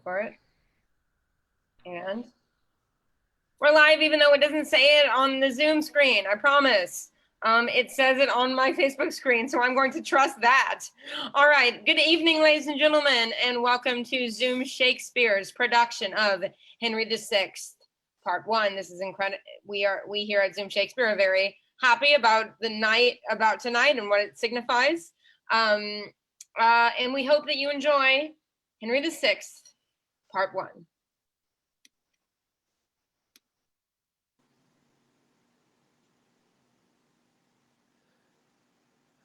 for it. And we're live, even though it doesn't say it on the Zoom screen, I promise. It says it on my Facebook screen, so I'm going to trust that. All right, good evening, ladies and gentlemen, and welcome to Zoom Shakespeare's production of Henry VI, Part 1. This is incredible. We here at Zoom Shakespeare are very happy about tonight and what it signifies. And we hope that you enjoy Henry VI, Part 1.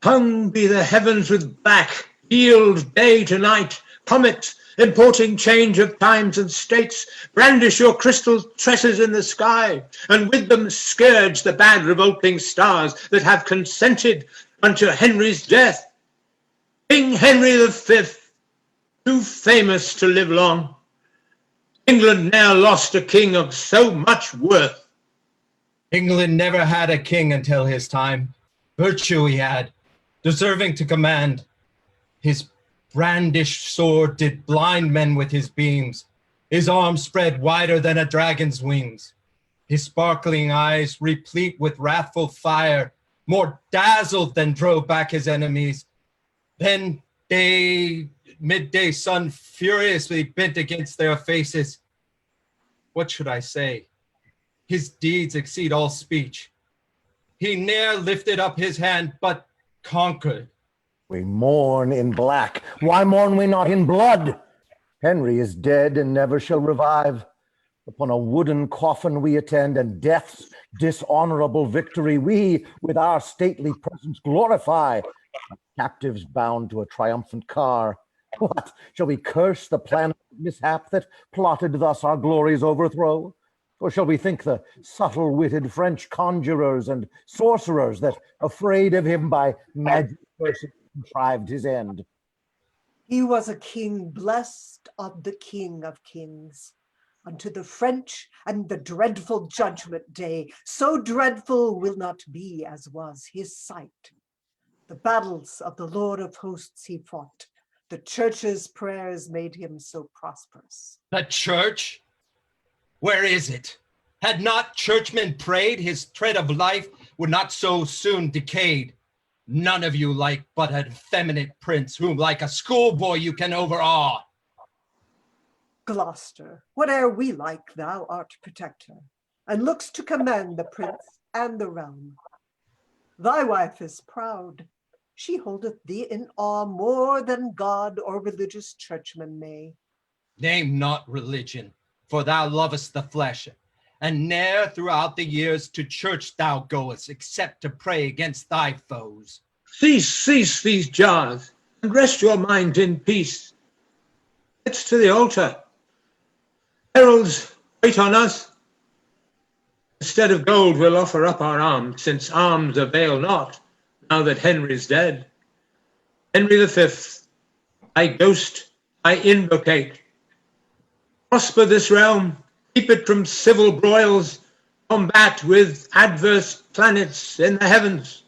Hung be the heavens with black, yield day to night. Comet, importing change of times and states, brandish your crystal tresses in the sky, and with them scourge the bad revolting stars that have consented unto Henry's death. King Henry V, too famous to live long, England ne'er lost a king of so much worth. England never had a king until his time. Virtue he had, deserving to command. His brandished sword did blind men with his beams. His arms spread wider than a dragon's wings. His sparkling eyes, replete with wrathful fire, more dazzled than drove back his enemies. Then midday sun furiously bent against their faces. What should I say? His deeds exceed all speech. He ne'er lifted up his hand, but conquered. We mourn in black. Why mourn we not in blood? Henry is dead and never shall revive. Upon a wooden coffin we attend, and death's dishonorable victory we with our stately presence glorify. Captives bound to a triumphant car. What, shall we curse the plan of mishap that plotted thus our glory's overthrow? Or shall we think the subtle-witted French conjurers and sorcerers that, afraid of him by magic person, contrived his end? He was a king blessed of the King of Kings. Unto the French and the dreadful judgment day, so dreadful will not be as was his sight. The battles of the Lord of hosts he fought. The church's prayers made him so prosperous. The church? Where is it? Had not churchmen prayed, his thread of life would not so soon decayed. None of you like but an effeminate prince, whom like a schoolboy you can overawe. Gloucester, whate'er we like, thou art protector, and looks to command the prince and the realm. Thy wife is proud. She holdeth thee in awe more than God or religious churchman may. Name not religion, for thou lovest the flesh, and ne'er throughout the years to church thou goest, except to pray against thy foes. Cease these jars, and rest your mind in peace. Let's to the altar. Heralds, wait on us. Instead of gold, we'll offer up our arms, since arms avail not, now that Henry's dead. Henry V, thy ghost I invocate. Prosper this realm, keep it from civil broils, combat with adverse planets in the heavens.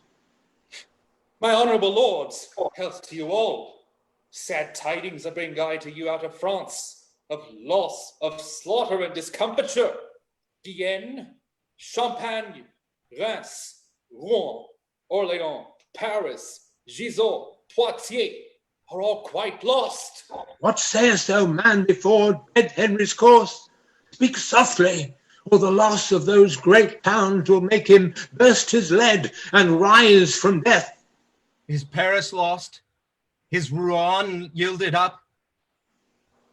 My honourable lords, health to you all. Sad tidings I bring I to you out of France, of loss, of slaughter and discomfiture. Vienne, Champagne, Reims, Rouen, Orléans, Paris, Gisors, Poitiers are all quite lost. What sayest thou, man, before dead Henry's course? Speak softly, or the loss of those great towns will make him burst his lead and rise from death. Is Paris lost? Is Rouen yielded up?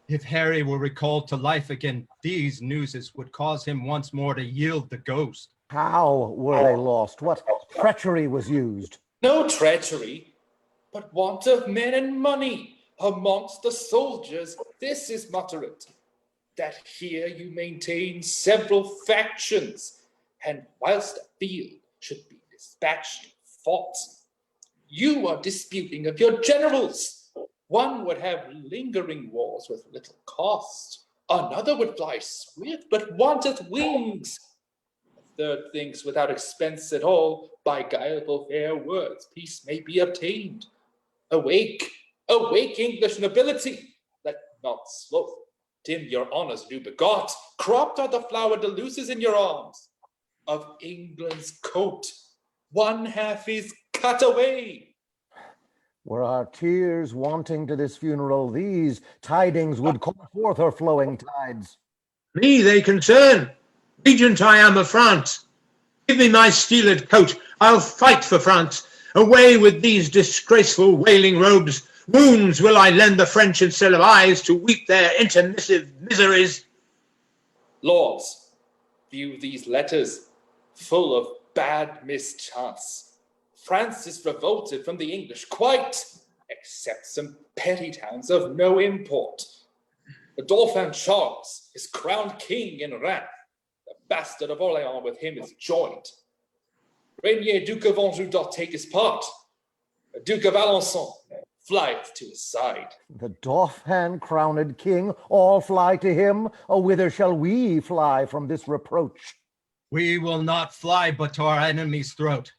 If Harry were recalled to life again, these newses would cause him once more to yield the ghost. How were they lost? What treachery was used? No treachery, but want of men and money amongst the soldiers. This is muttered, that here you maintain several factions, and whilst a field should be dispatched and fought, you are disputing of your generals. One would have lingering wars with little cost. Another would fly swift, but wanteth wings. A third thinks without expense at all, by guileful fair words, peace may be obtained. Awake, awake, English nobility, let not sloth Dim your honours new begot, cropped are the flower de luces in your arms. Of England's coat, one half is cut away. Were our tears wanting to this funeral, these tidings would call forth her flowing tides. Me they concern. Regent I am of France. Give me my steeled coat, I'll fight for France. Away with these disgraceful wailing robes. Wounds will I lend the French instead of eyes to weep their intermissive miseries. Lords, view these letters, full of bad mischance. France is revolted from the English quite, except some petty towns of no import. The Dauphin Charles is crowned king in wrath. The bastard of Orleans with him is joined. Rainier Duke of Anjou doth take his part. The Duke of Alençon flieth to his side. The Dauphin crowned king, all fly to him. Oh, whither shall we fly from this reproach? We will not fly but to our enemy's throat.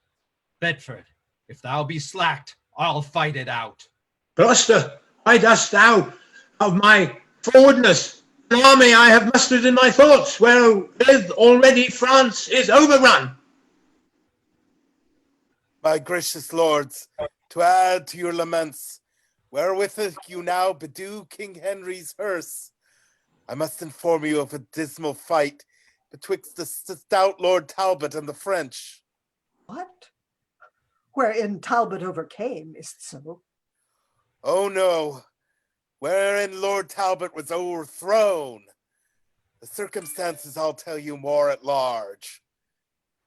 Bedford, if thou be slacked, I'll fight it out. Gloucester, why dost thou of my forwardness? An army I have mustered in my thoughts, wherewith already France is overrun. My gracious lords, to add to your laments, wherewith you now bedew King Henry's hearse, I must inform you of a dismal fight betwixt the stout Lord Talbot and the French. What? Wherein Talbot overcame, is't so? Oh no, wherein Lord Talbot was overthrown. The circumstances I'll tell you more at large.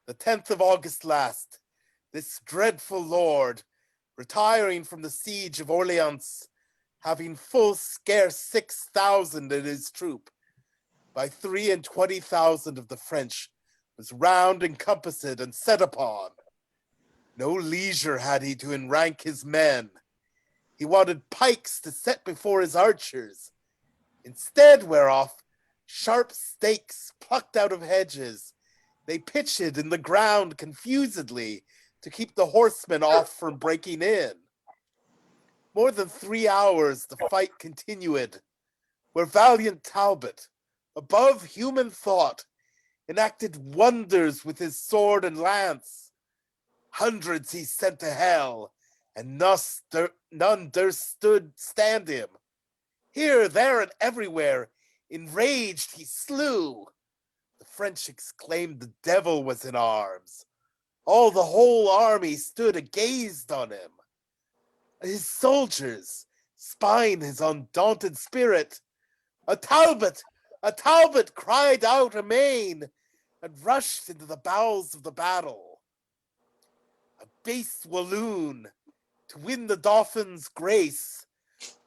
The 10th of August last, this dreadful lord, retiring from the siege of Orleans, having full scarce 6,000 in his troop, by 23,000 of the French, was round encompassed and set upon. No leisure had he to enrank his men. He wanted pikes to set before his archers, instead whereof sharp stakes plucked out of hedges, they pitched in the ground confusedly to keep the horsemen off from breaking in. More than 3 hours the fight continued, where valiant Talbot, above human thought, enacted wonders with his sword and lance. Hundreds he sent to hell, and none durst stand him. Here, there, and everywhere, enraged he slew. The French exclaimed the devil was in arms. All the whole army stood agazed on him. His soldiers, spying his undaunted spirit, a Talbot, cried out amain, and rushed into the bowels of the battle. A base Walloon, to win the Dauphin's grace,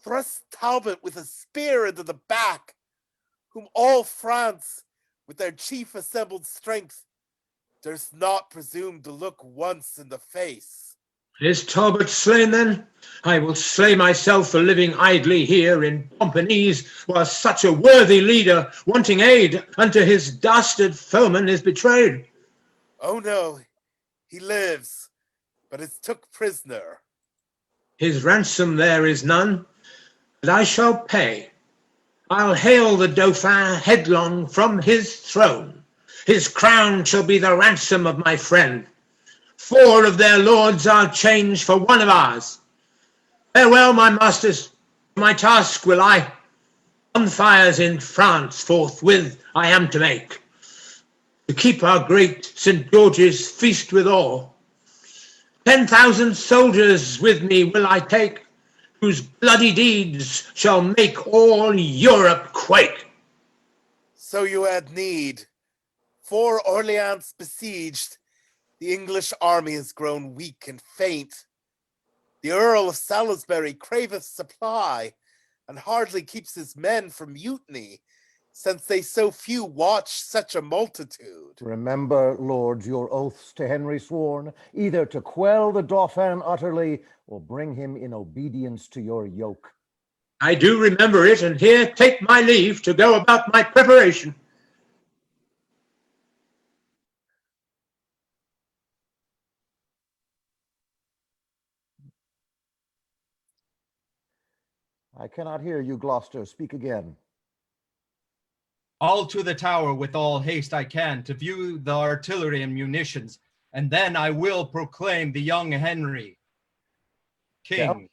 thrust Talbot with a spear into the back, whom all France, with their chief assembled strength, durst not presume to look once in the face. Is Talbot slain then? I will slay myself for living idly here in Pompanese, while such a worthy leader, wanting aid, unto his dastard foeman is betrayed. Oh no, he lives, but is took prisoner. His ransom there is none, but I shall pay. I'll hale the Dauphin headlong from his throne. His crown shall be the ransom of my friend. 4 of their lords I'll change for one of ours. Farewell, my masters, my task will I. Bonfires in France forthwith I am to make, to keep our great St. George's feast with awe. 10,000 soldiers with me will I take, whose bloody deeds shall make all Europe quake. So you had need. 4 Orleans besieged, the English army has grown weak and faint. The Earl of Salisbury craveth supply, and hardly keeps his men from mutiny, since they so few watch such a multitude. Remember, lords, your oaths to Henry sworn, either to quell the Dauphin utterly, or bring him in obedience to your yoke. I do remember it, and here take my leave to go about my preparation. I cannot hear you, Gloucester. Speak again. I'll to the tower with all haste I can to view the artillery and munitions, and then I will proclaim the young Henry king.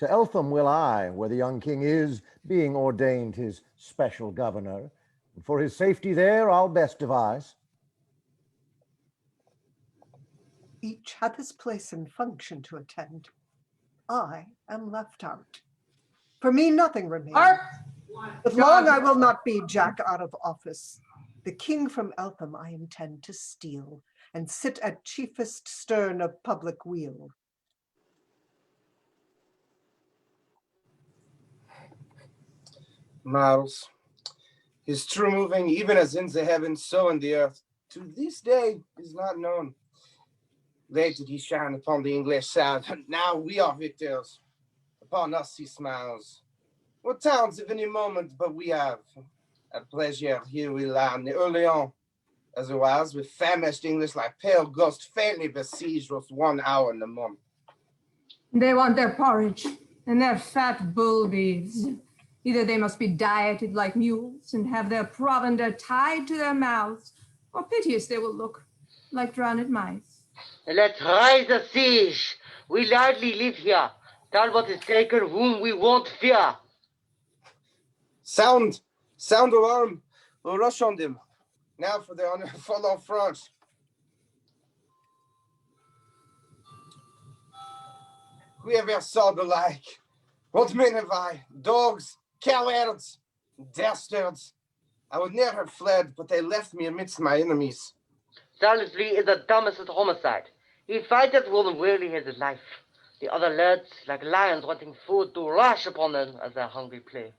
To Eltham will I, where the young king is, being ordained his special governor. And for his safety there, I'll best devise. Each hath his place and function to attend. I am left out. For me, nothing remains. But long I will not be Jack out of office. The king from Eltham I intend to steal, and sit at chiefest stern of public weal. Miles, his true moving, even as in the heavens, so in the earth, to this day is not known. Late did he shine upon the English side, and now we are victors. Upon us he smiles. What towns of any moment but we have? At pleasure here we land, Orleans, as it was, with famished English like pale ghost, faintly besieged with 1 hour in the month. They want their porridge and their fat bull beeves. Either they must be dieted like mules and have their provender tied to their mouths, or piteous they will look, like drowned mice. Let's rise the siege. We lightly live here. Talbot is taken whom we won't fear. Sound alarm. We'll rush on them. Now for the honor, follow front. We have ever saw the like. What men have I? Dogs, cowards, dastards. I would never have fled, but they left me amidst my enemies. Salisbury is the dumbest homicide. He fighteth will weary his life. The other lads, like lions wanting food, do rush upon them as their hungry play.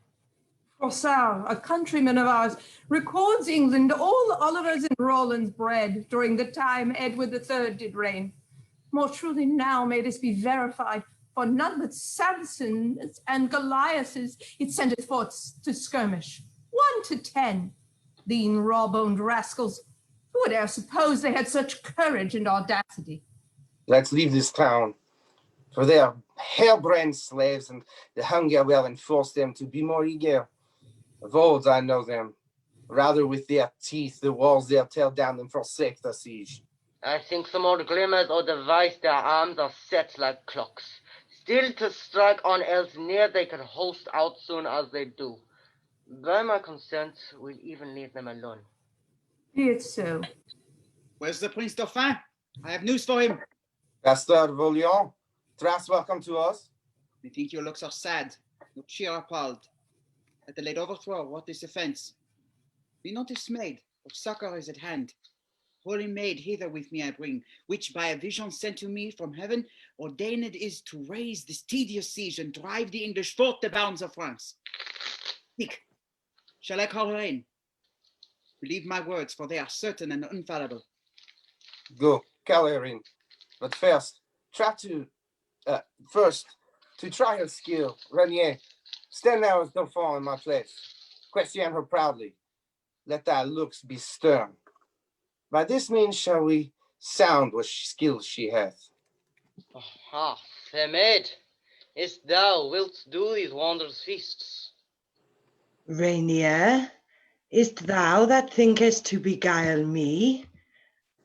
Rossau, a countryman of ours, records England all Olivers and Rolands bred during the time Edward III did reign. More truly now may this be verified, for none but Samsons and Goliaths it sendeth forth to skirmish, 1 to 10. Lean, raw-boned rascals, who would e'er suppose they had such courage and audacity? Let's leave this town, for they are hair-brained slaves, and the hunger will enforce them to be more eager. Of old I know them. Rather with their teeth the walls they'll tear down than forsake the siege. I think some old glimmers or device their arms are set like clocks. Still to strike on, else near they can host out soon as they do. By my consent, we'll even leave them alone. Be it so. Where's the Prince Dauphin? I have news for him. Bastard Volion, Thras welcome to us. We think your looks are sad, your cheer appalled. At the late overthrow, what is offense? Be not dismayed, for succor is at hand. Holy maid hither with me I bring, which by a vision sent to me from heaven, ordained is to raise this tedious siege and drive the English forth the bounds of France. Speak, shall I call her in? Believe my words, for they are certain and infallible. Go, call her in. But first, try her skill. Renier, stand now as Dauphin in my place. Question her proudly. Let thy looks be stern. By this means shall we sound what skill she hath. Ah, fair maid, is thou wilt do these wondrous feasts? Rainier, is't thou that thinkest to beguile me?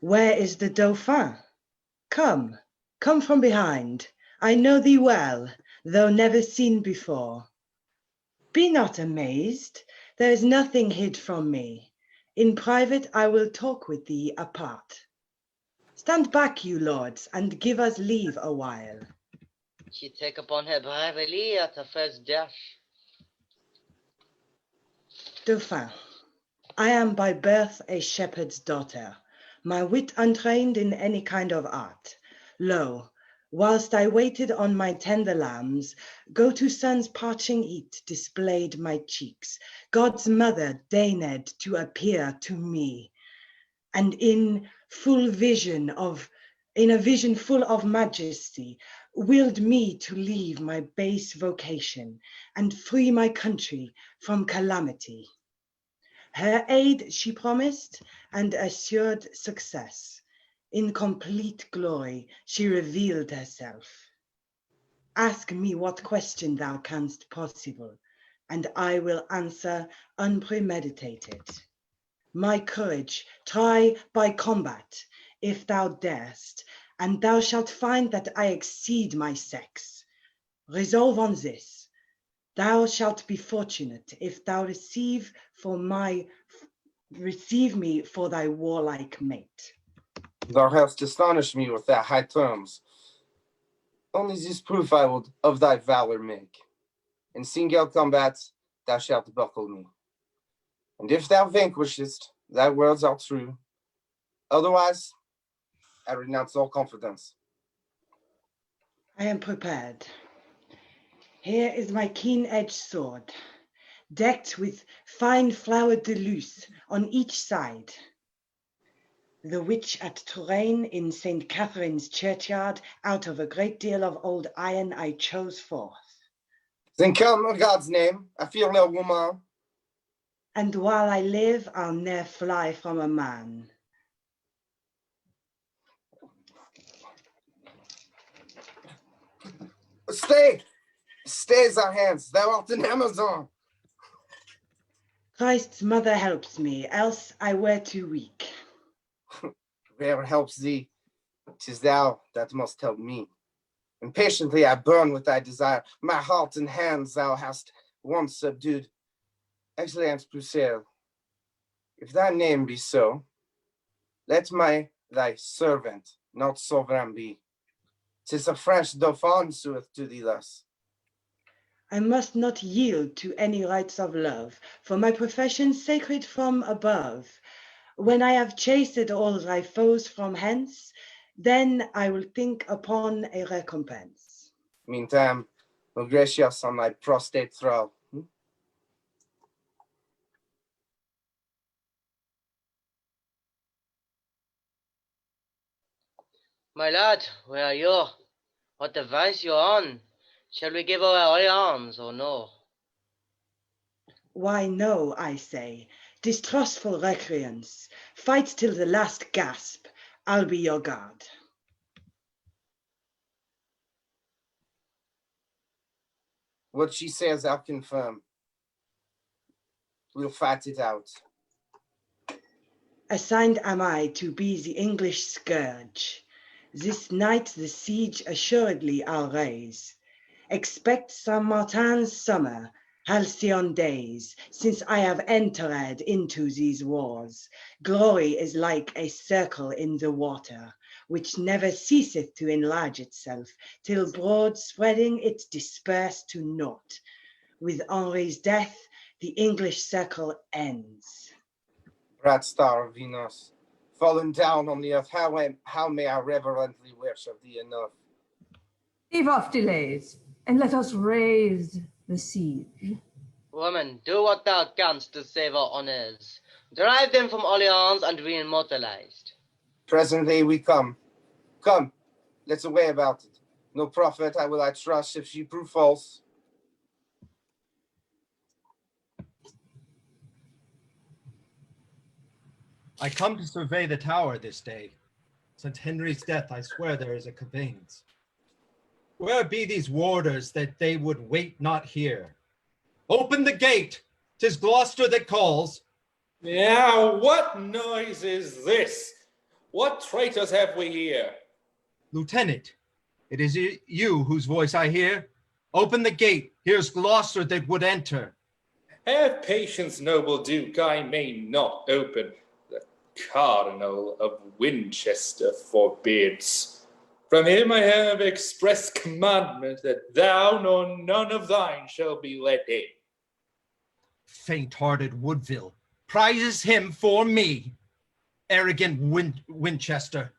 Where is the Dauphin? Come from behind. I know thee well, though never seen before. Be not amazed, there is nothing hid from me. In private I will talk with thee apart. Stand back, you lords, and give us leave a while. She take upon her bravely at her first dash. Dauphin, I am by birth a shepherd's daughter, my wit untrained in any kind of art. Lo, whilst I waited on my tender lambs, go to sun's parching heat displayed my cheeks. God's mother deigned to appear to me, and in a vision full of majesty, willed me to leave my base vocation and free my country from calamity. Her aid she promised and assured success. In complete glory she revealed herself. Ask me what question thou canst possible, and I will answer unpremeditated. My courage try by combat, if thou darest, and thou shalt find that I exceed my sex. Resolve on this. Thou shalt be fortunate if thou receive me for thy warlike mate. Thou hast astonished me with thy high terms. Only this proof I will of thy valor make. In single combat thou shalt buckle me. And if thou vanquishest, thy words are true. Otherwise, I renounce all confidence. I am prepared. Here is my keen-edged sword, decked with fine flowered de luce on each side. The witch at Touraine in St. Catherine's churchyard, out of a great deal of old iron I chose forth. Then come, in God's name, I fear no woman. And while I live, I'll ne'er fly from a man. Stay! Stay thy hands, thou art an Amazon. Christ's mother helps me, else I were too weak. Whoever helps thee, 'tis thou that must help me. Impatiently I burn with thy desire. My heart and hands thou hast once subdued. Excellent Pucelle, if thy name be so, let thy servant not sovereign be. 'Tis a French dauphin sueth to thee thus. I must not yield to any rites of love, for my profession sacred from above. When I have chased all thy foes from hence, then I will think upon a recompense. Meantime, O gracious on thy prostrate thrall. My lad, where are you? What device you on? Shall we give away all your arms or no? Why no, I say, distrustful recreants, fight till the last gasp, I'll be your guard. What she says I'll confirm. We'll fight it out. Assigned am I to be the English scourge. This night the siege assuredly I'll raise. Expect Saint Martin's summer, halcyon days, since I have entered into these wars. Glory is like a circle in the water, which never ceaseth to enlarge itself, till broad spreading it disperse to naught. With Henry's death, the English circle ends. Bright star of Venus, fallen down on the earth, how may I reverently worship thee enough? Leave off delays, and let us raise the siege. Woman, do what thou canst to save our honors. Drive them from Orleans and be immortalized. Presently we come. Come, let's away about it. No prophet I will trust if she prove false. I come to survey the tower this day. Since Henry's death, I swear there is a conveyance. Where be these warders that they would wait not here? Open the gate! 'Tis Gloucester that calls. Now, what noise is this? What traitors have we here? Lieutenant, it is you whose voice I hear. Open the gate, here's Gloucester that would enter. Have patience, noble Duke, I may not open. The Cardinal of Winchester forbids. From him I have express commandment that thou nor none of thine shall be let in. Faint-hearted Woodville prizes him for me. Arrogant Winchester,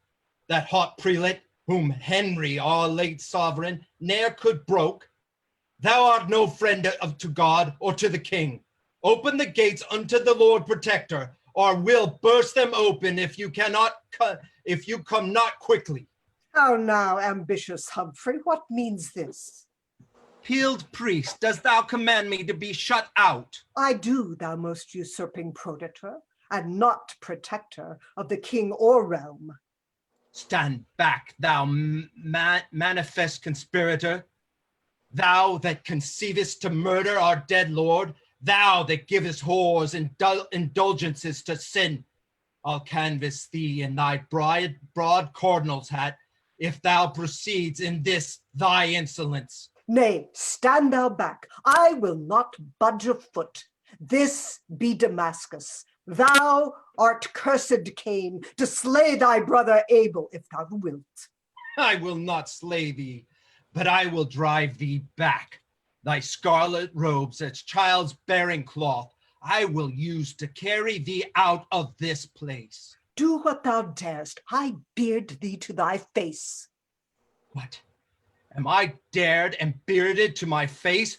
that hot prelate whom Henry, our late sovereign, ne'er could broke. Thou art no friend to God or to the king. Open the gates unto the Lord Protector, or we'll burst them open if you come not quickly. How now, ambitious Humphrey, what means this? Peeled priest, dost thou command me to be shut out? I do, thou most usurping proditor, and not protector of the king or realm. Stand back, thou manifest conspirator. Thou that conceivest to murder our dead lord, thou that givest whores indulgences to sin, I'll canvass thee in thy broad cardinal's hat, if thou proceeds in this thy insolence. Nay, stand thou back. I will not budge a foot. This be Damascus. Thou art cursed Cain, to slay thy brother Abel, if thou wilt. I will not slay thee, but I will drive thee back. Thy scarlet robes as child's bearing cloth I will use to carry thee out of this place. Do what thou darest. I beard thee to thy face. What? Am I dared and bearded to my face?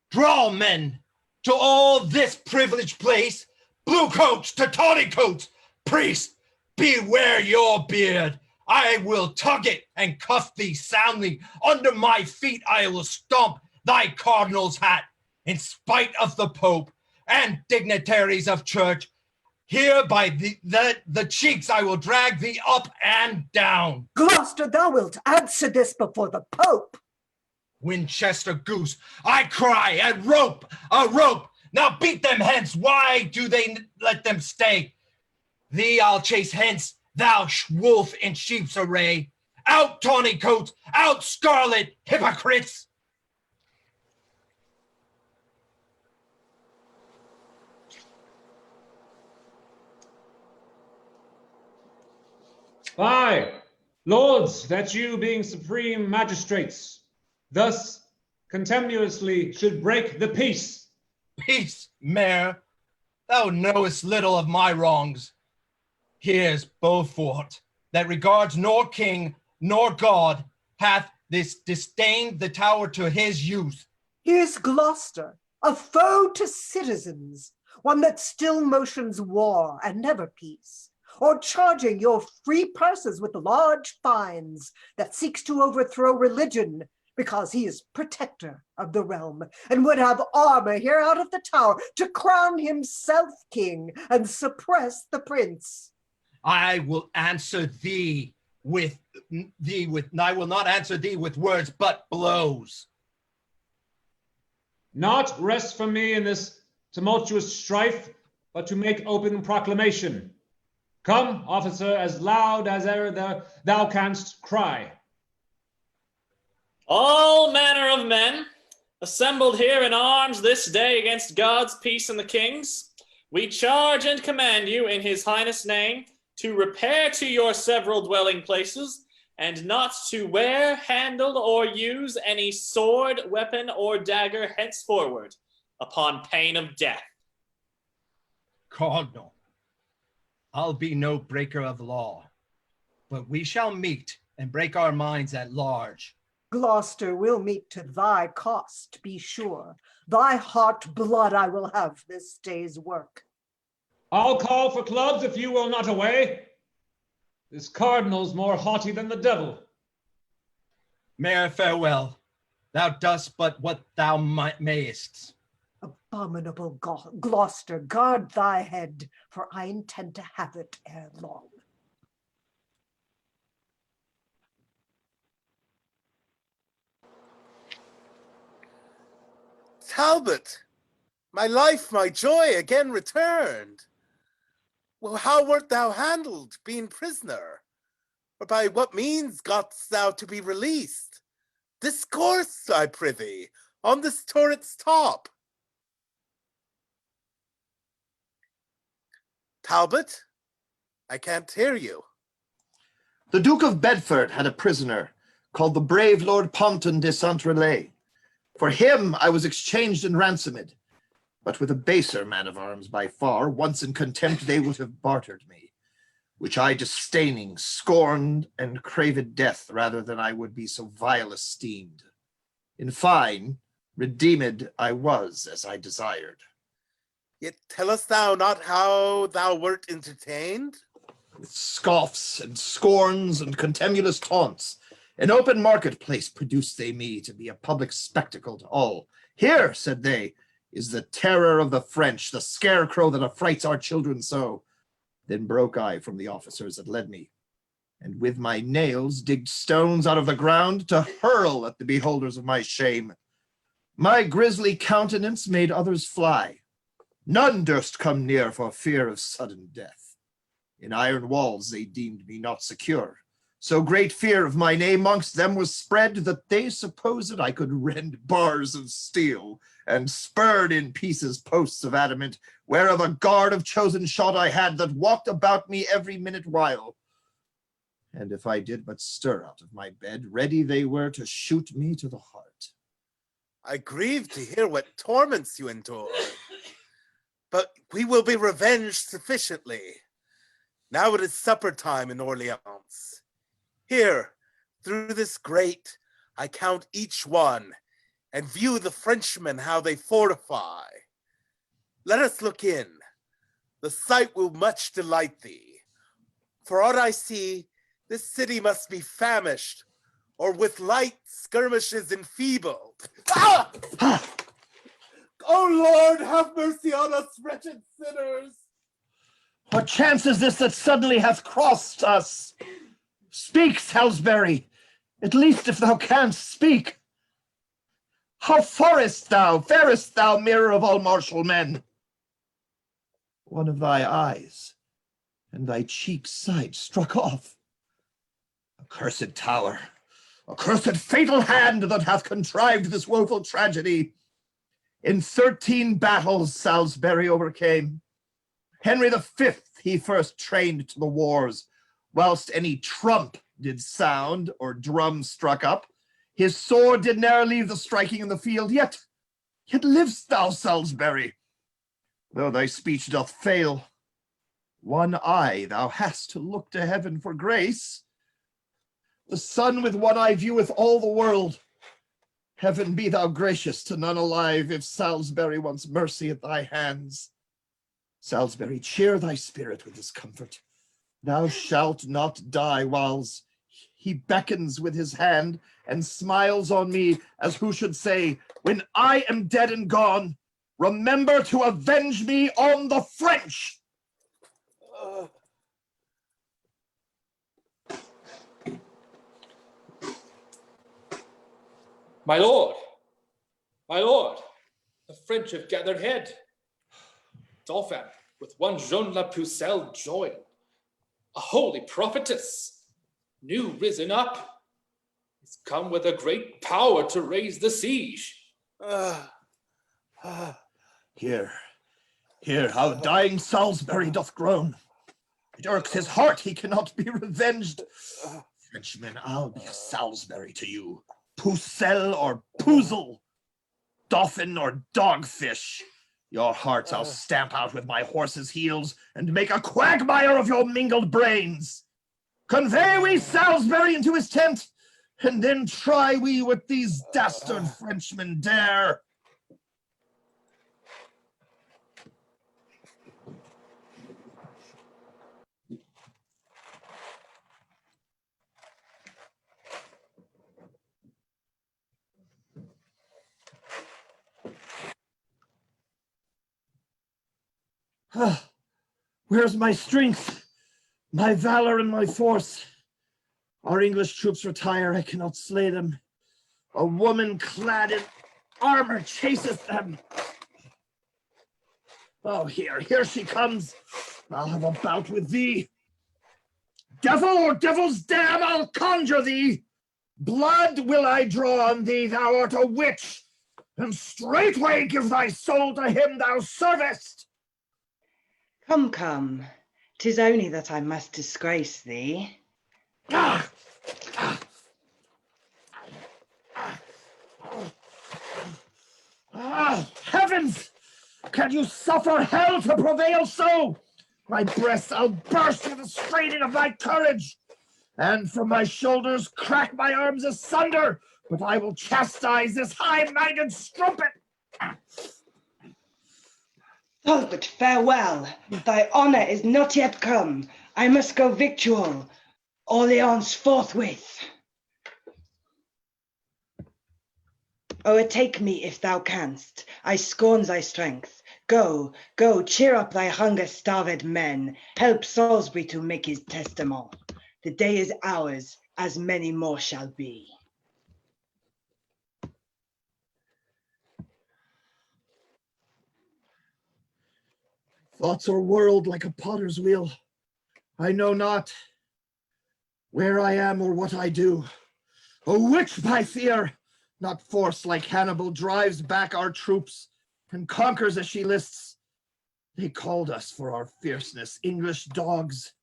Draw, men, to all this privileged place, blue coats to tawny coats. Priest, beware your beard. I will tug it and cuff thee soundly. Under my feet I will stomp thy cardinal's hat. In spite of the Pope and dignitaries of church, here by the cheeks I will drag thee up and down. Gloucester, thou wilt answer this before the Pope. Winchester goose, I cry, a rope, a rope. Now beat them hence. Why do they let them stay? Thee I'll chase hence, thou wolf in sheep's array. Out, tawny coats, out, scarlet hypocrites. Aye, lords, that you being supreme magistrates, thus contemptuously should break the peace. Peace, mayor, thou knowest little of my wrongs. Here's Beaufort, that regards nor king nor God, hath this disdained the tower to his use. Here's Gloucester, a foe to citizens, one that still motions war and never peace, or charging your free purses with large fines, that seeks to overthrow religion because he is protector of the realm and would have armor here out of the tower to crown himself king and suppress the prince. I will answer thee with I will not answer thee with words, but blows. Not rest from me in this tumultuous strife, but to make open proclamation. Come, officer, as loud as ever thou canst cry. All manner of men, assembled here in arms this day against God's peace and the king's, we charge and command you in his highness' name to repair to your several dwelling places, and not to wear, handle, or use any sword, weapon, or dagger henceforward, upon pain of death. Cardinal, I'll be no breaker of law, but we shall meet and break our minds at large. Gloucester will meet to thy cost, be sure. Thy heart blood I will have this day's work. I'll call for clubs if you will not away. This cardinal's more haughty than the devil. Mayor, farewell. Thou dost but what thou mayest. Abominable Gloucester, guard thy head, for I intend to have it ere long. Talbot, my life, my joy again returned. Well, how wert thou handled, being prisoner? Or by what means gotst thou to be released? Discourse, I prithee, on this turret's top. Talbot, I can't hear you. The Duke of Bedford had a prisoner called the brave Lord Ponton de Saint-Relais. For him I was exchanged and ransomed, but with a baser man of arms by far, once in contempt they would have bartered me, which I disdaining, scorned, and craved death rather than I would be so vile esteemed. In fine, redeemed I was as I desired. Yet tellest thou not how thou wert entertained? With scoffs and scorns and contumelious taunts, an open marketplace produced they me to be a public spectacle to all. Here, said they, is the terror of the French, the scarecrow that affrights our children so. Then broke I from the officers that led me, and with my nails digged stones out of the ground to hurl at the beholders of my shame. My grisly countenance made others fly. None durst come near for fear of sudden death. In iron walls they deemed me not secure. So great fear of my name mongst them was spread that they supposed I could rend bars of steel and spurred in pieces posts of adamant, whereof a guard of chosen shot I had that walked about me every minute while. And if I did but stir out of my bed, ready they were to shoot me to the heart. I grieve to hear what torments you endure, but we will be revenged sufficiently. Now it is supper time in Orleans. Here, through this grate, I count each one, and view the Frenchmen how they fortify. Let us look in. The sight will much delight thee. For aught I see, this city must be famished, or with light skirmishes enfeebled. Ah! Oh Lord, have mercy on us, wretched sinners! What chance is this that suddenly hath crossed us? Speak, Salisbury, at least if thou canst speak. How farest thou, mirror of all martial men? One of thy eyes, and thy cheek's side struck off. Accursed tower, accursed fatal hand that hath contrived this woeful tragedy. In 13 battles Salisbury overcame. Henry V he first trained to the wars, whilst any trump did sound or drum struck up. His sword did ne'er leave the striking in the field, yet livest thou, Salisbury. Though thy speech doth fail, one eye thou hast to look to heaven for grace. The sun with one eye vieweth all the world. Heaven be thou gracious to none alive, if Salisbury wants mercy at thy hands. Salisbury, cheer thy spirit with this comfort. Thou shalt not die, whiles he beckons with his hand and smiles on me as who should say, when I am dead and gone, remember to avenge me on the French. My lord, the French have gathered head. Dauphin with one Jean la Pucelle joined, a holy prophetess, new risen up, is come with a great power to raise the siege. Hear, how dying Salisbury doth groan. It irks his heart he cannot be revenged. Frenchmen, I'll be a Salisbury to you. Pucelle or Puzzle, Dauphin or Dogfish. Your hearts I'll stamp out with my horse's heels and make a quagmire of your mingled brains. Convey we Salisbury into his tent, and then try we what these dastard Frenchmen dare. Where's my strength, my valor, and my force? Our English troops retire, I cannot slay them. A woman clad in armor chaseth them. Oh, here she comes. I'll have a bout with thee. Devil or devil's dam, I'll conjure thee. Blood will I draw on thee, thou art a witch, and straightway give thy soul to him thou servest. Come, 'tis only that I must disgrace thee. Heavens! Can you suffer hell to prevail so? My breast I'll burst with the straining of my courage, and from my shoulders crack my arms asunder, but I will chastise this high-minded strumpet. Oh, but farewell, thy honor is not yet come. I must go victual Orleans forthwith. O'ertake me if thou canst. I scorn thy strength. Go, cheer up thy hunger-starved men. Help Salisbury to make his testament. The day is ours, as many more shall be. Thoughts are whirled like a potter's wheel. I know not where I am or what I do. A witch by fear, not force like Hannibal, drives back our troops and conquers as she lists. They called us for our fierceness, English dogs.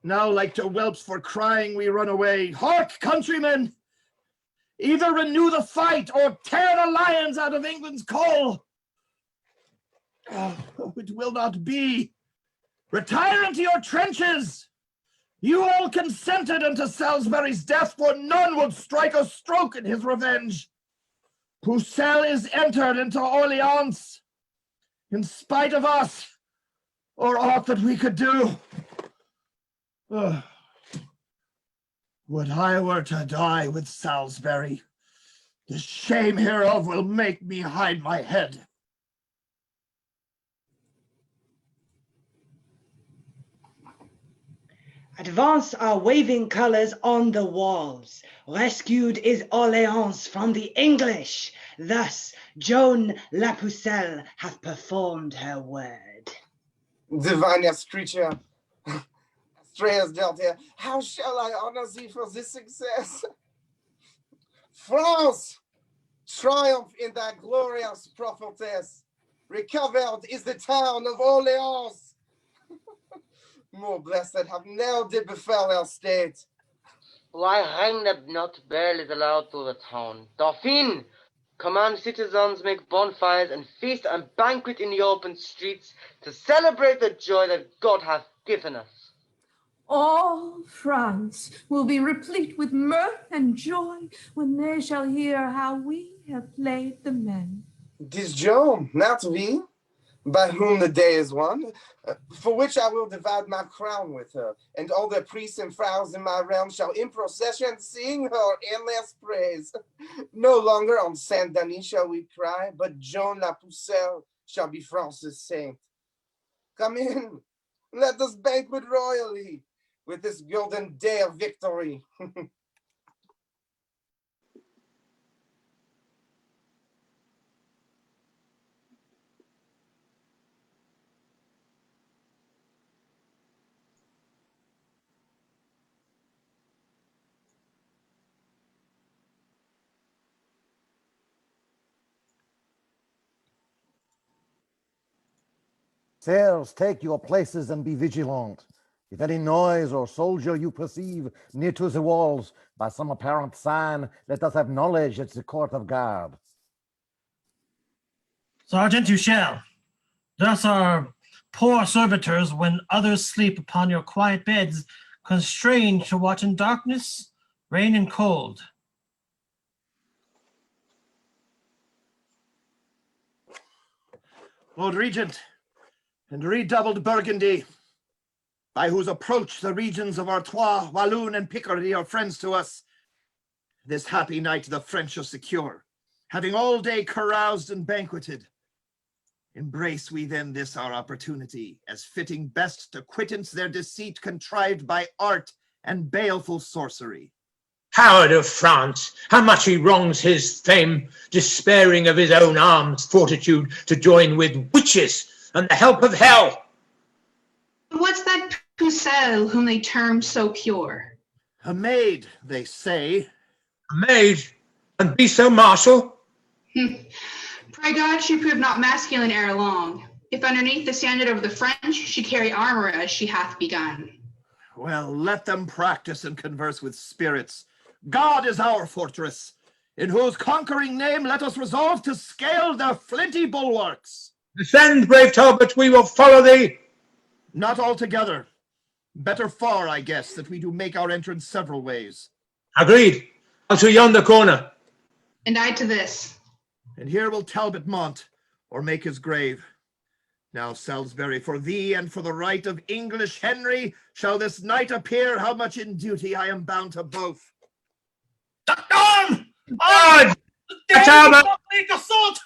Now, like to whelps for crying, we run away. Hark, countrymen! Either renew the fight or tear the lions out of England's coal. Oh, it will not be. Retire into your trenches. You all consented unto Salisbury's death, for none would strike a stroke in his revenge. Pucelle is entered into Orleans, in spite of us, or aught that we could do. Would I were to die with Salisbury, the shame hereof will make me hide my head. Advance our waving colors on the walls. Rescued is Orleans from the English. Thus Joan La Pucelle hath performed her word. Divine creature, Astrea's dealt here. How shall I honor thee for this success? France, triumph in thy glorious prophetess. Recovered is the town of Orleans. More blessed have now did befell our state. Why hang them not barely allowed to the town? Dauphin, command citizens make bonfires and feast and banquet in the open streets to celebrate the joy that God hath given us. All France will be replete with mirth and joy when they shall hear how we have played the men. 'Tis Joan, not we, by whom the day is won, for which I will divide my crown with her, and all the priests and frowns in my realm shall in procession sing her endless praise. No longer on Saint Denis shall we cry, but Joan La Pucelle shall be France's saint. Come in, let us banquet royally with this golden day of victory. Sirs, take your places and be vigilant. If any noise or soldier you perceive near to the walls, by some apparent sign, let us have knowledge it's the court of guard. Sergeant, you shall. Thus are poor servitors, when others sleep upon your quiet beds, constrained to watch in darkness, rain, and cold. Lord Regent, and redoubled Burgundy, by whose approach the regions of Artois, Walloon, and Picardy are friends to us. This happy night the French are secure, having all day caroused and banqueted. Embrace we then this our opportunity, as fitting best to quittance their deceit contrived by art and baleful sorcery. Howard of France, how much he wrongs his fame, despairing of his own arms' fortitude to join with witches and the help of hell. What's that Pucelle whom they term so pure? A maid, they say. A maid, and be so martial? Pray God she prove not masculine ere long. If underneath the standard of the French she carry armor as she hath begun. Well, let them practice and converse with spirits. God is our fortress, in whose conquering name let us resolve to scale their flinty bulwarks. Defend, brave Talbot, we will follow thee. Not altogether. Better far, I guess, that we do make our entrance several ways. Agreed. Unto yonder corner. And I to this. And here will Talbot mount, or make his grave. Now, Salisbury, for thee and for the right of English Henry, shall this night appear how much in duty I am bound to both. Down! On! Talbot! Assault!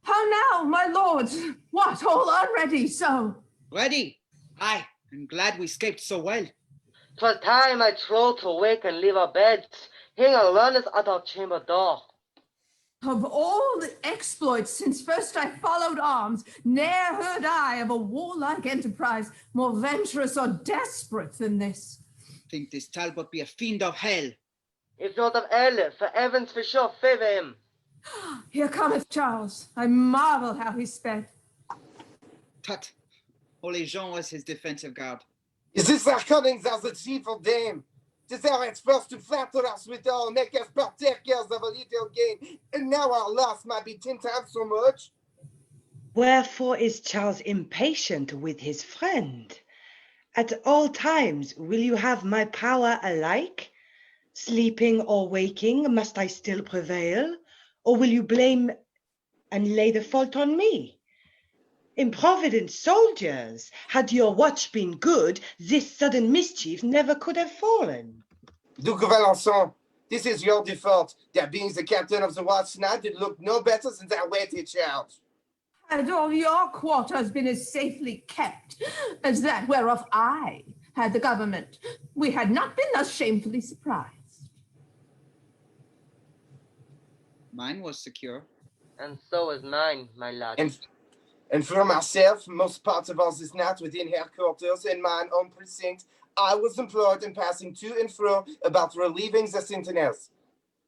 How now, my lords? What, all are ready so? Ready? Aye, I'm glad we escaped so well. 'Twas time, I trow, to wake and leave our beds. Hang and learn us at our chamber door. Of all the exploits since first I followed arms, ne'er heard I of a warlike enterprise more venturous or desperate than this. Think this Talbot be a fiend of hell? If not of hell, for heavens for sure, favor him. Here cometh Charles. I marvel how he sped. Tut! Holy Jean was his defensive guard. Is this our comings as the chief of them? Desireth first to flatter us withal, make us partakers of a little gain, and now our loss might be 10 times so much. Wherefore is Charles impatient with his friend? At all times will you have my power alike? Sleeping or waking, must I still prevail? Or will you blame and lay the fault on me? Improvident soldiers, had your watch been good, this sudden mischief never could have fallen. Duke of Alençon, this is your default. That being the captain of the watch tonight did look no better since I waited Charles. Had all your quarters been as safely kept as that whereof I had the government, we had not been thus shamefully surprised. Mine was secure. And so is mine, my lad. And for myself, most parts of us is not within headquarters in mine own precinct. I was employed in passing to and fro about relieving the sentinels.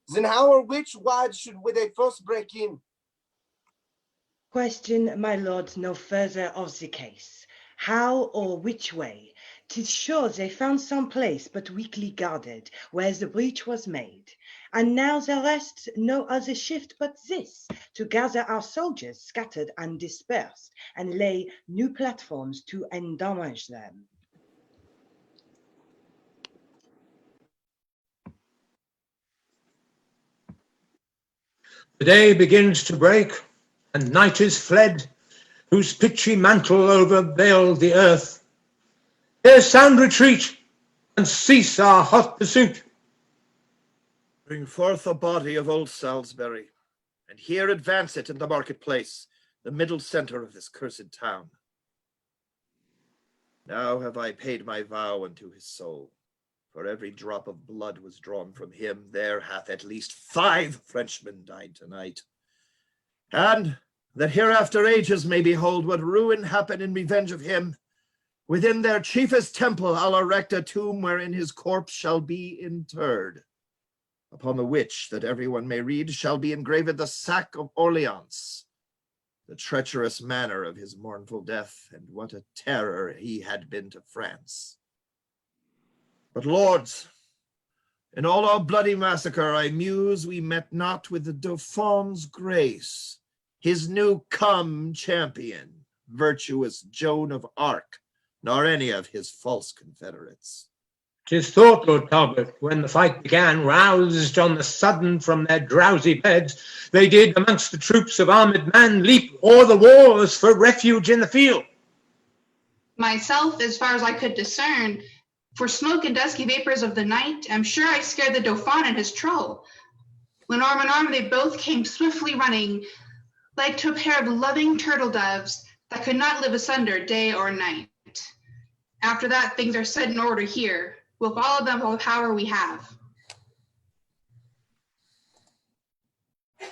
Then how or which wide should they first break in? Question, my lord, no further of the case. How or which way? 'Tis sure they found some place but weakly guarded, where the breach was made. And now there rests no other shift but this, to gather our soldiers scattered and dispersed, and lay new platforms to endommage them. The day begins to break, and night is fled, whose pitchy mantle overveiled the earth. Here sound retreat, and cease our hot pursuit. Bring forth a body of old Salisbury, and here advance it in the marketplace, the middle centre of this cursed town. Now have I paid my vow unto his soul. For every drop of blood was drawn from him, there hath at least 5 Frenchmen died tonight. And that hereafter ages may behold what ruin happened in revenge of him, within their chiefest temple I'll erect a tomb wherein his corpse shall be interred. Upon the which, that everyone may read, shall be engraved the sack of Orleans, the treacherous manner of his mournful death, and what a terror he had been to France. But lords, in all our bloody massacre, I muse we met not with the Dauphin's grace, his new come champion, virtuous Joan of Arc, nor any of his false confederates. 'Tis thought, Lord Talbot, when the fight began, roused on the sudden from their drowsy beds, they did amongst the troops of armed man leap o'er the wars for refuge in the field. Myself, as far as I could discern, for smoke and dusky vapors of the night, I'm sure I scared the Dauphin and his troll. When arm in arm they both came swiftly running, like to a pair of loving turtle doves that could not live asunder day or night. After that, things are set in order here. We'll follow them all the power we have.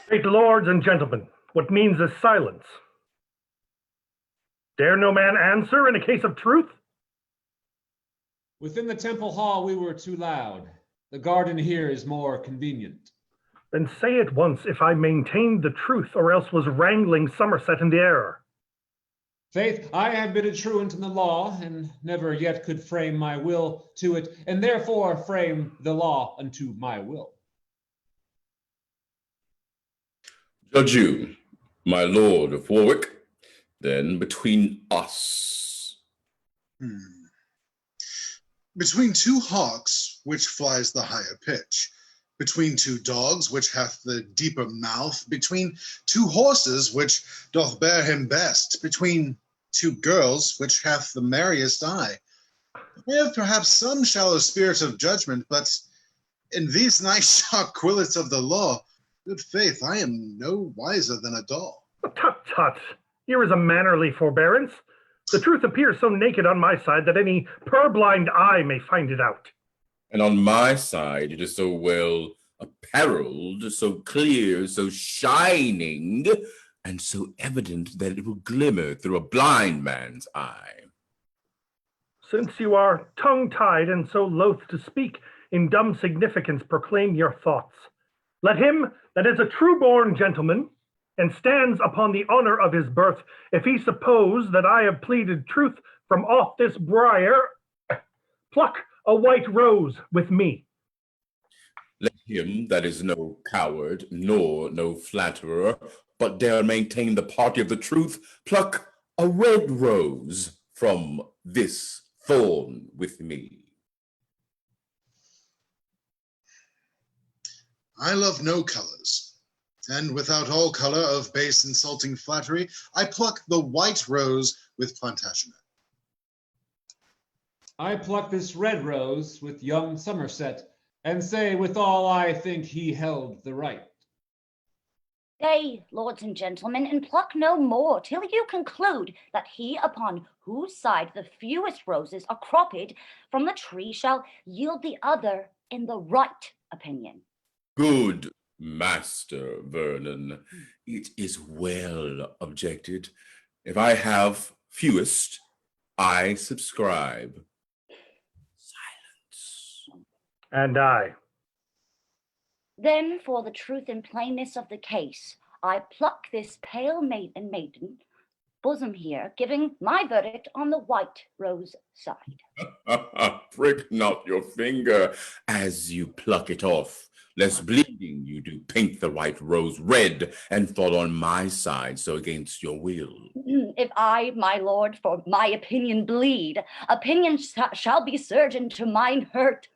Great lords and gentlemen, what means this silence? Dare no man answer in a case of truth? Within the temple hall we were too loud. The garden here is more convenient. Then say at once if I maintained the truth or else was wrangling Somerset in the error. Faith, I have been a truant in the law, and never yet could frame my will to it, and therefore frame the law unto my will. Judge you, my lord of Warwick, then between us. Between 2 hawks, which flies the higher pitch? Between 2 dogs, which hath the deeper mouth? Between 2 horses, which doth bear him best? Between 2 girls, which hath the merriest eye? I have perhaps some shallow spirit of judgment, but in these nice sharp quillets of the law, good faith, I am no wiser than a doll. Tut, tut, here is a mannerly forbearance. The truth appears so naked on my side that any purblind eye may find it out. And on my side, it is so well apparelled, so clear, so shining, and so evident that it will glimmer through a blind man's eye. Since you are tongue-tied and so loath to speak, in dumb significance proclaim your thoughts. Let him that is a true-born gentleman, and stands upon the honor of his birth, if he suppose that I have pleaded truth from off this briar, pluck a white rose with me. Let him that is no coward, nor no flatterer, but dare maintain the party of the truth, pluck a red rose from this thorn with me. I love no colors, and without all color of base insulting flattery, I pluck the white rose with Plantagenet. I pluck this red rose with young Somerset, and say withal I think he held the right. Stay, lords and gentlemen, and pluck no more till you conclude that he upon whose side the fewest roses are cropped from the tree shall yield the other in the right opinion. Good Master Vernon, it is well objected. If I have fewest, I subscribe. And I. Then for the truth and plainness of the case, I pluck this pale maiden bosom here, giving my verdict on the white rose side. Prick not your finger as you pluck it off, lest bleeding you do paint the white rose red, and fall on my side so against your will. If I, my lord, for my opinion bleed, opinion shall be surgeon to mine hurt,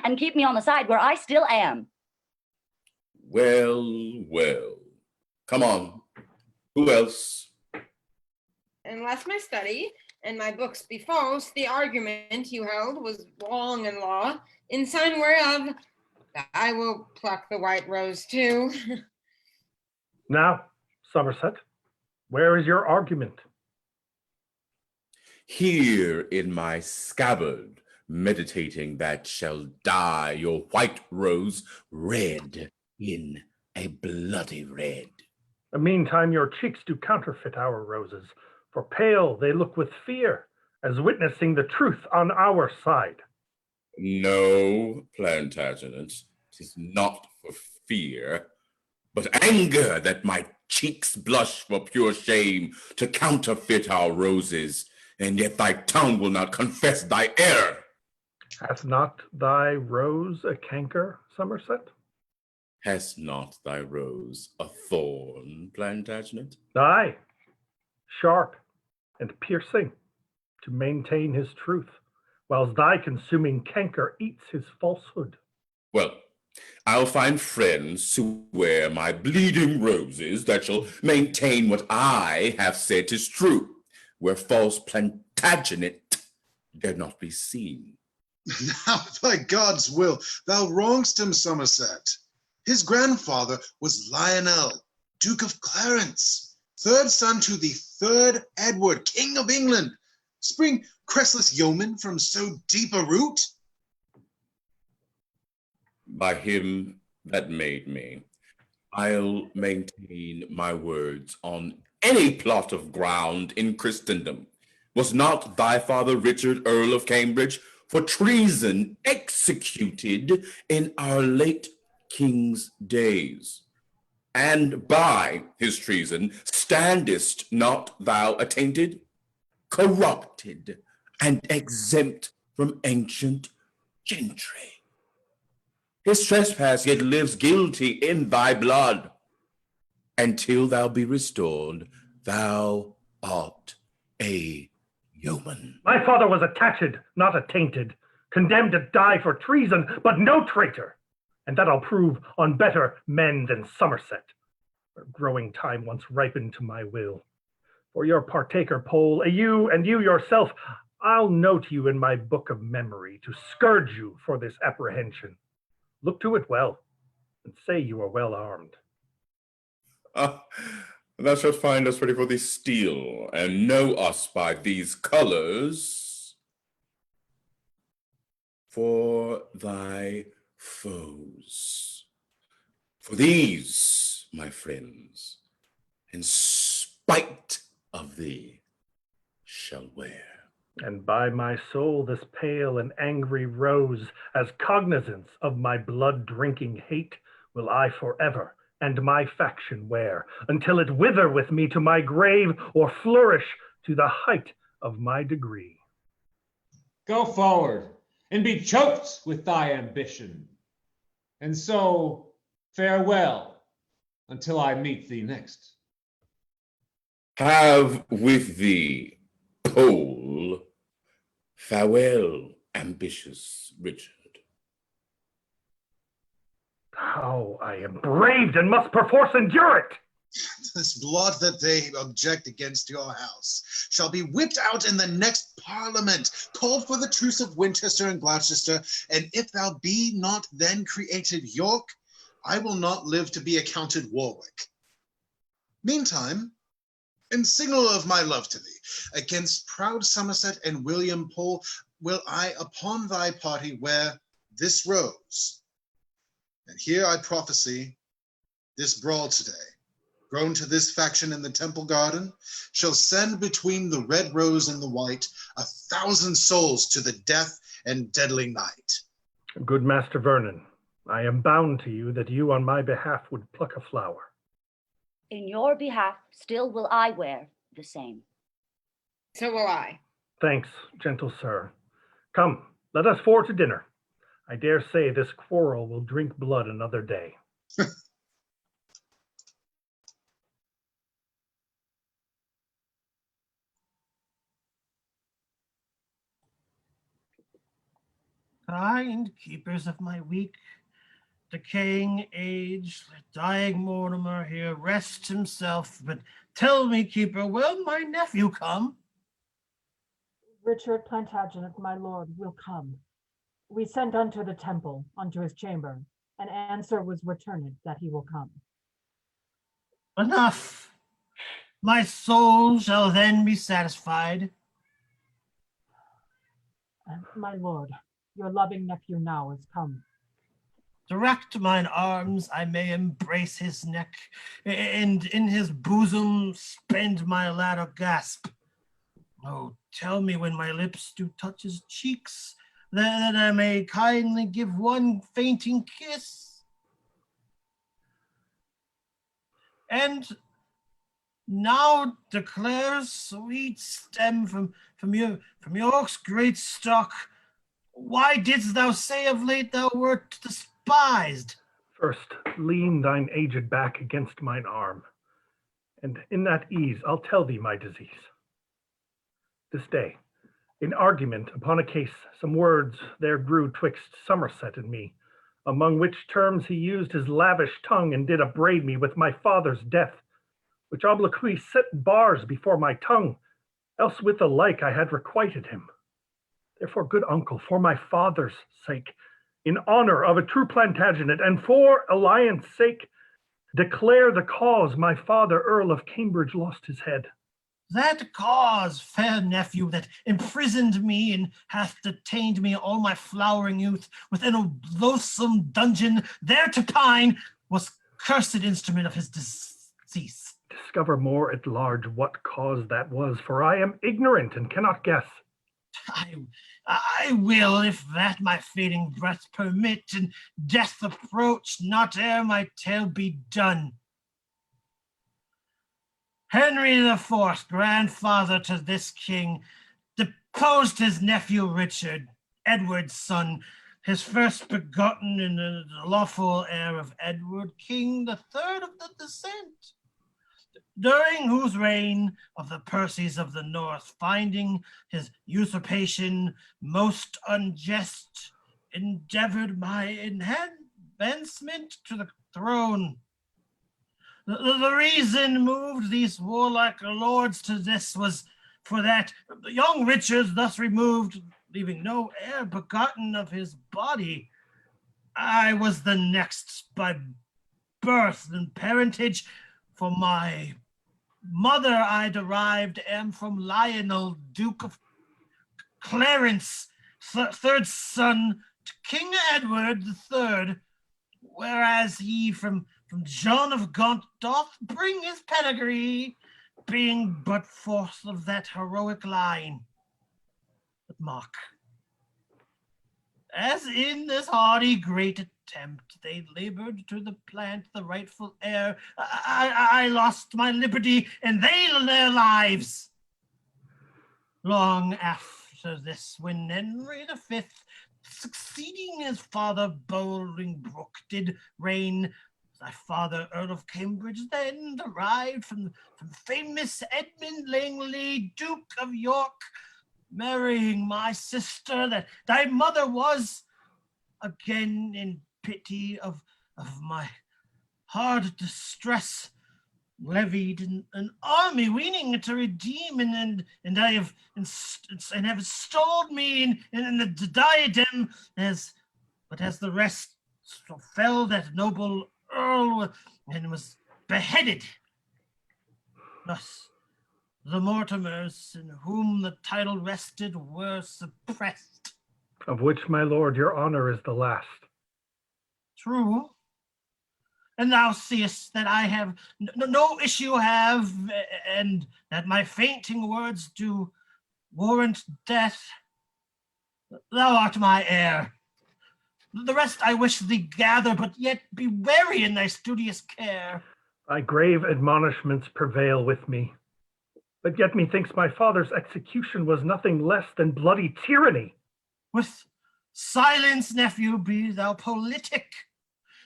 and keep me on the side where I still am. Well, well. Come on. Who else? Unless my study and my books be false, the argument you held was wrong in law, in sign whereof I will pluck the white rose too. Now, Somerset, where is your argument? Here in my scabbard, meditating that shall dye your white rose red in a bloody red. Meantime, your cheeks do counterfeit our roses, for pale they look with fear, as witnessing the truth on our side. No, Plantagenet, 'tis not for fear, but anger that my cheeks blush for pure shame to counterfeit our roses, and yet thy tongue will not confess thy error. Hath not thy rose a canker, Somerset? Has not thy rose a thorn, Plantagenet? Aye, sharp and piercing, to maintain his truth, whilst thy consuming canker eats his falsehood. Well, I'll find friends to wear my bleeding roses that shall maintain what I have said is true, where false Plantagenet dare not be seen. Now, by God's will, thou wrongst him, Somerset. His grandfather was Lionel, Duke of Clarence, third son to the third Edward, King of England. Spring crestless yeoman from so deep a root? By him that made me, I'll maintain my words on any plot of ground in Christendom. Was not thy father Richard, Earl of Cambridge, for treason executed in our late king's days? And by his treason standest not thou attainted, corrupted, and exempt from ancient gentry? His trespass yet lives guilty in thy blood. Until thou be restored, thou art a yeoman. My father was attached, not attainted, condemned to die for treason, but no traitor. And that I'll prove on better men than Somerset, where growing time once ripened to my will. For your partaker poll, you and you yourself, I'll note you in my book of memory to scourge you for this apprehension. Look to it well, and say you are well armed. Thou shalt find us ready for the steel, and know us by these colors for thy foes. For these, my friends, in spite of thee, shall wear. And by my soul, this pale and angry rose, as cognizance of my blood-drinking hate, will I forever and my faction wear, until it wither with me to my grave, or flourish to the height of my degree. Go forward, and be choked with thy ambition. And so, farewell, until I meet thee next. Have with thee, Pole, farewell, ambitious Richard. How I am braved and must perforce endure it! This blood that they object against your house shall be whipped out in the next Parliament, called for the truce of Winchester and Gloucester, and if thou be not then created York, I will not live to be accounted Warwick. Meantime, in signal of my love to thee, against proud Somerset and William Pole, will I upon thy party wear this rose. And here I prophesy, this brawl today, grown to this faction in the Temple Garden, shall send between the red rose and the white 1,000 souls to the death and deadly night. Good Master Vernon, I am bound to you that you on my behalf would pluck a flower. In your behalf, still will I wear the same. So will I. Thanks, gentle sir. Come, let us for to dinner. I dare say this quarrel will drink blood another day. Kind keepers of my weak, decaying age, let dying Mortimer here rest himself. But tell me, keeper, will my nephew come? Richard Plantagenet, my lord, will come. We sent unto the temple, unto his chamber. An answer was returned that he will come. Enough. My soul shall then be satisfied. My lord, your loving nephew now is come. Direct mine arms, I may embrace his neck, and in his bosom spend my latter gasp. Oh, tell me when my lips do touch his cheeks, that I may kindly give one fainting kiss. And now declare, sweet stem from York's great stock, why didst thou say of late thou wert despised? First, lean thine aged back against mine arm, and in that ease I'll tell thee my disease. This day, in argument upon a case, some words there grew twixt Somerset and me, among which terms he used his lavish tongue and did upbraid me with my father's death, which obloquy set bars before my tongue, else with the like I had requited him. Therefore, good uncle, for my father's sake, in honor of a true Plantagenet, and for alliance sake, declare the cause my father, Earl of Cambridge, lost his head. That cause, fair nephew, that imprisoned me and hath detained me all my flowering youth within a loathsome dungeon, there to pine, was cursed instrument of his decease. Discover more at large what cause that was, for I am ignorant and cannot guess. I will, if that my fading breath permit, and death approach not ere my tale be done. Henry IV, grandfather to this king, deposed his nephew Richard, Edward's son, his first begotten and the lawful heir of Edward, king the third of the descent, during whose reign of the Percys of the North, finding his usurpation most unjust, endeavored my advancement to the throne. The reason moved these warlike lords to this was for that young Richard thus removed, leaving no heir begotten of his body, I was the next by birth and parentage. For my mother I derived am from Lionel, Duke of Clarence, third son to King Edward III, whereas he from John of Gaunt doth bring his pedigree, being but forth of that heroic line. But mark, as in this hardy great attempt they labored to plant the rightful heir, I lost my liberty and they their lives. Long after this, when Henry V, succeeding his father Bolingbroke, did reign, thy father Earl of Cambridge then derived from famous Edmund Langley, Duke of York, marrying my sister, that thy mother was, again in pity of my hard distress, levied an army weening to redeem, and I have installed me in the diadem as the rest, so fell that noble Earl and was beheaded. Thus the Mortimers, in whom the title rested, were suppressed. Of which, my lord, your honor is the last. True. And thou seest that I have no issue have, and that my fainting words do warrant death. Thou art my heir. The rest I wish thee gather, but yet be wary in thy studious care. Thy grave admonishments prevail with me. But yet methinks my father's execution was nothing less than bloody tyranny. With silence, nephew, be thou politic.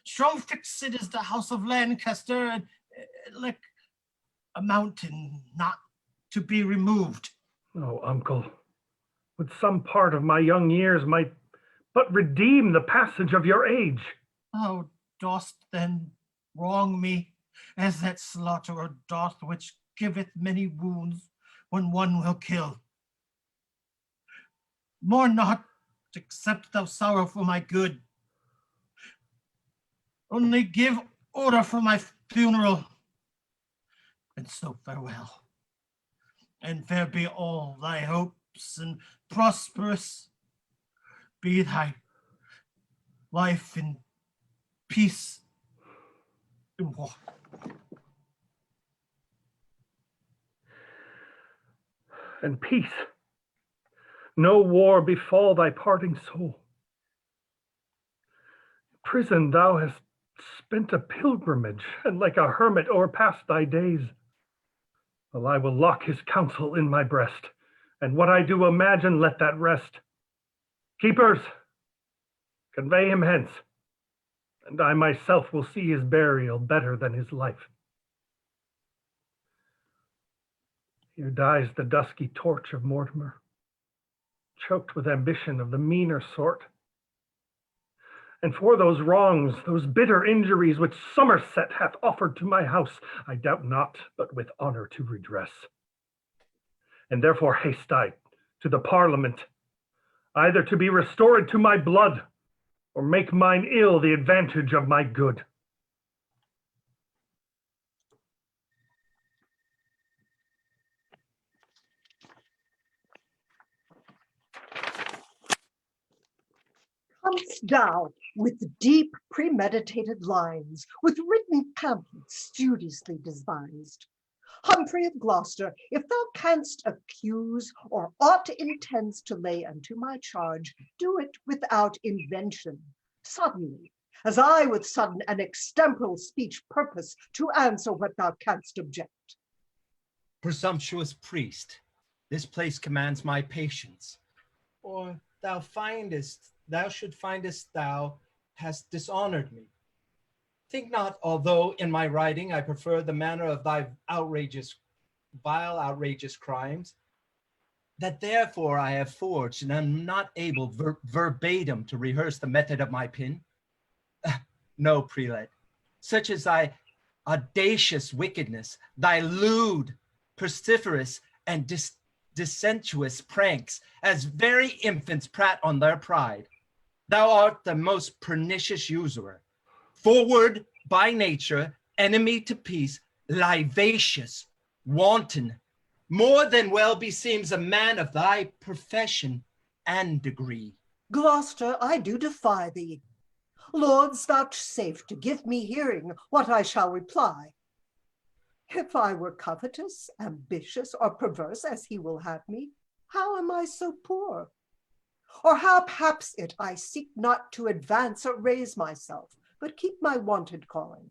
Strong fixed is the house of Lancaster, like a mountain not to be removed. Oh, uncle, would some part of my young years might but redeem the passage of your age. Thou dost then wrong me, as that slaughterer doth, which giveth many wounds when one will kill. More not, except thou sorrow for my good. Only give order for my funeral, and so farewell. And fair be all thy hopes, and prosperous be thy life in peace and war. And peace. No war befall thy parting soul. In prison thou hast spent a pilgrimage, and like a hermit o'erpassed thy days. Well, I will lock his counsel in my breast, and what I do imagine let that rest. Keepers, convey him hence, and I myself will see his burial better than his life. Here dies the dusky torch of Mortimer, choked with ambition of the meaner sort. And for those wrongs, those bitter injuries which Somerset hath offered to my house, I doubt not, but with honor to redress. And therefore haste I to the Parliament, either to be restored to my blood, or make mine ill the advantage of my good. Comest thou with deep premeditated lines, with written pamphlets studiously devised? Humphrey of Gloucester, if thou canst accuse, or aught intends to lay unto my charge, do it without invention, suddenly, as I with sudden and extemporal speech purpose to answer what thou canst object. Presumptuous priest, this place commands my patience. Or thou should findest thou hast dishonored me. Think not, although in my writing I prefer the manner of thy vile, outrageous crimes, that therefore I have forged and am not able verbatim to rehearse the method of my pen. No, prelate, such as thy audacious wickedness, thy lewd, pestiferous, and dissentitious pranks, as very infants prat on their pride. Thou art the most pernicious usurer, forward by nature, enemy to peace, vivacious, wanton, more than well beseems a man of thy profession and degree. Gloucester, I do defy thee. Lords, vouchsafe to give me hearing what I shall reply. If I were covetous, ambitious, or perverse, as he will have me, how am I so poor? Or how haps it I seek not to advance or raise myself, but keep my wonted calling?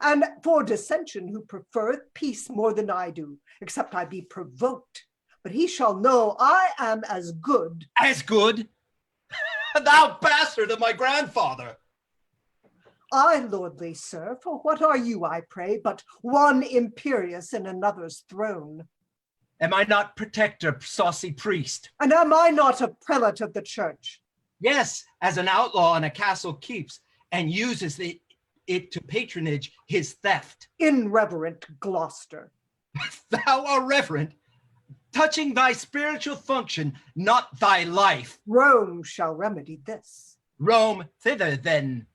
And for dissension, who prefereth peace more than I do, except I be provoked, but he shall know I am as good. As good? Thou bastard of my grandfather! I, lordly sir, for what are you, I pray, but one imperious in another's throne? Am I not protector, saucy priest? And am I not a prelate of the church? Yes, as an outlaw in a castle keeps, and uses it to patronage his theft. Irreverent Gloucester. Thou art reverent, touching thy spiritual function, not thy life. Rome shall remedy this. Rome thither then.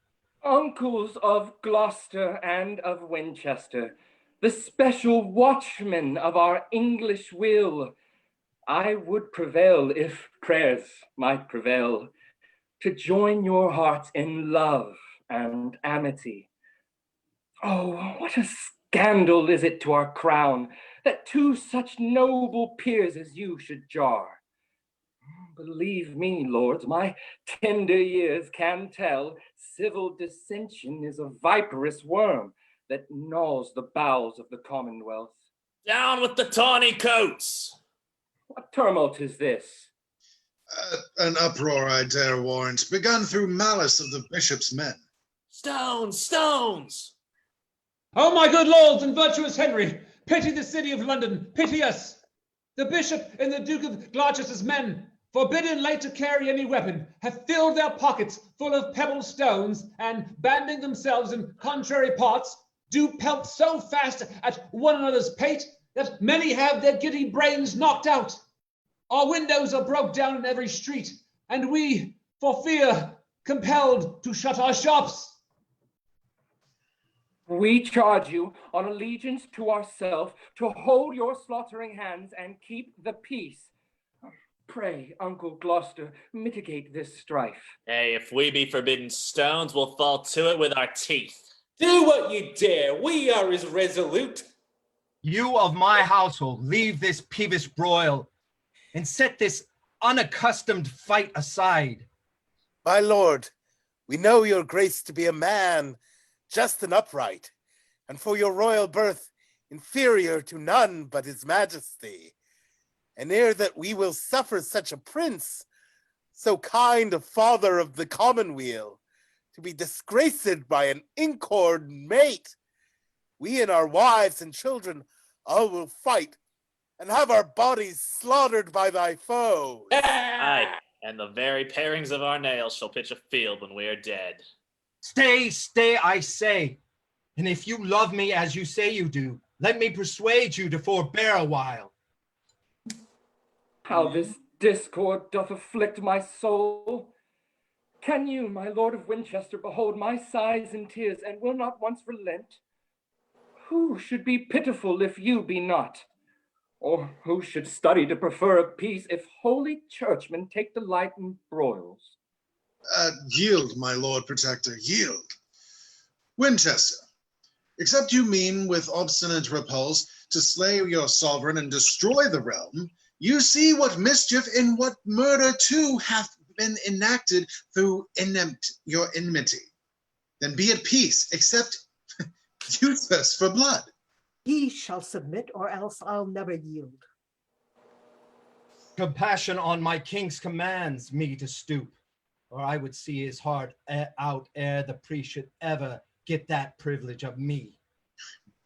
Uncles of Gloucester and of Winchester, the special watchmen of our English will, I would prevail, if prayers might prevail, to join your hearts in love and amity. Oh, what a scandal is it to our crown that two such noble peers as you should jar. Believe me, lords, my tender years can tell civil dissension is a viperous worm that gnaws the bowels of the Commonwealth. Down with the tawny coats! What tumult is this? An uproar, I dare warrant, begun through malice of the bishop's men. Stones, stones! Oh, my good lords and virtuous Henry, pity the city of London, pity us! The bishop and the Duke of Gloucester's men, forbidden late to carry any weapon, have filled their pockets full of pebble stones, and, banding themselves in contrary parts, do pelt so fast at one another's pate, that many have their giddy brains knocked out. Our windows are broke down in every street, and we, for fear, compelled to shut our shops. We charge you on allegiance to ourselves to hold your slaughtering hands and keep the peace. Pray, Uncle Gloucester, mitigate this strife. Hey, if we be forbidden stones, we'll fall to it with our teeth. Do what you dare, we are as resolute. You of my household, leave this peevish broil, and set this unaccustomed fight aside. My lord, we know your grace to be a man just and upright, and for your royal birth inferior to none but his majesty. And ere that we will suffer such a prince, so kind a father of the commonweal, to be disgraced by an incord mate, we and our wives and children all will fight, and have our bodies slaughtered by thy foes. Aye, and the very parings of our nails shall pitch a field when we are dead. Stay, stay, I say. And if you love me as you say you do, let me persuade you to forbear a while. How this discord doth afflict my soul. Can you, my lord of Winchester, behold my sighs and tears, and will not once relent? Who should be pitiful if you be not? Or who should study to prefer a peace if holy churchmen take delight in broils? Yield, my Lord Protector, yield. Winchester, except you mean with obstinate repulse to slay your sovereign and destroy the realm, you see what mischief and what murder too hath been enacted through your enmity. Then be at peace, except use us for blood. He shall submit, or else I'll never yield. Compassion on my king's commands me to stoop, or I would see his heart out ere the priest should ever get that privilege of me.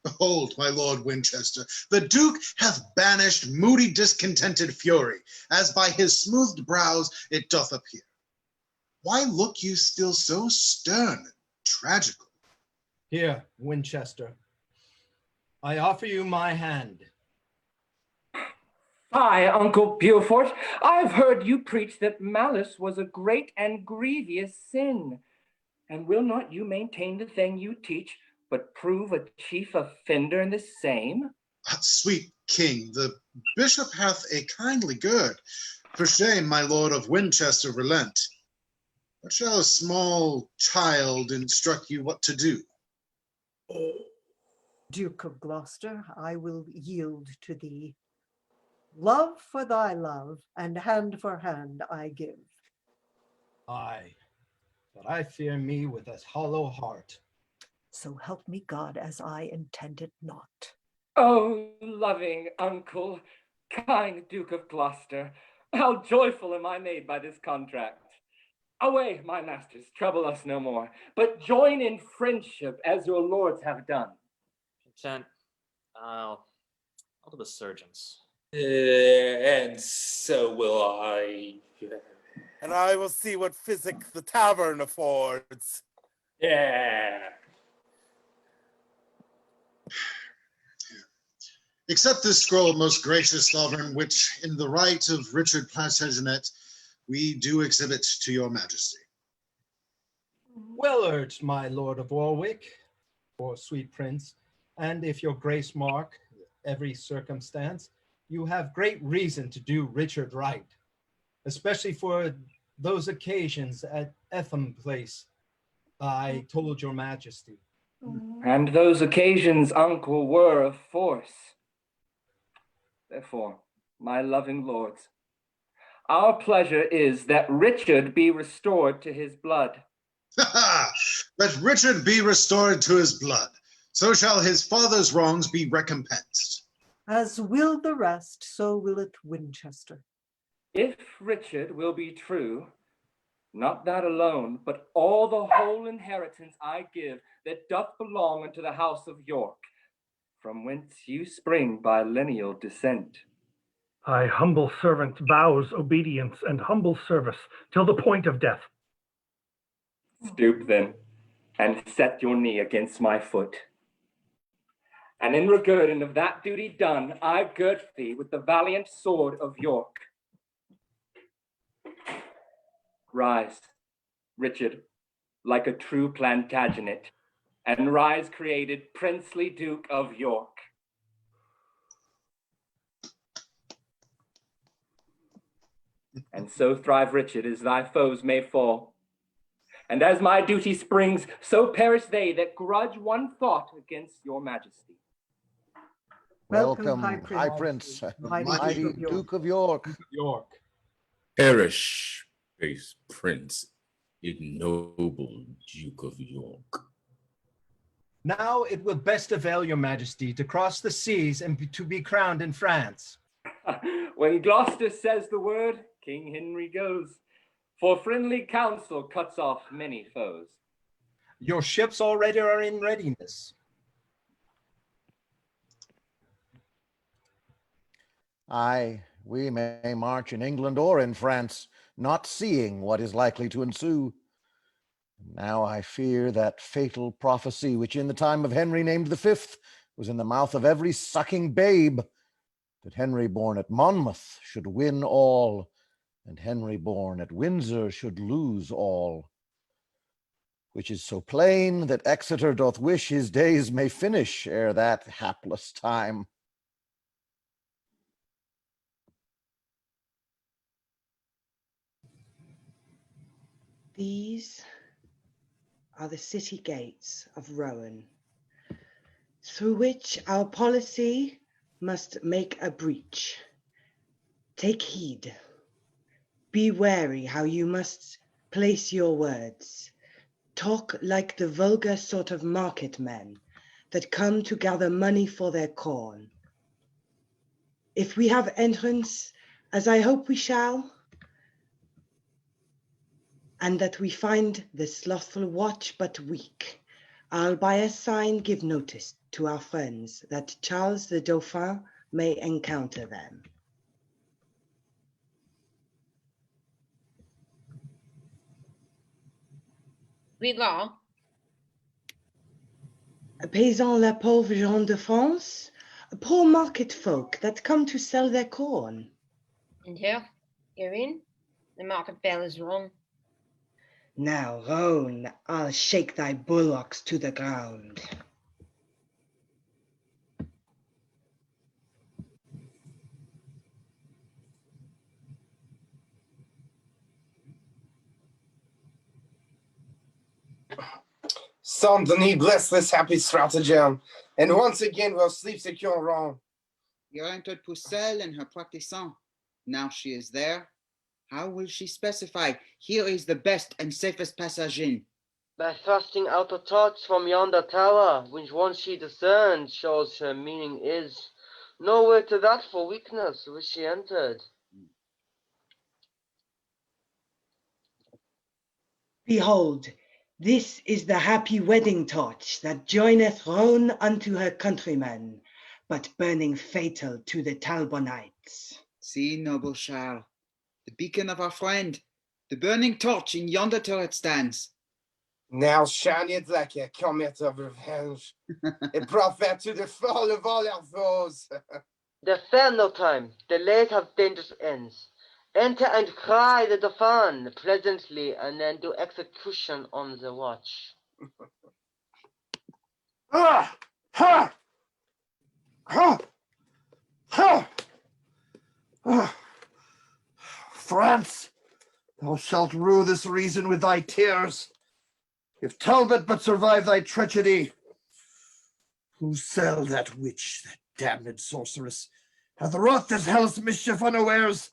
Behold, my Lord Winchester, the Duke hath banished moody discontented fury, as by his smoothed brows it doth appear. Why look you still so stern and tragical? Here, Winchester, I offer you my hand. Fie, Uncle Beaufort, I've heard you preach that malice was a great and grievous sin. And will not you maintain the thing you teach, but prove a chief offender in the same? Sweet king, the bishop hath a kindly gird. For shame, my lord of Winchester, relent. What shall a small child instruct you what to do? Duke of Gloucester, I will yield to thee. Love for thy love, and hand for hand I give. Aye, but I fear me with a hollow heart. So help me God, as I intended not. Oh, loving uncle, kind Duke of Gloucester, how joyful am I made by this contract. Away, my masters, trouble us no more, but join in friendship as your lords have done. Consent. I'll to the surgeons. And so will I. And I will see what physic the tavern affords. Yeah. Accept this scroll, most gracious sovereign, which in the right of Richard Plantagenet we do exhibit to your majesty. Well urged, my lord of Warwick, or sweet prince, and if your grace mark every circumstance, you have great reason to do Richard right, especially for those occasions at Etham Place I told your majesty. And those occasions, uncle, were of force. Therefore, my loving lords, our pleasure is that Richard be restored to his blood. Let Richard be restored to his blood. So shall his father's wrongs be recompensed. As will the rest, so will it Winchester. If Richard will be true, not that alone, but all the whole inheritance I give that doth belong unto the house of York, from whence you spring by lineal descent. I, humble servant, vows obedience and humble service till the point of death. Stoop then, and set your knee against my foot. And in reguerdon of that duty done, I gird thee with the valiant sword of York. Rise, Richard, like a true Plantagenet, and rise created princely Duke of York. And so thrive Richard as thy foes may fall. And as my duty springs, so perish they that grudge one thought against your majesty. Welcome, High Prince, mighty Duke of York. Perish, base prince, ignoble Duke of York. Now it will best avail your majesty to cross the seas and to be crowned in France. When Gloucester says the word, King Henry goes, for friendly counsel cuts off many foes. Your ships already are in readiness. Aye, we may march in England or in France, not seeing what is likely to ensue. Now I fear that fatal prophecy which in the time of Henry named the Fifth was in the mouth of every sucking babe, that Henry born at Monmouth should win all, and Henry born at Windsor should lose all. Which is so plain that Exeter doth wish his days may finish ere that hapless time. These are the city gates of Rowan, through which our policy must make a breach. Take heed. Be wary how you must place your words. Talk like the vulgar sort of market men that come to gather money for their corn. If we have entrance, as I hope we shall, and that we find the slothful watch but weak, I'll by a sign give notice to our friends that Charles the Dauphin may encounter them. Read law. Paysan la pauvre gens de France, poor market folk that come to sell their corn. And here, Irene, the market bell is wrong. Now, roan, I'll shake thy bullocks to the ground. Saint Denis bless this happy stratagem, and once again we'll sleep secure in Rome. You entered Pucelle and her partisan. Now she is there. How will she specify, here is the best and safest passage in? By thrusting out a torch from yonder tower, which once she discerns shows her meaning is. Nowhere to that for weakness which she entered. Behold, this is the happy wedding torch that joineth Rhone unto her countrymen, but burning fatal to the Talbonites. See, noble Charles, the beacon of our friend, the burning torch in yonder turret stands. Now shine it like a comet of revenge, a prophet to the fall of all our foes. Defend no time, delays have dangerous ends. Enter and cry the Dauphin pleasantly, and then do execution on the watch. Ah! Ha! Ha! Ha! Ah! France, thou shalt rue this reason with thy tears. If Talbot but survive thy treachery, who sell that witch, that damned sorceress, hath wrought this hell's mischief unawares,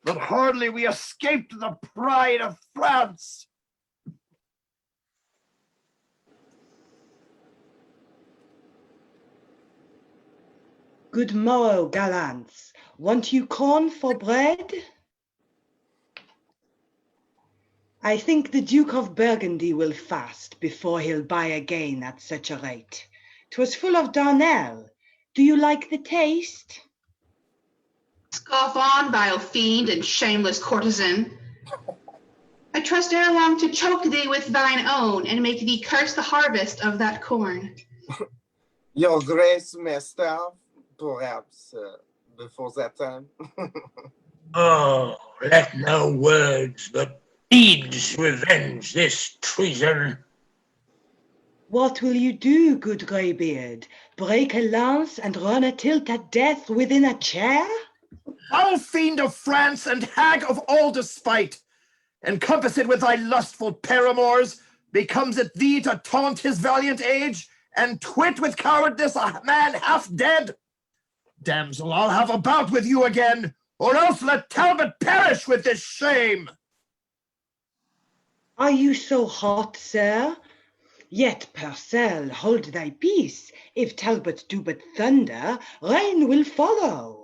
but hardly we escaped the pride of France. Good morrow, gallants. Want you corn for bread? I think the Duke of Burgundy will fast before he'll buy again at such a rate. 'Twas full of darnel. Do you like the taste? Scoff on, vile fiend and shameless courtesan. I trust ere long to choke thee with thine own, and make thee curse the harvest of that corn. Your Grace may starve, perhaps, before that time. Oh, let no words but deeds revenge this treason. What will you do, good greybeard? Break a lance and run a tilt at death within a chair? Thou fiend of France and hag of all despite, encompass it with thy lustful paramours, becomes it thee to taunt his valiant age, and twit with cowardice a man half dead? Damsel, I'll have a bout with you again, or else let Talbot perish with this shame. Are you so hot, sir? Yet, Purcell, hold thy peace. If Talbot do but thunder, rain will follow.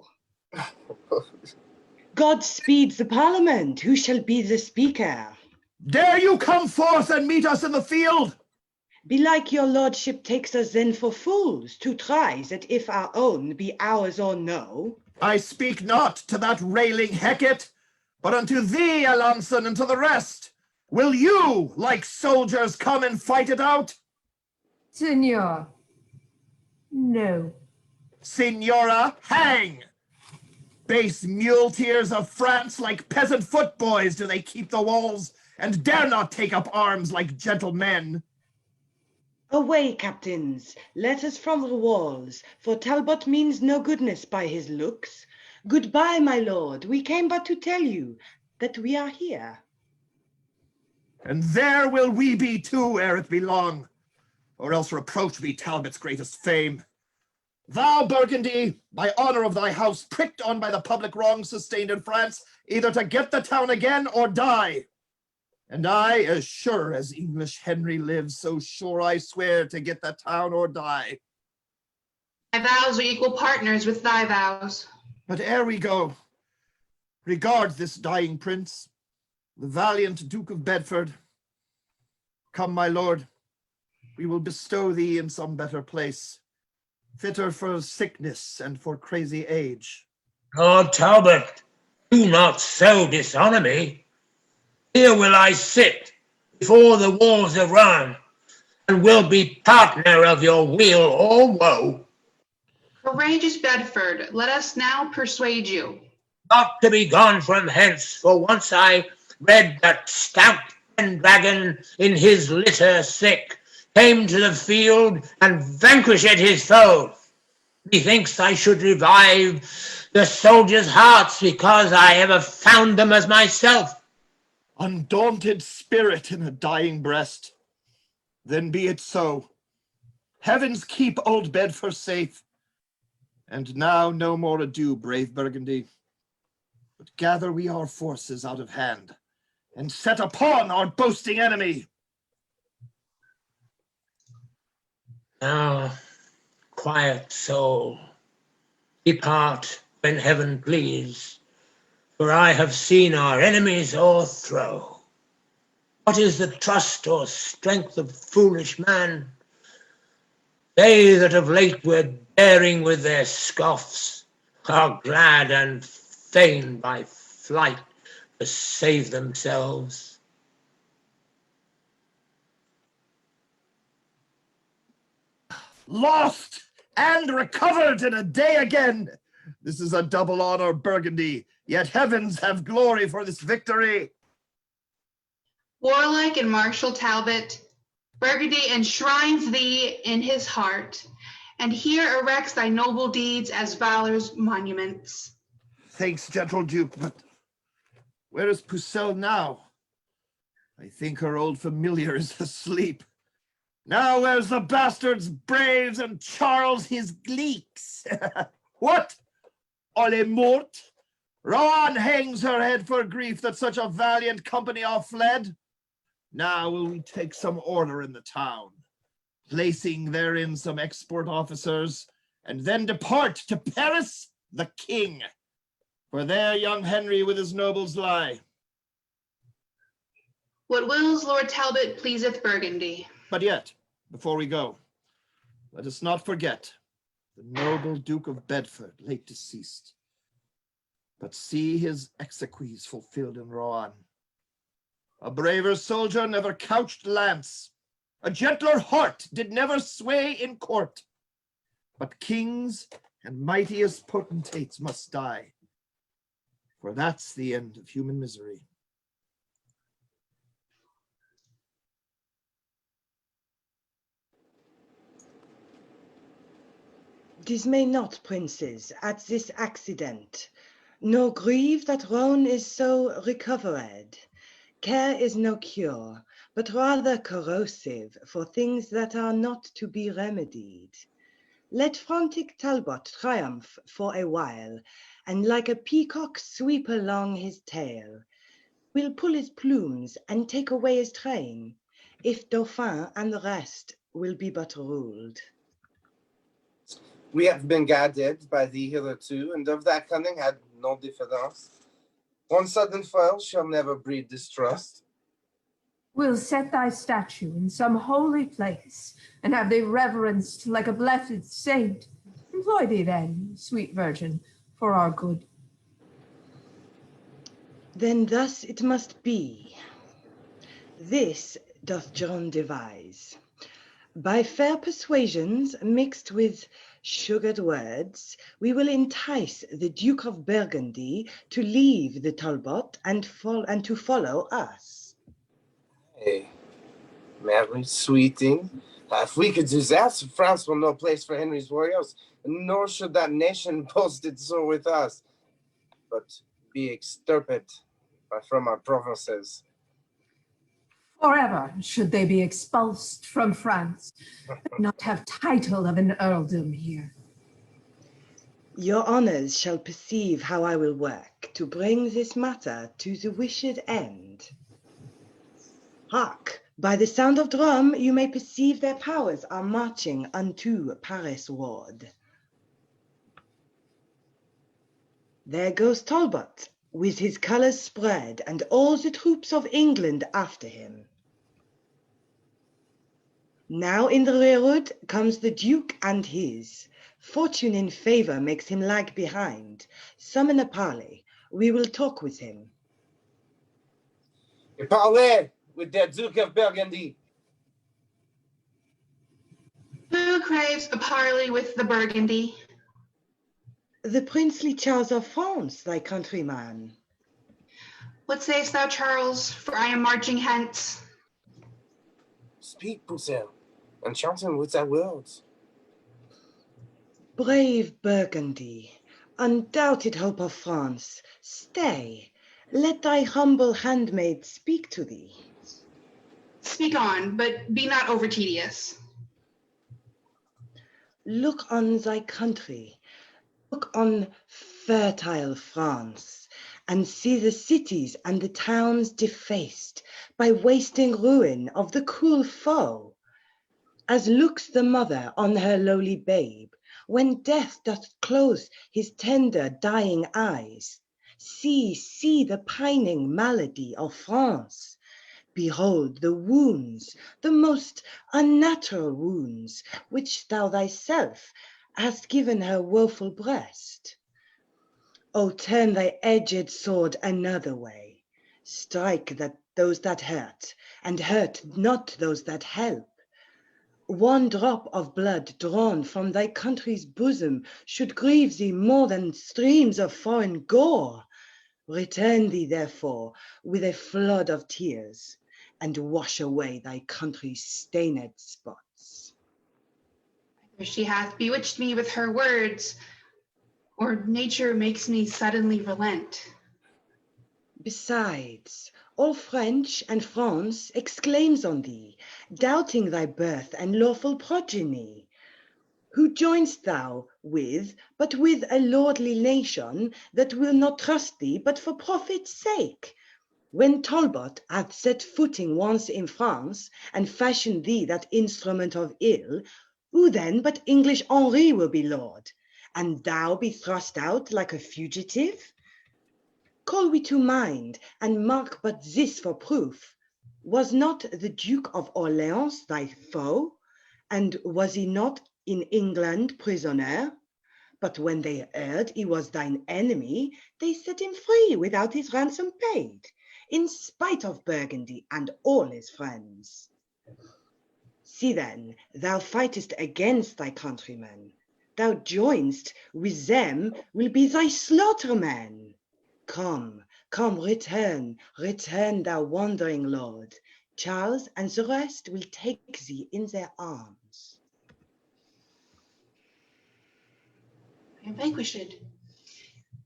God speeds the Parliament. Who shall be the speaker? Dare you come forth and meet us in the field? Belike your lordship takes us then for fools, to try that if our own be ours or no. I speak not to that railing Hecate, but unto thee, Alanson, and to the rest. Will you, like soldiers, come and fight it out? Signor, no. Signora, hang! Base muleteers of France, like peasant footboys do they keep the walls, and dare not take up arms like gentlemen. Away, captains, let us from the walls, for Talbot means no goodness by his looks. Goodbye, my lord, we came but to tell you that we are here. And there will we be too, ere it be long, or else reproach be Talbot's greatest fame. Thou, Burgundy, by honor of thy house, pricked on by the public wrongs sustained in France, either to get the town again or die. And I, as sure as English Henry lives, so sure I swear to get the town or die. My vows are equal partners with thy vows. But ere we go, regard this dying prince, the valiant Duke of Bedford. Come, my lord, we will bestow thee in some better place, fitter for sickness and for crazy age. Lord Talbot, do not so dishonor me. Here will I sit before the walls of Rome, and will be partner of your weal or woe. Courageous Bedford, let us now persuade you. Not to be gone from hence, for once I read that stout Pendragon in his litter sick came to the field and vanquished his foe. Methinks I should revive the soldiers' hearts because I ever found them as myself. Undaunted spirit in a dying breast. Then be it so. Heavens keep old Bedford safe. And now no more ado, brave Burgundy. But gather we our forces out of hand, and set upon our boasting enemy. Now, quiet soul, depart when heaven please, for I have seen our enemies o'erthrow. What is the trust or strength of foolish man? They that of late were daring with their scoffs are glad and fain by flight to save themselves. Lost and recovered in a day again. This is a double honor, Burgundy, yet heavens have glory for this victory. Warlike and martial Talbot, Burgundy enshrines thee in his heart, and here erects thy noble deeds as valor's monuments. Thanks, gentle Duke, but where is Pucelle now? I think her old familiar is asleep. Now where's the bastards Braves and Charles his gleeks? What? All est mort? Rohan hangs her head for grief that such a valiant company are fled. Now will we take some order in the town, placing therein some export officers, and then depart to Paris the king. For there young Henry with his nobles lie. What wills Lord Talbot pleaseth Burgundy. But yet, before we go, let us not forget the noble Duke of Bedford, late deceased, but see his exequies fulfilled in Rohan. A braver soldier never couched lance, a gentler heart did never sway in court. But kings and mightiest potentates must die, for that's the end of human misery. Dismay not, princes, at this accident, nor grieve that Rhone is so recovered. Care is no cure, but rather corrosive for things that are not to be remedied. Let frantic Talbot triumph for a while, and like a peacock sweep along his tail. We'll pull his plumes and take away his train, if Dauphin and the rest will be but ruled. We have been guided by thee hitherto, and of that cunning had no diffidence. One sudden foil shall never breed distrust. We'll set thy statue in some holy place, and have thee reverenced like a blessed saint. Employ thee then, sweet virgin, for our good. Then thus it must be. This doth John devise. By fair persuasions mixed with sugared words, we will entice the Duke of Burgundy to leave the Talbot and to follow us. Hey, merry sweeting. If we could do that, France will no place for Henry's warriors, nor should that nation boast it so with us, but be extirpate from our provinces. Forever should they be expulsed from France, and not have title of an earldom here. Your honours shall perceive how I will work to bring this matter to the wished end. Hark! By the sound of drum you may perceive their powers are marching unto Paris ward. There goes Talbot, with his colours spread, and all the troops of England after him. Now in the rearward comes the Duke and his. Fortune in favour makes him lag behind. Summon a parley. We will talk with him. Parlez with the Duke of Burgundy. Who craves a parley with the Burgundy? The princely Charles of France, thy countryman. What sayest thou, Charles? For I am marching hence. Speak, Pucelle, enchant him with thy words. Brave Burgundy, undoubted hope of France, stay, let thy humble handmaid speak to thee. Speak on, but be not over tedious. Look on thy country, look on fertile France, and see the cities and the towns defaced by wasting ruin of the cruel foe. As looks the mother on her lowly babe, when death doth close his tender dying eyes. See the pining malady of France. Behold the wounds, the most unnatural wounds, which thou thyself hast given her woeful breast. O turn thy edged sword another way. Strike those that hurt, and hurt not those that help. One drop of blood drawn from thy country's bosom should grieve thee more than streams of foreign gore. Return thee, therefore, with a flood of tears, and wash away thy country's stained spots. Either she hath bewitched me with her words, or nature makes me suddenly relent. Besides, all French and France exclaims on thee, doubting thy birth and lawful progeny. Who join'st thou with, but with a lordly nation that will not trust thee but for profit's sake? When Talbot hath set footing once in France, and fashioned thee that instrument of ill, who then but English Henry will be lord, and thou be thrust out like a fugitive? Call we to mind, and mark but this for proof. Was not the Duke of Orleans thy foe? And was he not in England prisoner? But when they heard he was thine enemy, they set him free without his ransom paid, in spite of Burgundy and all his friends. See then, thou fightest against thy countrymen. Thou joinst with them will be thy slaughtermen. Come, return, thou wandering lord. Charles and the rest will take thee in their arms. I am vanquished.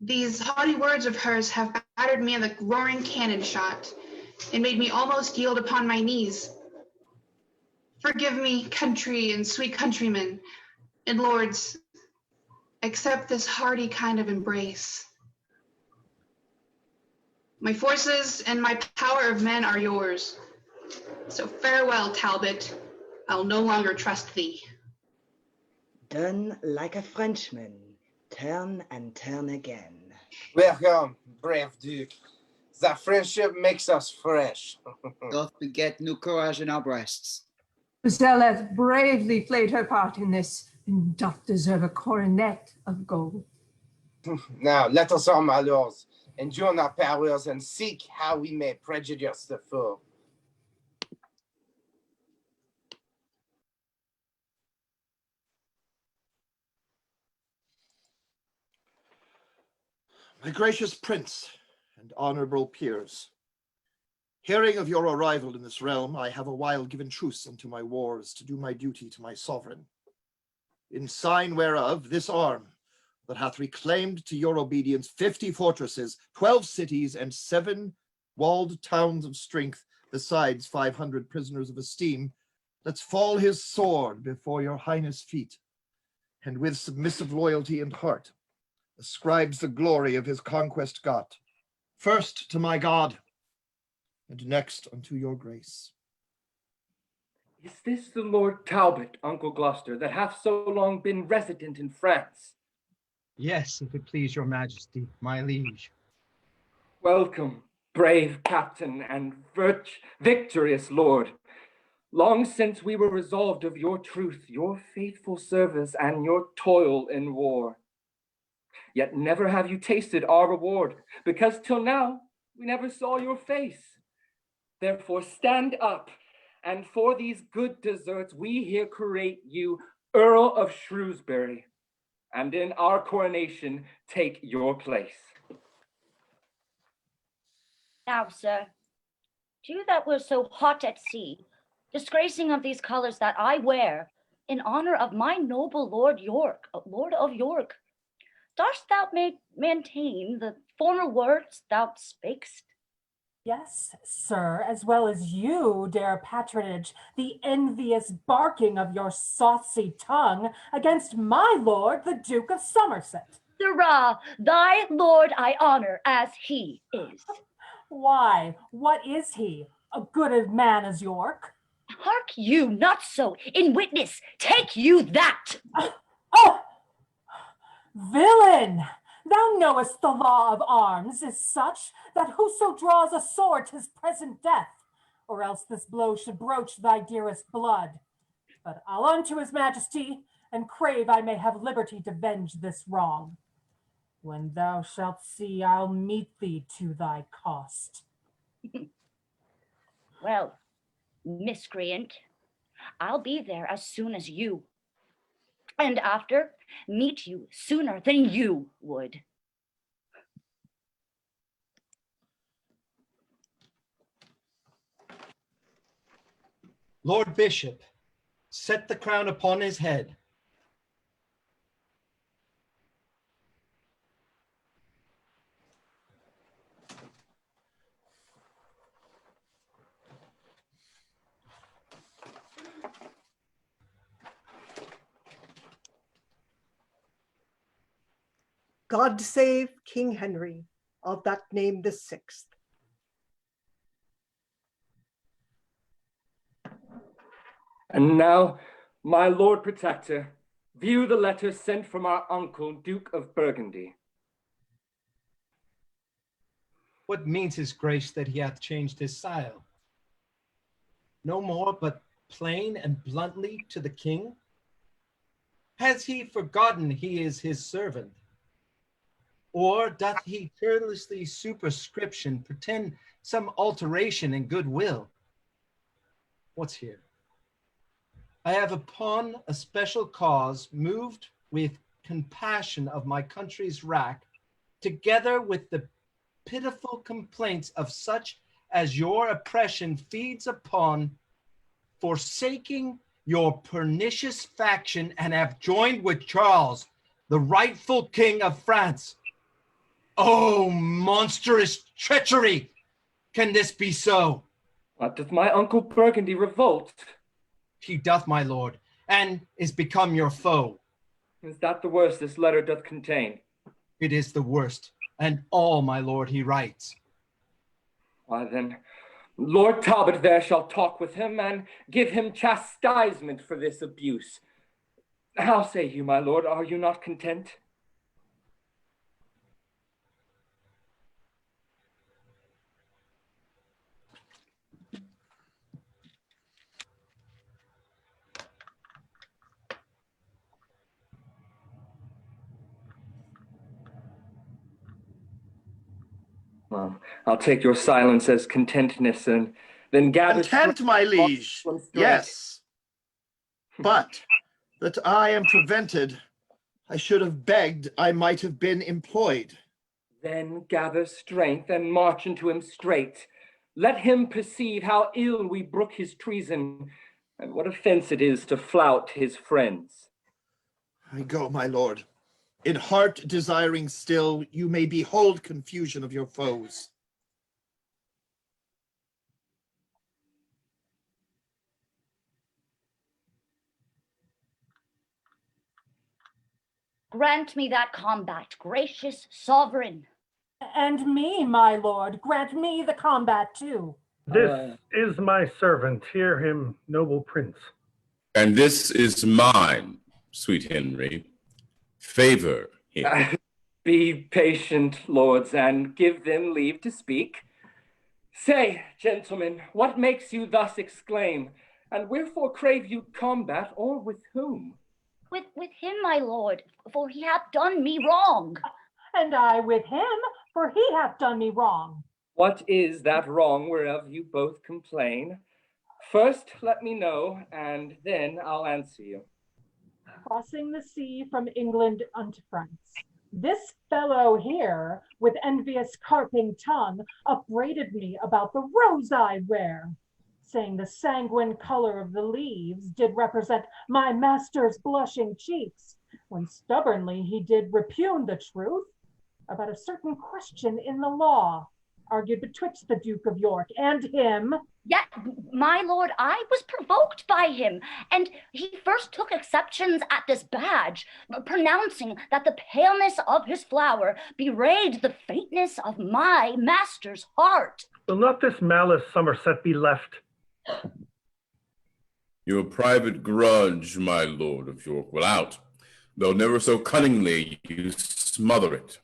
These haughty words of hers have battered me in the roaring cannon shot, and made me almost yield upon my knees. Forgive me, country and sweet countrymen, and lords, accept this hearty kind of embrace. My forces and my power of men are yours. So farewell, Talbot. I'll no longer trust thee. Done like a Frenchman, turn and turn again. Welcome, brave Duke. That friendship makes us fresh. Doth beget new courage in our breasts. Pucelle hath bravely played her part in this, and doth deserve a coronet of gold. Now, let us on, my lords, and join our powers and seek how we may prejudice the foe. My gracious prince and honorable peers, hearing of your arrival in this realm, I have a while given truce unto my wars to do my duty to my sovereign. In sign whereof this arm that hath reclaimed to your obedience 50 fortresses, 12 cities, and 7 walled towns of strength, besides 500 prisoners of esteem, lets fall his sword before your highness' feet, and with submissive loyalty and heart ascribes the glory of his conquest got, first to my God, and next unto your grace. Is this the Lord Talbot, Uncle Gloucester, that hath so long been resident in France? Yes, if it please your majesty, my liege. Welcome, brave captain and victorious lord. Long since we were resolved of your truth, your faithful service, and your toil in war. Yet never have you tasted our reward, because till now we never saw your face. Therefore stand up, and for these good deserts we here create you Earl of Shrewsbury, and in our coronation take your place. Now, sir, you that were so hot at sea, disgracing of these colors that I wear, in honor of my noble Lord York, Lord of York, dost thou maintain the former words thou spakest? Yes, sir, as well as you dare patronage the envious barking of your saucy tongue against my lord, the Duke of Somerset. Sirrah, thy lord I honor as he is. Why, what is he? A good man as York? Hark you, not so. In witness, take you that. Oh! Villain! Thou knowest the law of arms is such that whoso draws a sword 'tis present death, or else this blow should broach thy dearest blood. But I'll unto his majesty, and crave I may have liberty to venge this wrong. When thou shalt see, I'll meet thee to thy cost. Well, miscreant, I'll be there as soon as you. And after, meet you sooner than you would. Lord Bishop, set the crown upon his head. God save King Henry, of that name the 6th. And now, my Lord Protector, view the letter sent from our uncle, Duke of Burgundy. What means his grace that he hath changed his style? No more but plain and bluntly to the king? Has he forgotten he is his servant? Or doth he carelessly superscription pretend some alteration in goodwill? What's here? I have upon a special cause moved with compassion of my country's wrack, together with the pitiful complaints of such as your oppression feeds upon, forsaking your pernicious faction, and have joined with Charles, the rightful king of France. Oh, monstrous treachery! Can this be so? What, doth my uncle Burgundy revolt? He doth, my lord, and is become your foe. Is that the worst this letter doth contain? It is the worst, and all, my lord, he writes. Why then, Lord Talbot there shall talk with him, and give him chastisement for this abuse. How say you, my lord, are you not content? Well, I'll take your silence as contentness, and then gather... Content, my liege, yes. But that I am prevented, I should have begged I might have been employed. Then gather strength and march into him straight. Let him perceive how ill we brook his treason, and what offense it is to flout his friends. I go, my lord. In heart desiring still, you may behold confusion of your foes. Grant me that combat, gracious sovereign. And me, my lord, grant me the combat too. This is my servant, hear him, noble prince. And this is mine, sweet Henry. Favor him. Be patient, lords, and give them leave to speak. Say, gentlemen, what makes you thus exclaim, and wherefore crave you combat, or with whom? With him, my lord, for he hath done me wrong. And I with him, for he hath done me wrong. What is that wrong whereof you both complain? First let me know, and then I'll answer you. Crossing the sea from England unto France. This fellow here, with envious carping tongue, upbraided me about the rose I wear, saying the sanguine color of the leaves did represent my master's blushing cheeks, when stubbornly he did repugn the truth about a certain question in the law, argued betwixt the Duke of York and him. Yet, my lord, I was provoked by him, and he first took exceptions at this badge, pronouncing that the paleness of his flower bewrayed the faintness of my master's heart. Will not this malice, Somerset, be left? Your private grudge, my Lord of York, will out, though never so cunningly you smother it.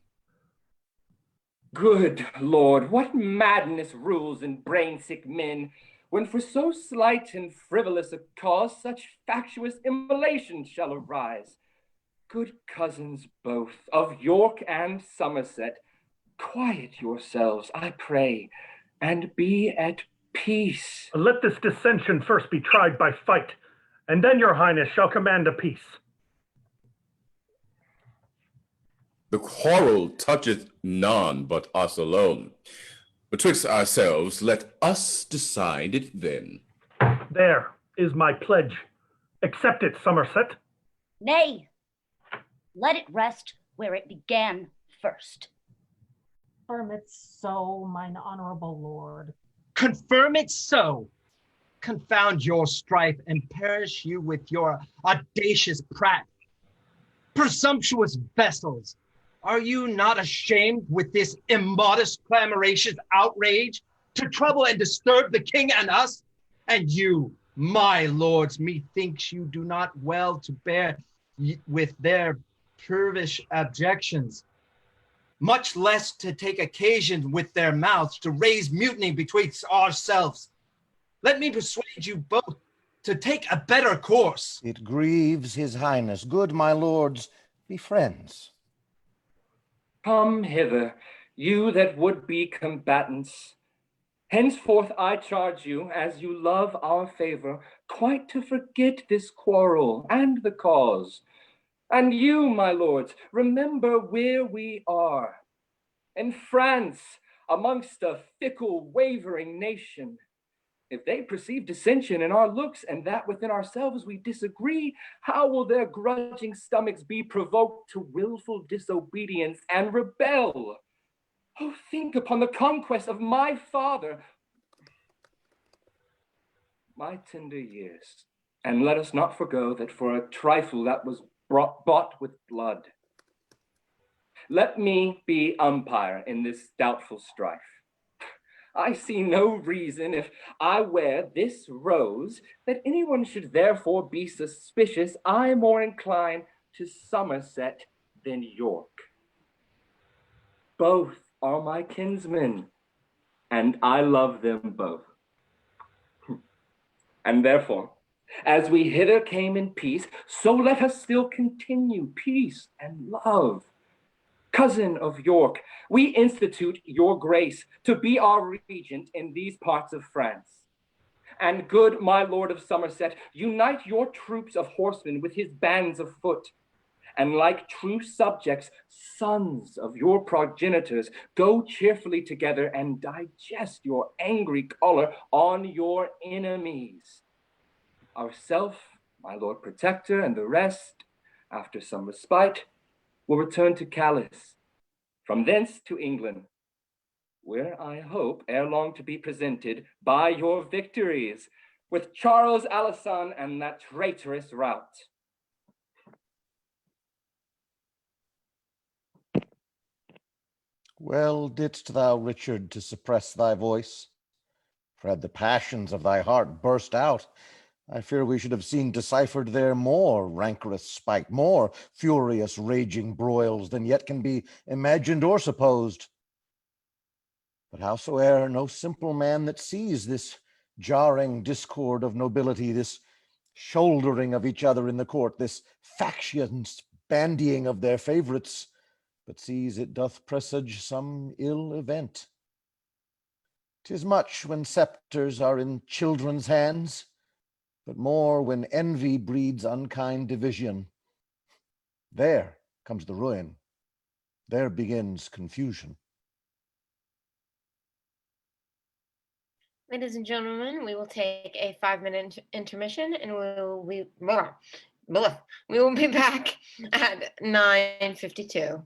Good Lord, what madness rules in brain-sick men, when for so slight and frivolous a cause such factious immolation shall arise. Good cousins both, of York and Somerset, quiet yourselves, I pray, and be at peace. Let this dissension first be tried by fight, and then your highness shall command a peace. The quarrel toucheth none but us alone. Betwixt ourselves, let us decide it then. There is my pledge. Accept it, Somerset. Nay, let it rest where it began first. Confirm it so, mine honorable lord. Confirm it so. Confound your strife and perish you with your audacious prat. Presumptuous vessels, are you not ashamed with this immodest clamoracious outrage to trouble and disturb the king and us? And you, my lords, methinks you do not well to bear with their peevish objections, much less to take occasion with their mouths to raise mutiny betwixt ourselves. Let me persuade you both to take a better course. It grieves his highness. Good my lords, be friends. Come hither, you that would be combatants. Henceforth I charge you, as you love our favor, quite to forget this quarrel and the cause. And you, my lords, remember where we are. In France, amongst a fickle, wavering nation. If they perceive dissension in our looks, and that within ourselves we disagree, how will their grudging stomachs be provoked to willful disobedience and rebel? Oh, think upon the conquest of my father, my tender years, and let us not forgo that for a trifle that was bought with blood. Let me be umpire in this doubtful strife. I see no reason, if I wear this rose, that anyone should therefore be suspicious I more incline to Somerset than York. Both are my kinsmen, and I love them both. And therefore, as we hither came in peace, so let us still continue peace and love. Cousin of York, we institute your grace to be our regent in these parts of France. And good my lord of Somerset, unite your troops of horsemen with his bands of foot. And like true subjects, sons of your progenitors, go cheerfully together and digest your angry choler on your enemies. Ourself, my Lord Protector, and the rest, after some respite, will return to Calais, from thence to England, where I hope ere long to be presented by your victories with Charles Alison and that traitorous rout. Well didst thou, Richard, to suppress thy voice, for had the passions of thy heart burst out, I fear we should have seen deciphered there more rancorous spite, more furious raging broils than yet can be imagined or supposed. But howsoe'er, no simple man that sees this jarring discord of nobility, this shouldering of each other in the court, this factions bandying of their favorites, but sees it doth presage some ill event. 'Tis much when scepters are in children's hands, but more when envy breeds unkind division. There comes the ruin. There begins confusion. Ladies and gentlemen, we will take a 5-minute intermission, and we will be back at 9:52.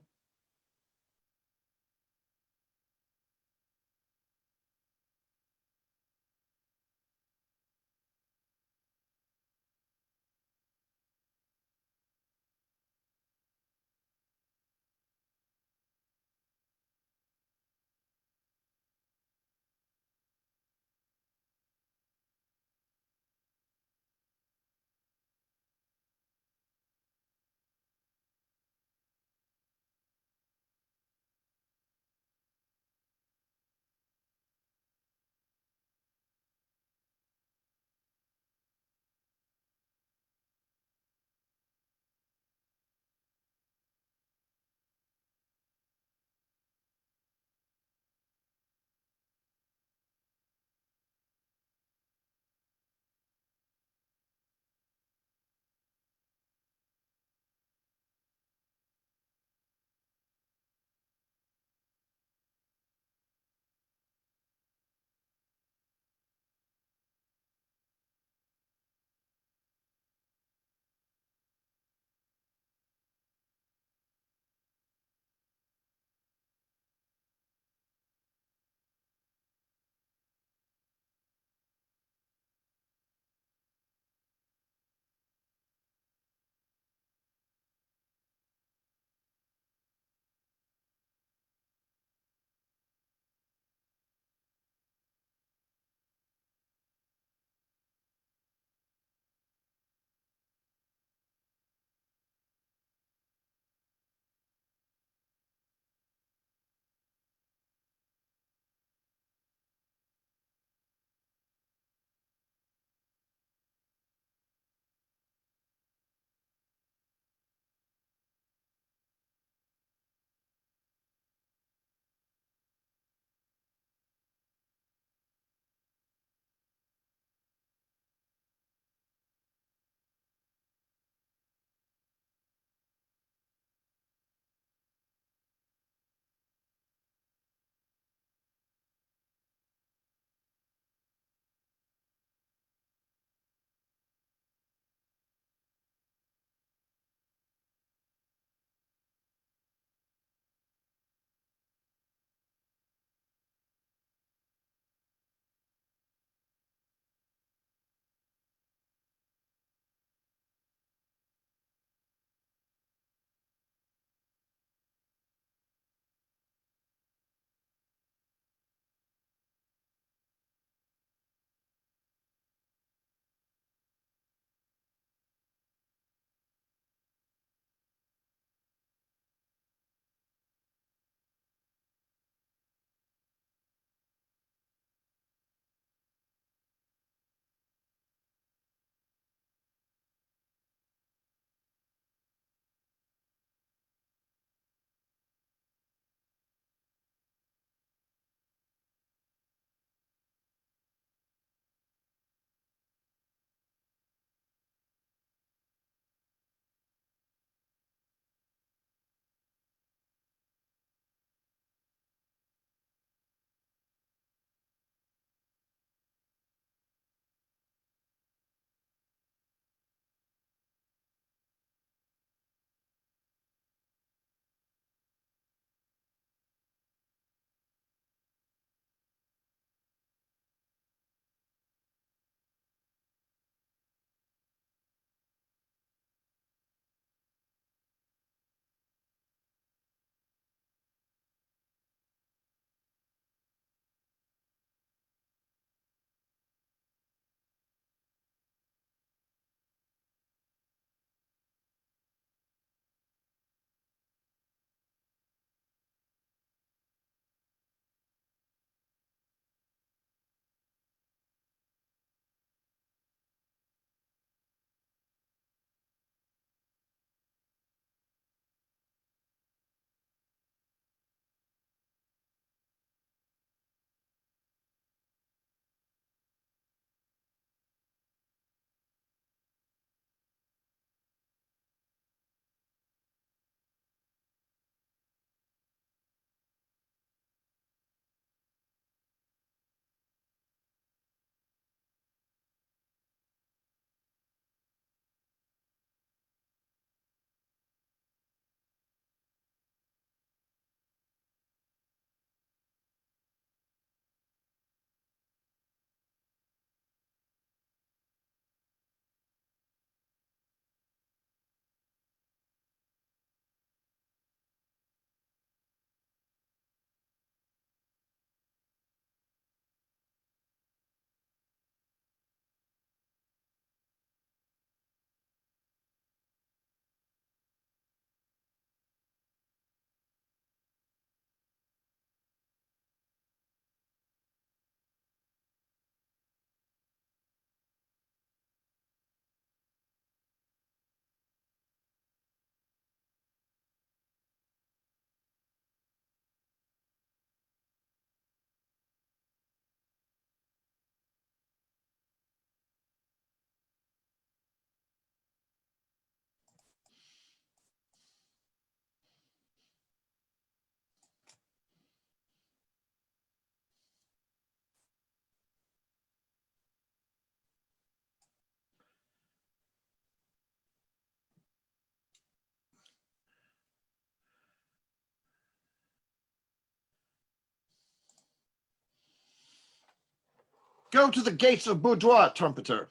Go to the gates of Boudoir, trumpeter.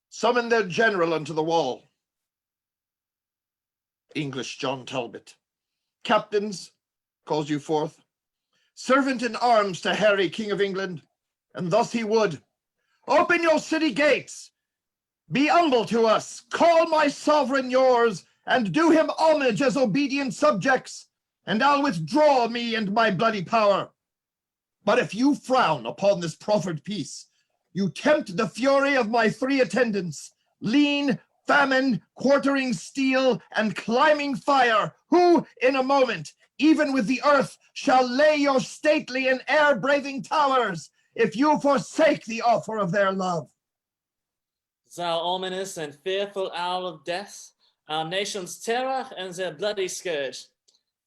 Summon their general unto the wall. English John Talbot. Captains, calls you forth. Servant in arms to Harry, King of England, and thus he would. Open your city gates. Be humble to us. Call my sovereign yours, and do him homage as obedient subjects, and I'll withdraw me and my bloody power. But if you frown upon this proffered peace, you tempt the fury of my 3 attendants, lean, famine, quartering steel, and climbing fire, who, in a moment, even with the earth, shall lay your stately and air-braving towers, if you forsake the offer of their love. Thou ominous and fearful owl of death, our nation's terror and their bloody scourge,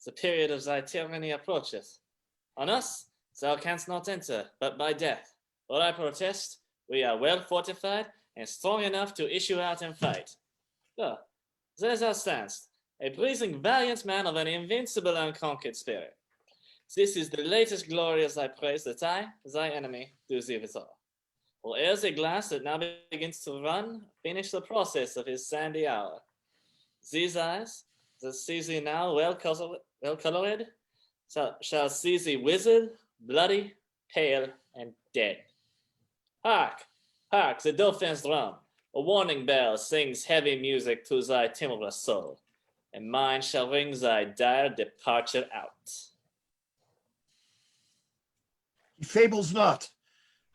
the period of thy tyranny approacheth. On us thou canst not enter, but by death. For I protest, we are well fortified and strong enough to issue out and fight. Go, there thou standst, a breathing valiant man of an invincible unconquered spirit. This is the latest glory of thy praise that I, thy enemy, do thee withal. For ere the glass that now begins to run, finish the process of his sandy hour. These eyes, that see thee now well colored, shall see thee withered, bloody, pale, and dead. Hark, hark, the Dauphin's drum, a warning bell sings heavy music to thy timorous soul, and mine shall ring thy dire departure out. He fables not.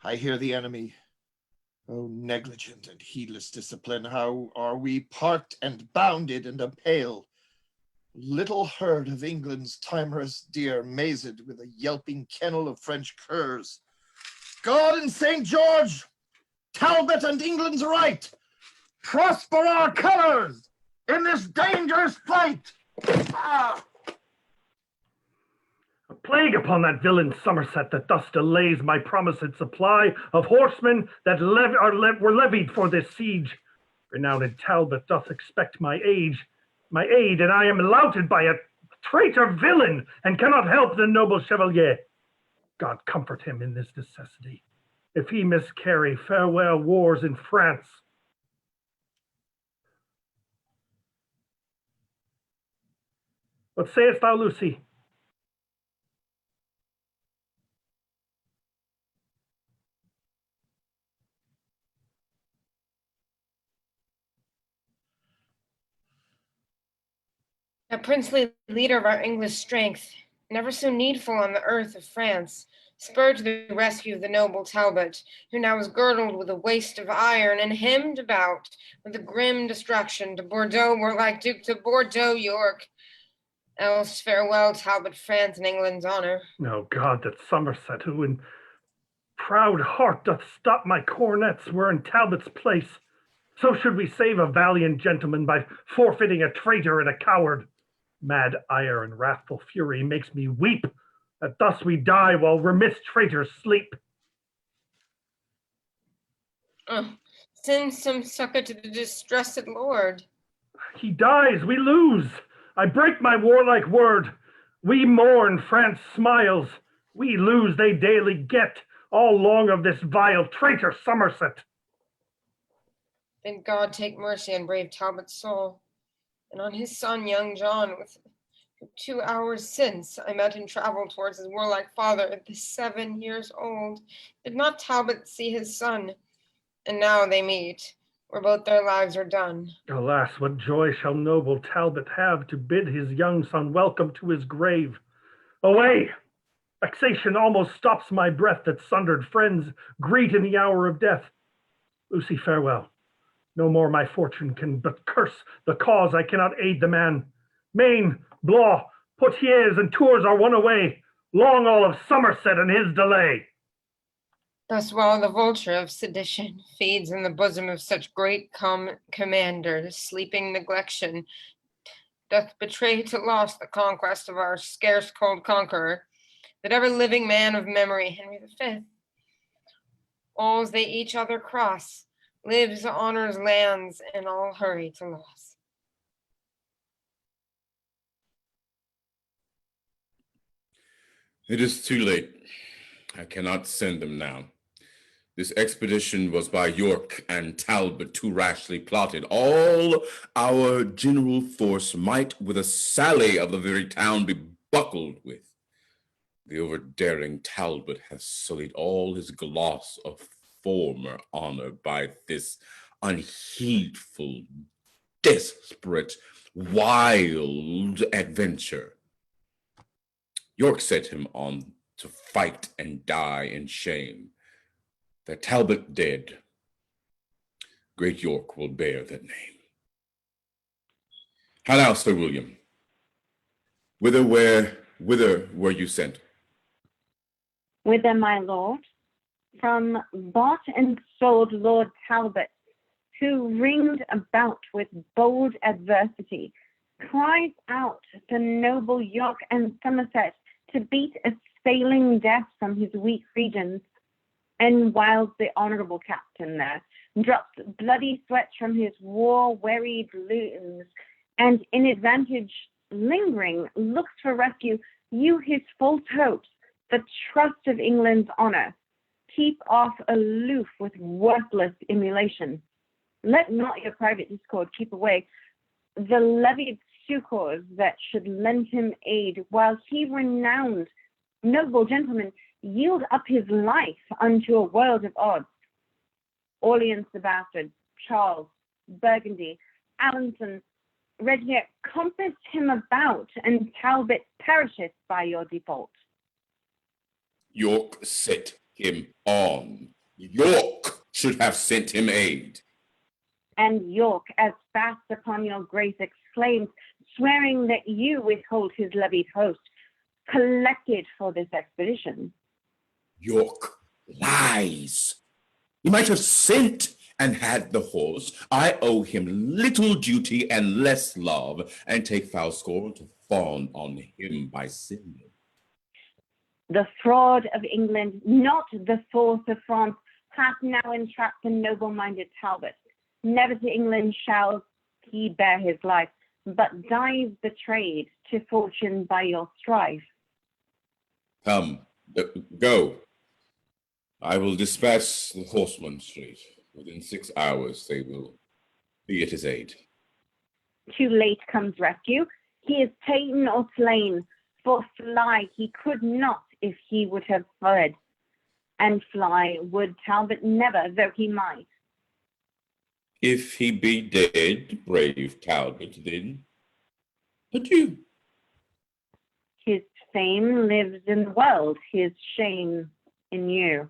I hear the enemy. Oh, negligent and heedless discipline, how are we parked and bounded and impaled. Little herd of England's timorous deer mazed with a yelping kennel of French curs. God and St. George, Talbot and England's right, prosper our colors in this dangerous fight. Ah! A plague upon that villain Somerset that thus delays my promised supply of horsemen that were levied for this siege. Renowned Talbot doth expect my aid, and I am louted by a traitor villain, and cannot help the noble chevalier. God comfort him in this necessity. If he miscarry, farewell wars in France. What sayest thou, Lucy? A princely leader of our English strength, never so needful on the earth of France, spurred to the rescue of the noble Talbot, who now was girdled with a waist of iron and hemmed about with a grim destruction. To Bordeaux warlike Duke, to Bordeaux York. Else farewell Talbot, France, and England's honor. No God, that Somerset, who in proud heart doth stop my cornets, were in Talbot's place. So should we save a valiant gentleman by forfeiting a traitor and a coward. Mad ire and wrathful fury makes me weep, that thus we die while remiss traitors sleep. Send some succor to the distressed lord. He dies, we lose. I break my warlike word. We mourn, France smiles. We lose, they daily get, all long of this vile traitor Somerset. Then God take mercy on brave Talbot's soul, and on his son, young John, with 2 hours since I met him travel towards his warlike father at the 7 years old. Did not Talbot see his son? And now they meet, where both their lives are done. Alas, what joy shall noble Talbot have to bid his young son welcome to his grave. Away! Vexation almost stops my breath that sundered friends greet in the hour of death. Lucy, farewell. No more my fortune can but curse the cause. I cannot aid the man. Maine, Blois, Poitiers, and Tours are won away. Long all of Somerset and his delay. Thus while the vulture of sedition feeds in the bosom of such great commanders, sleeping neglection doth betray to loss the conquest of our scarce cold conqueror, that ever living man of memory, Henry V. Alls they each other cross, lives, honors, lands, and all hurry to loss. It is too late. I cannot send them now. This expedition was by York and Talbot too rashly plotted. All our general force might with a sally of the very town be buckled with. The overdaring Talbot has sullied all his gloss of former honor by this unheedful, desperate, wild adventure. York set him on to fight and die in shame. That Talbot dead, great York will bear that name. How now, Sir William? Whither were you sent? Whither, my lord? From bought and sold Lord Talbot, who ringed about with bold adversity, cries out to noble York and Somerset to beat a sailing death from his weak regions. And whilst the honourable captain there drops bloody sweat from his war-wearied limbs, and in advantage lingering looks for rescue, you his false hopes, the trust of England's honour, keep off aloof with worthless emulation. Let not your private discord keep away the levied succours that should lend him aid, while he renowned noble gentlemen yield up his life unto a world of odds. Orleans the bastard, Charles, Burgundy, Alençon, Regnier compassed him about, and Talbot perisheth by your default. York set him on. York should have sent him aid. And York, as fast upon your grace, exclaimed, swearing that you withhold his levied host, collected for this expedition. York lies. He might have sent and had the horse. I owe him little duty and less love, and take foul scorn to fawn on him by sin. The fraud of England, not the force of France, hath now entrapped the noble-minded Talbot. Never to England shall he bear his life, but dies betrayed to fortune by your strife. Come, go. I will dispatch the horsemen straight. Within 6 hours they will be at his aid. Too late comes rescue. He is ta'en or slain, for fly he could not if he would have fled. And fly would Talbot never, though he might. If he be dead, brave Talbot, then adieu. His fame lives in the world, his shame in you.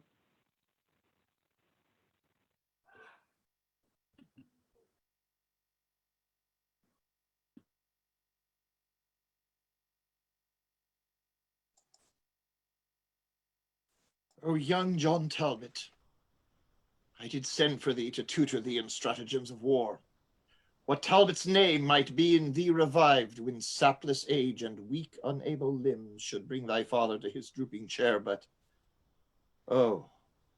O young John Talbot, I did send for thee to tutor thee in stratagems of war. What Talbot's name might be in thee revived, when sapless age and weak unable limbs should bring thy father to his drooping chair, but, oh,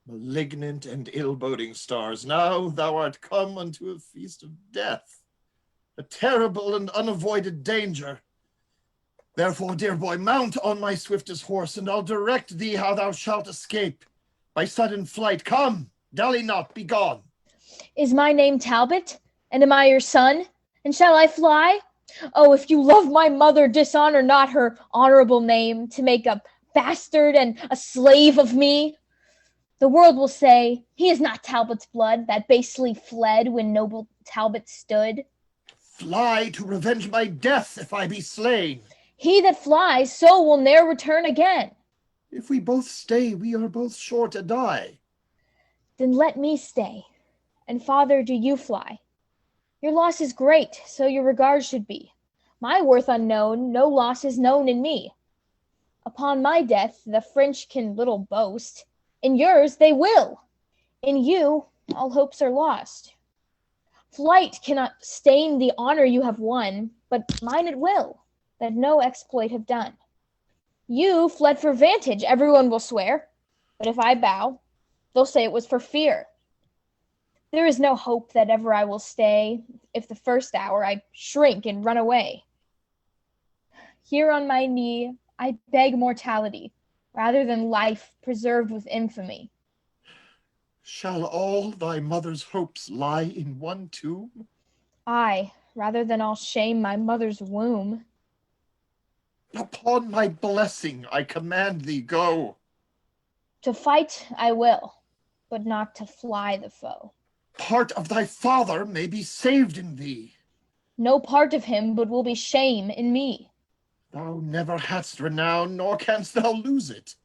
malignant and ill-boding stars, now thou art come unto a feast of death, a terrible and unavoided danger. Therefore, dear boy, mount on my swiftest horse, and I'll direct thee how thou shalt escape. By sudden flight, come, dally not, be gone. Is my name Talbot? And am I your son? And shall I fly? Oh, if you love my mother, dishonor not her honorable name, to make a bastard and a slave of me. The world will say, he is not Talbot's blood, that basely fled when noble Talbot stood. Fly to revenge my death, if I be slain. He that flies, so will ne'er return again. If we both stay, we are both sure to die. Then let me stay. And father, do you fly? Your loss is great, so your regard should be. My worth unknown, no loss is known in me. Upon my death, the French can little boast. In yours, they will. In you, all hopes are lost. Flight cannot stain the honor you have won, but mine it will, that no exploit have done. You fled for vantage, everyone will swear, but if I bow, they'll say it was for fear. There is no hope that ever I will stay, if the first hour I shrink and run away. Here on my knee, I beg mortality, rather than life preserved with infamy. Shall all thy mother's hopes lie in one tomb? Aye, rather than I'll shame my mother's womb. Upon my blessing I command thee, go. To fight I will, but not to fly the foe. Part of thy father may be saved in thee. No part of him but will be shame in me. Thou never hadst renown, nor canst thou lose it.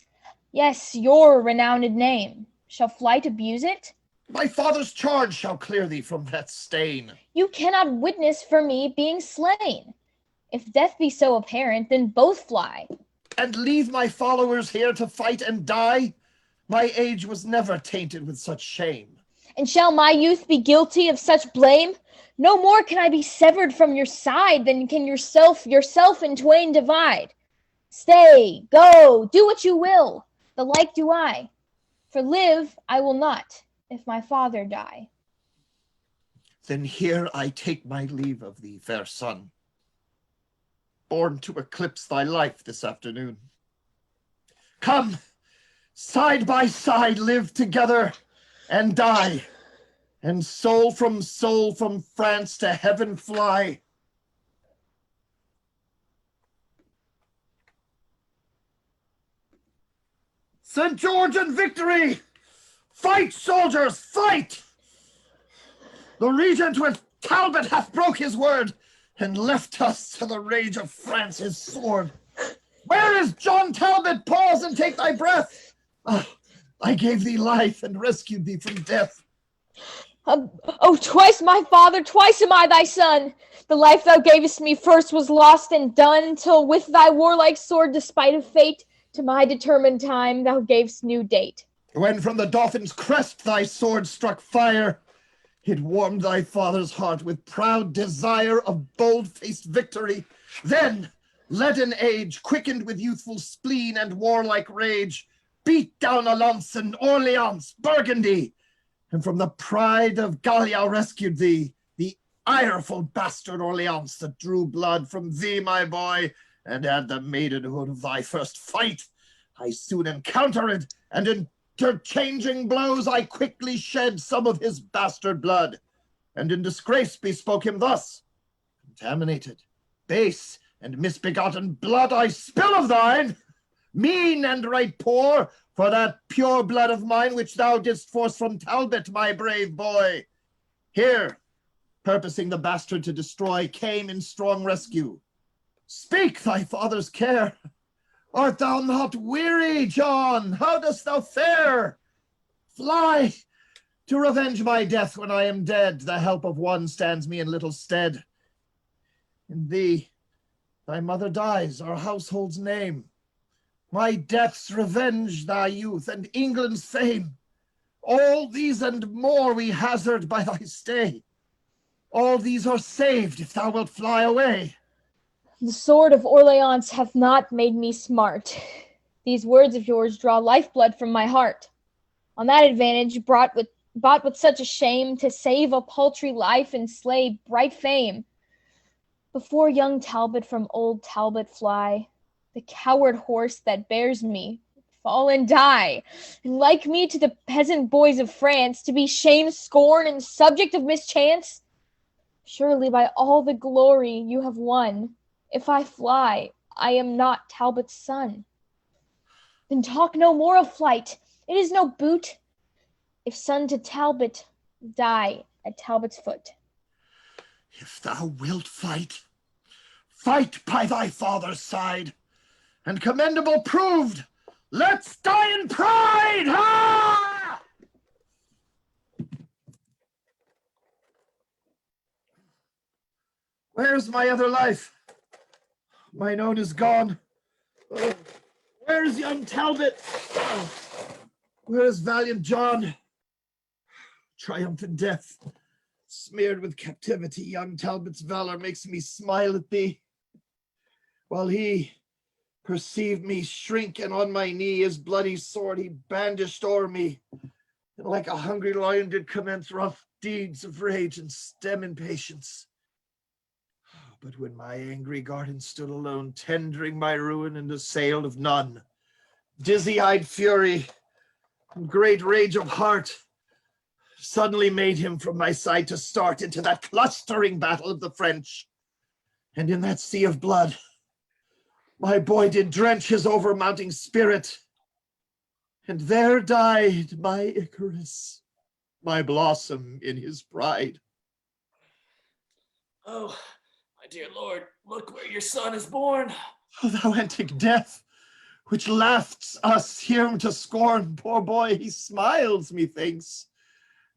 Yes, your renowned name. Shall flight abuse it? My father's charge shall clear thee from that stain. You cannot witness for me being slain. If death be so apparent, then both fly. And leave my followers here to fight and die? My age was never tainted with such shame. And shall my youth be guilty of such blame? No more can I be severed from your side than can yourself in twain divide. Stay, go, do what you will, the like do I. For live I will not, if my father die. Then here I take my leave of thee, fair son, born to eclipse thy life this afternoon. Come, side by side live together and die, and soul from France to heaven fly. St. George and victory! Fight, soldiers, fight! The regent with Talbot hath broke his word, and left us to the rage of France's sword. Where is John Talbot? Pause and take thy breath. I gave thee life and rescued thee from death. Oh, twice my father, twice am I thy son. The life thou gavest me first was lost and done, till with thy warlike sword, despite of fate, to my determined time thou gavest new date. When from the Dauphin's crest thy sword struck fire, it warmed thy father's heart with proud desire of bold-faced victory. Then, leaden age, quickened with youthful spleen and warlike rage, beat down Alençon, Orleans, Burgundy, and from the pride of Gallia rescued thee, the ireful bastard Orleans that drew blood from thee, my boy, and at the maidenhood of thy first fight, I soon encountered, and interchanging blows I quickly shed some of his bastard blood, and in disgrace bespoke him thus: contaminated, base, and misbegotten blood I spill of thine, mean and right poor, for that pure blood of mine which thou didst force from Talbot, my brave boy. Here, purposing the bastard to destroy, came in strong rescue. Speak thy father's care. Art thou not weary, John? How dost thou fare? Fly to revenge my death when I am dead. The help of one stands me in little stead. In thee, thy mother dies, our household's name. My death's revenge thy youth and England's fame. All these and more we hazard by thy stay. All these are saved if thou wilt fly away. The sword of Orleans hath not made me smart. These words of yours draw lifeblood from my heart. On that advantage bought with such a shame, to save a paltry life and slay bright fame. Before young Talbot from old Talbot fly, the coward horse that bears me fall and die, and like me to the peasant boys of France, to be shame, scorn, and subject of mischance. Surely by all the glory you have won, if I fly, I am not Talbot's son. Then talk no more of flight, it is no boot. If son to Talbot, die at Talbot's foot. If thou wilt fight, fight by thy father's side, and commendable proved, let's die in pride! Ha! Where's my other life? Mine own is gone. Where's young Talbot? Where is valiant John? Triumphant death, smeared with captivity, young Talbot's valor makes me smile at thee, while he perceived me shrink, and on my knee his bloody sword he bandished o'er me, and like a hungry lion did commence rough deeds of rage and stem impatience. But when my angry garden stood alone, tendering my ruin and assailed of none, dizzy-eyed fury and great rage of heart, suddenly made him from my side to start into that clustering battle of the French. And in that sea of blood, my boy did drench his overmounting spirit. And there died my Icarus, my blossom in his pride. Oh, my dear lord, look where your son is born. Oh, thou antic death, which laughs us him to scorn, poor boy, he smiles, methinks,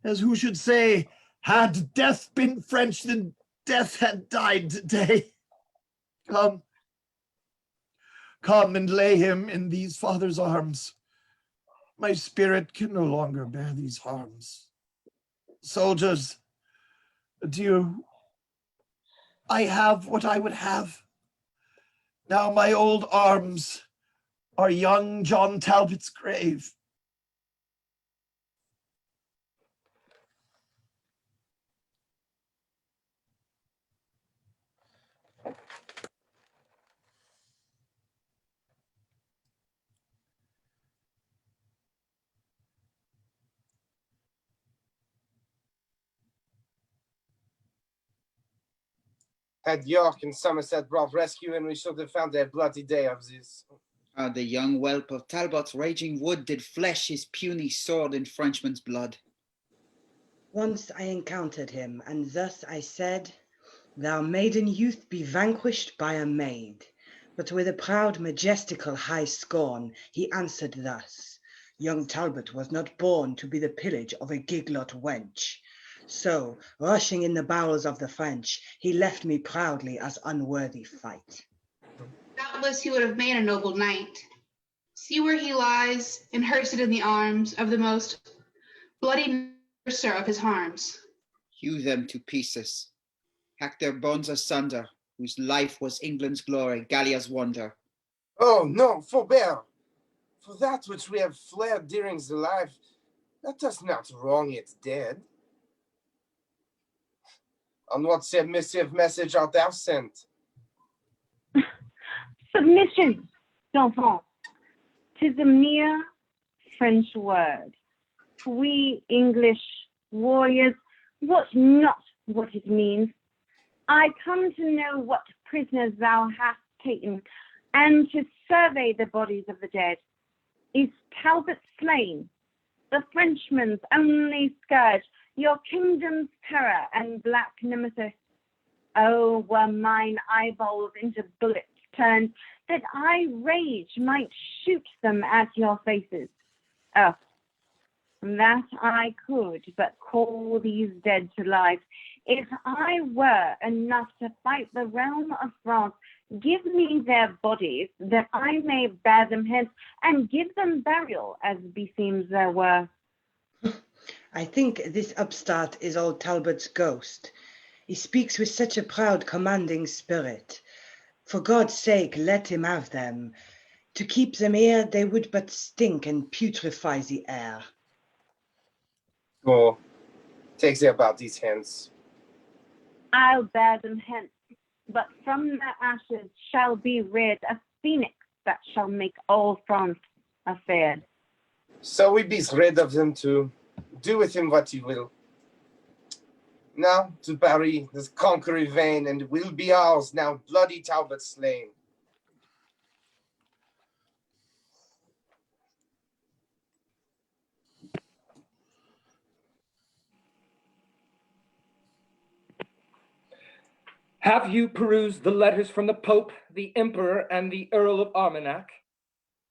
as who should say, had death been French, then death had died today. Come, come and lay him in these father's arms. My spirit can no longer bear these harms. Soldiers, adieu. I have what I would have. Now my old arms are young John Talbot's grave. Had York and Somerset brought rescue, and we should have found their bloody day of this. How the young whelp of Talbot's raging wood did flesh his puny sword in Frenchman's blood. Once I encountered him, and thus I said, Thou maiden youth be vanquished by a maid. But with a proud majestical high scorn, he answered thus, Young Talbot was not born to be the pillage of a giglot wench. So, rushing in the bowels of the French, he left me proudly as unworthy fight. Doubtless he would have made a noble knight. See where he lies, enhearsed in the arms of the most bloody nurser of his harms. Hew them to pieces. Hack their bones asunder, whose life was England's glory, Gallia's wonder. Oh, no, forbear. For that which we have fled during the life, let us not wrong it dead. On what submissive message art thou sent? Submission, d'enfant. 'Tis a mere French word. We English warriors wot not what it means. I come to know what prisoners thou hast taken, and to survey the bodies of the dead. Is Talbot slain, the Frenchman's only scourge, your kingdom's terror and black nemesis? Oh, were mine eyeballs into bullets turned, that I rage might shoot them at your faces. Oh, that I could but call these dead to life. If I were enough to fight the realm of France, give me their bodies, that I may bear them hence, and give them burial as beseems their worth. I think this upstart is old Talbot's ghost. He speaks with such a proud, commanding spirit. For God's sake, let him have them. To keep them here, they would but stink and putrefy the air. Go, take their bodies hence. I'll bear them hence, but from their ashes shall be reared a phoenix that shall make all France afeard. So we be rid of them too. Do with him what you will. Now to Paris, this conqueror vain, and will be ours, now bloody Talbot slain. Have you perused the letters from the Pope, the Emperor, and the Earl of Armagnac?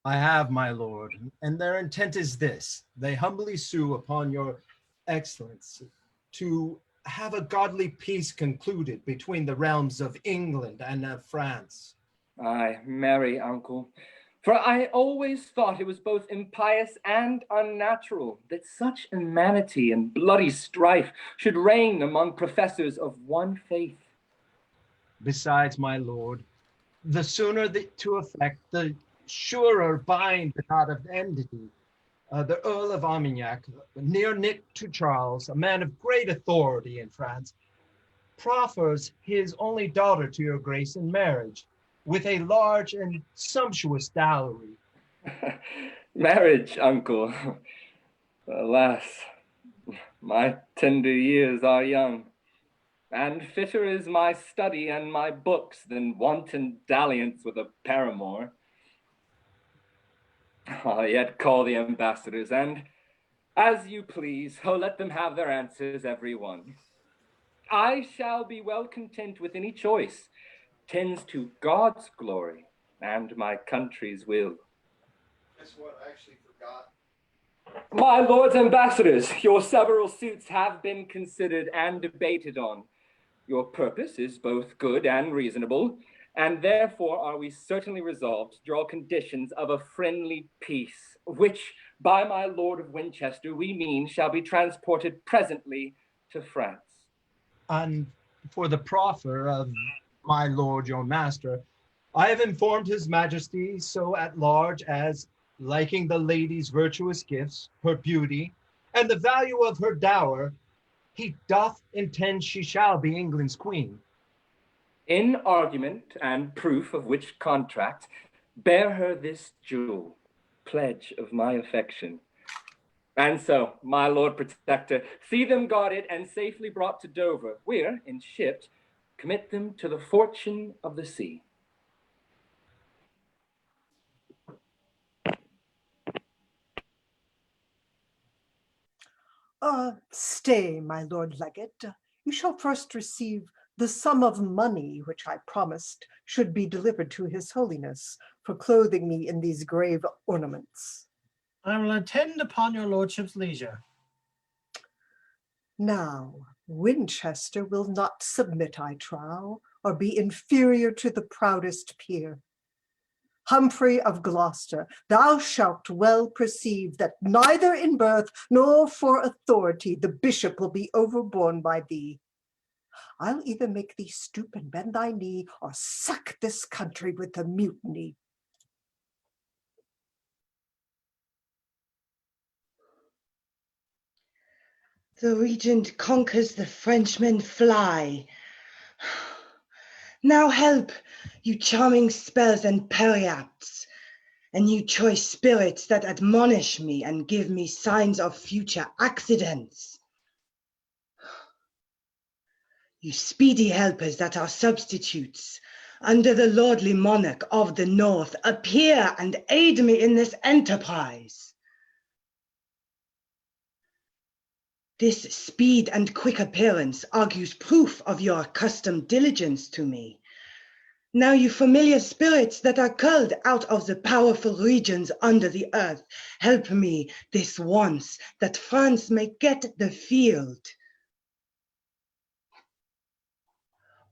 I have, my lord, and their intent is this. They humbly sue upon your excellency to have a godly peace concluded between the realms of England and of France. Aye, marry, uncle. For I always thought it was both impious and unnatural that such inanity and bloody strife should reign among professors of one faith. Besides, my lord, the sooner to effect, the surer bind the knot of enmity. The Earl of Armagnac, near knit to Charles, a man of great authority in France, proffers his only daughter to your grace in marriage, with a large and sumptuous dowry. Marriage, uncle. Alas. My tender years are young, and fitter is my study and my books than wanton dalliance with a paramour. I'll yet call the ambassadors, and as you please, let them have their answers, every one. I shall be well content with any choice, tends to God's glory and my country's will. Guess what? I actually forgot. My lords ambassadors, your several suits have been considered and debated on. Your purpose is both good and reasonable, and therefore are we certainly resolved to draw conditions of a friendly peace, which by my Lord of Winchester we mean shall be transported presently to France. And for the proffer of my lord your master, I have informed his majesty so at large as, liking the lady's virtuous gifts, her beauty, and the value of her dower, he doth intend she shall be England's queen. In argument and proof of which contract, bear her this jewel, pledge of my affection. And so, my Lord Protector, see them guarded and safely brought to Dover, where, in ships, commit them to the fortune of the sea. Stay, my Lord Legate. You shall first receive the sum of money which I promised should be delivered to His Holiness for clothing me in these grave ornaments. I will attend upon your lordship's leisure. Now, Winchester will not submit, I trow, or be inferior to the proudest peer. Humphrey of Gloucester, thou shalt well perceive that neither in birth nor for authority the bishop will be overborne by thee. I'll either make thee stoop and bend thy knee, or sack this country with a mutiny. The regent conquers, the Frenchmen fly. Now help, you charming spells and periapts, and you choice spirits that admonish me and give me signs of future accidents. You speedy helpers that are substitutes, under the lordly monarch of the north, appear and aid me in this enterprise. This speed and quick appearance argues proof of your accustomed diligence to me. Now you familiar spirits that are culled out of the powerful regions under the earth, help me this once, that France may get the field.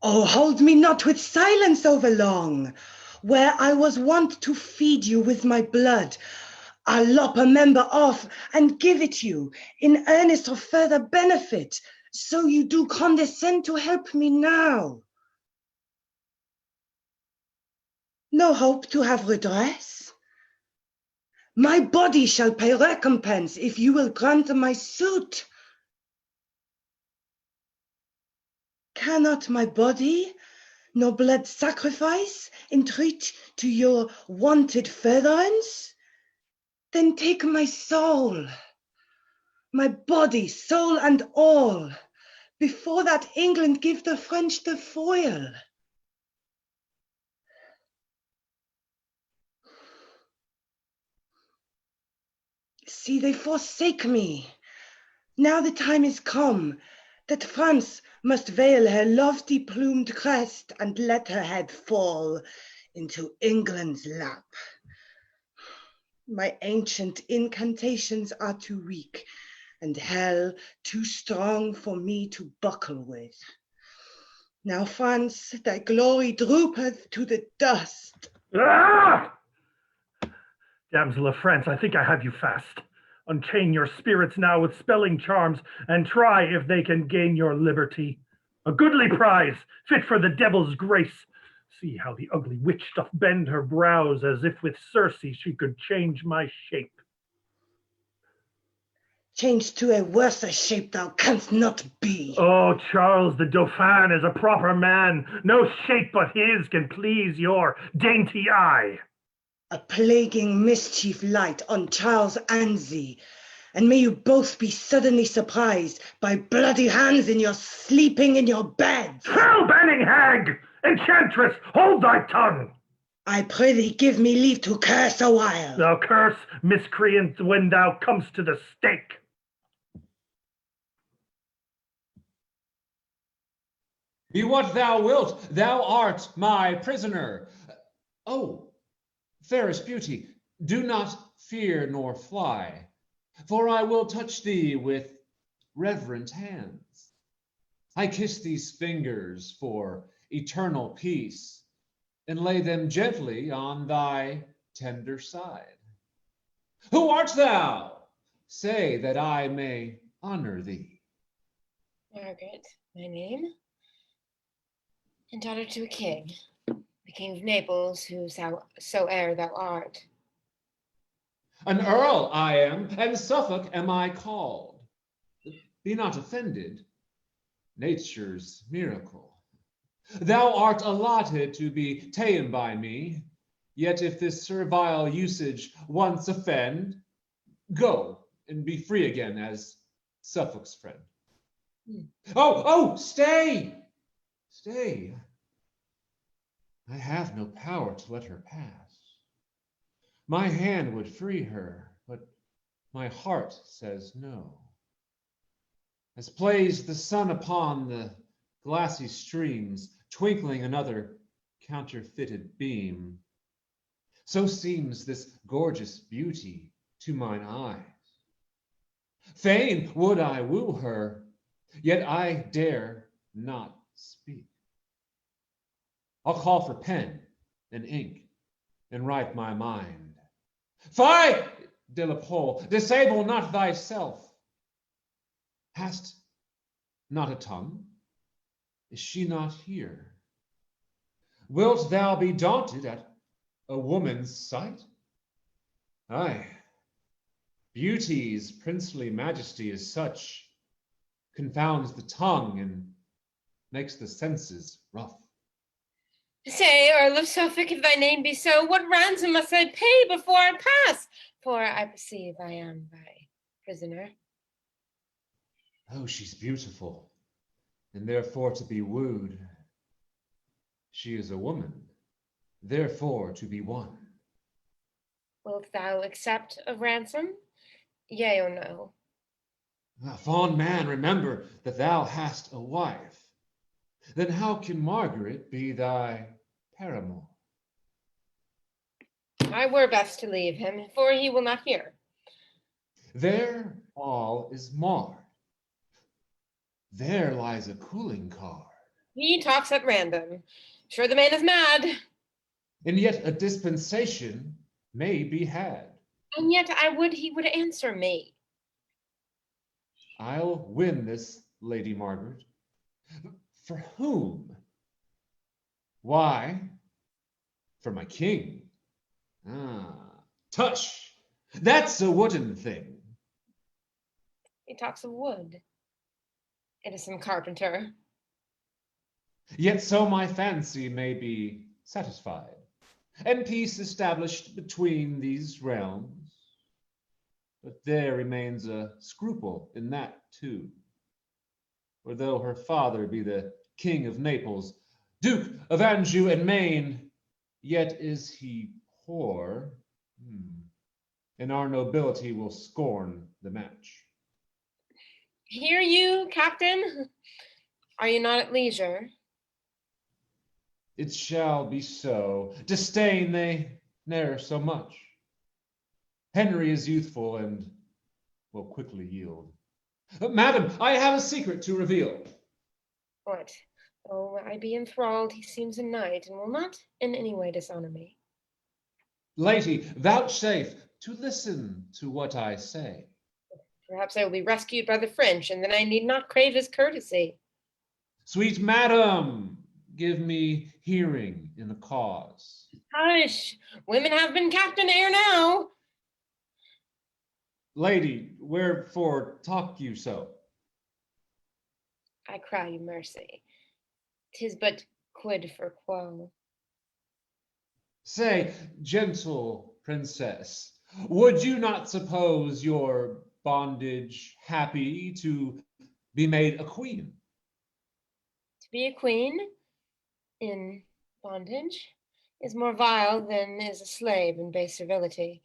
Oh, hold me not with silence over long. Where I was wont to feed you with my blood, I'll lop a member off and give it you in earnest of further benefit, so you do condescend to help me now. No hope to have redress? My body shall pay recompense if you will grant my suit. Cannot my body, nor blood sacrifice, entreat to your wonted furtherance? Then take my soul, my body, soul and all, before that England give the French the foil. See, they forsake me. Now the time is come that France must veil her lofty plumed crest and let her head fall into England's lap. My ancient incantations are too weak, and hell too strong for me to buckle with. Now, France, thy glory droopeth to the dust. Ah! Damsel of France, I think I have you fast. Unchain your spirits now with spelling charms, and try if they can gain your liberty. A goodly prize, fit for the devil's grace. See how the ugly witch doth bend her brows, as if with Circe she could change my shape. Changed to a worse shape thou canst not be. Oh, Charles the Dauphin is a proper man. No shape but his can please your dainty eye. A plaguing mischief light on Charles and thee, and may you both be suddenly surprised by bloody hands in your sleeping in your beds. Spell-banning hag! Enchantress, hold thy tongue! I pray thee give me leave to curse a while. Thou curse, miscreant, when thou comest to the stake. Be what thou wilt, thou art my prisoner. Oh, fairest beauty, do not fear nor fly, for I will touch thee with reverent hands. I kiss these fingers for eternal peace, and lay them gently on thy tender side. Who art thou? Say that I may honor thee. Margaret, my name, and daughter to a king, the King of Naples, whosoe'er thou art. An earl I am, and Suffolk am I called. Be not offended, nature's miracle. Thou art allotted to be ta'en by me, yet if this servile usage once offend, go and be free again as Suffolk's friend. Oh, stay! Stay. I have no power to let her pass. My hand would free her, but my heart says no. As plays the sun upon the glassy streams, twinkling another counterfeited beam, so seems this gorgeous beauty to mine eyes. Fain would I woo her, yet I dare not speak. I'll call for pen and ink and write my mind. Fie, de la Pole, disable not thyself. Hast not a tongue? Is she not here? Wilt thou be daunted at a woman's sight? Aye, beauty's princely majesty is such, confounds the tongue and makes the senses rough. Say, Earl of Suffolk, if thy name be so, what ransom must I pay before I pass? For I perceive I am thy prisoner. Oh, she's beautiful, and therefore to be wooed. She is a woman, therefore to be won. Wilt thou accept of ransom? Yea or no? Fond man, remember that thou hast a wife. Then how can Margaret be thy paramour? I were best to leave him, for he will not hear. There all is marred. There lies a cooling card. He talks at random. Sure the man is mad. And yet a dispensation may be had. And yet I would he would answer me. I'll win this, Lady Margaret. For whom? Why, for my king. Ah, tush! That's a wooden thing. He talks of wood. It is some carpenter. Yet so my fancy may be satisfied, and peace established between these realms. But there remains a scruple in that too. For though her father be the King of Naples, Duke of Anjou and Maine, yet is he poor, and our nobility will scorn the match. Hear you, Captain? Are you not at leisure? It shall be so. Disdain they ne'er so much. Henry is youthful and will quickly yield. Madam, I have a secret to reveal. What? Oh, I be enthralled. He seems a knight and will not in any way dishonor me. Lady, vouchsafe to listen to what I say. Perhaps I will be rescued by the French, and then I need not crave his courtesy. Sweet madam, give me hearing in the cause. Hush! Women have been captain ere now. Lady, wherefore talk you so? I cry you mercy. 'Tis but quid for quo. Say, gentle princess, would you not suppose your bondage happy to be made a queen? To be a queen in bondage is more vile than is a slave in base servility,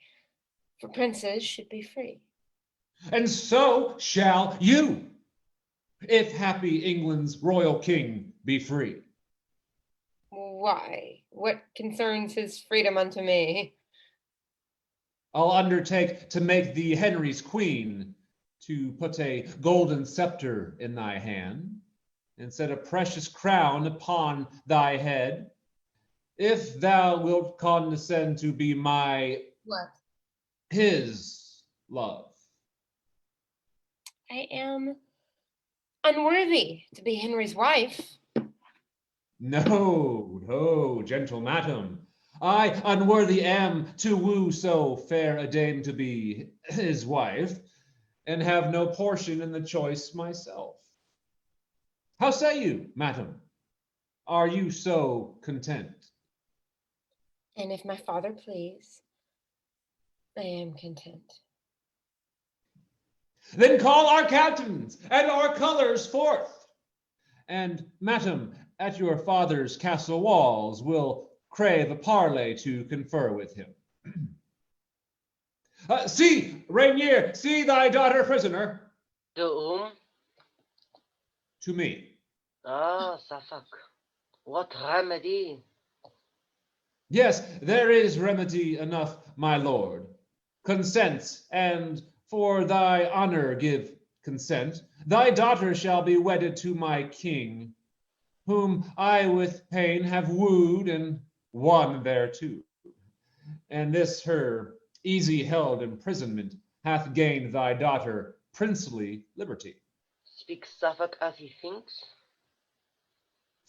for princes should be free. And so shall you, if happy England's royal king be free. Why? What concerns his freedom unto me? I'll undertake to make thee Henry's queen, to put a golden scepter in thy hand, and set a precious crown upon thy head, if thou wilt condescend to be my... What? His love. I am unworthy to be Henry's wife. No, no, gentle madam. I unworthy am to woo so fair a dame to be his wife, and have no portion in the choice myself. How say you, madam? Are you so content? And if my father please, I am content. Then call our captains and our colours forth. And, madam, at your father's castle walls will crave a parley to confer with him. See, Rainier, see thy daughter prisoner. To whom? To me. Ah, Suffolk. What remedy? Yes, there is remedy enough, my lord. Consent, and for thy honor give consent. Thy daughter shall be wedded to my king, whom I with pain have wooed and won thereto. And this her easy held imprisonment hath gained thy daughter princely liberty. Speaks Suffolk as he thinks?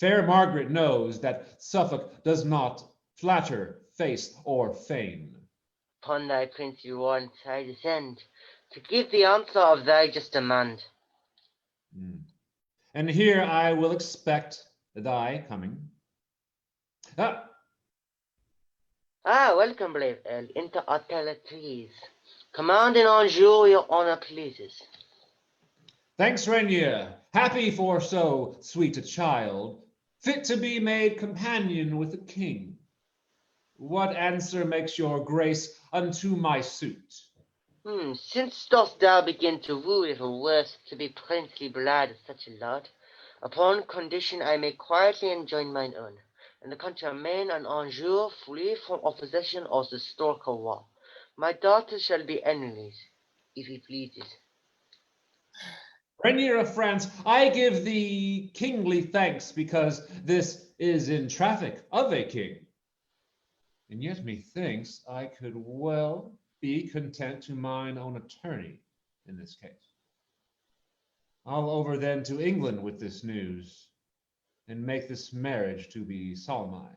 Fair Margaret knows that Suffolk does not flatter, face, or feign. Upon thy princely warrant I descend, to give the answer of thy just demand. And here I will expect thy coming. Welcome, brave Earl, into our territories. Command in Anjou your honor pleases. Thanks, Rainier. Happy for so sweet a child, fit to be made companion with a king. What answer makes your grace unto my suit? Since dost thou begin to woo little worse to be princely blood of such a lord, upon condition I may quietly enjoin mine own, and the country remain and Anjou free from opposition or historical war. My daughters shall be enemies, if he pleases. Rainier of France, I give thee kingly thanks, because this is in traffic of a king. And yet methinks I could well be content to mine own attorney in this case. I'll over then to England with this news, and make this marriage to be solemnized.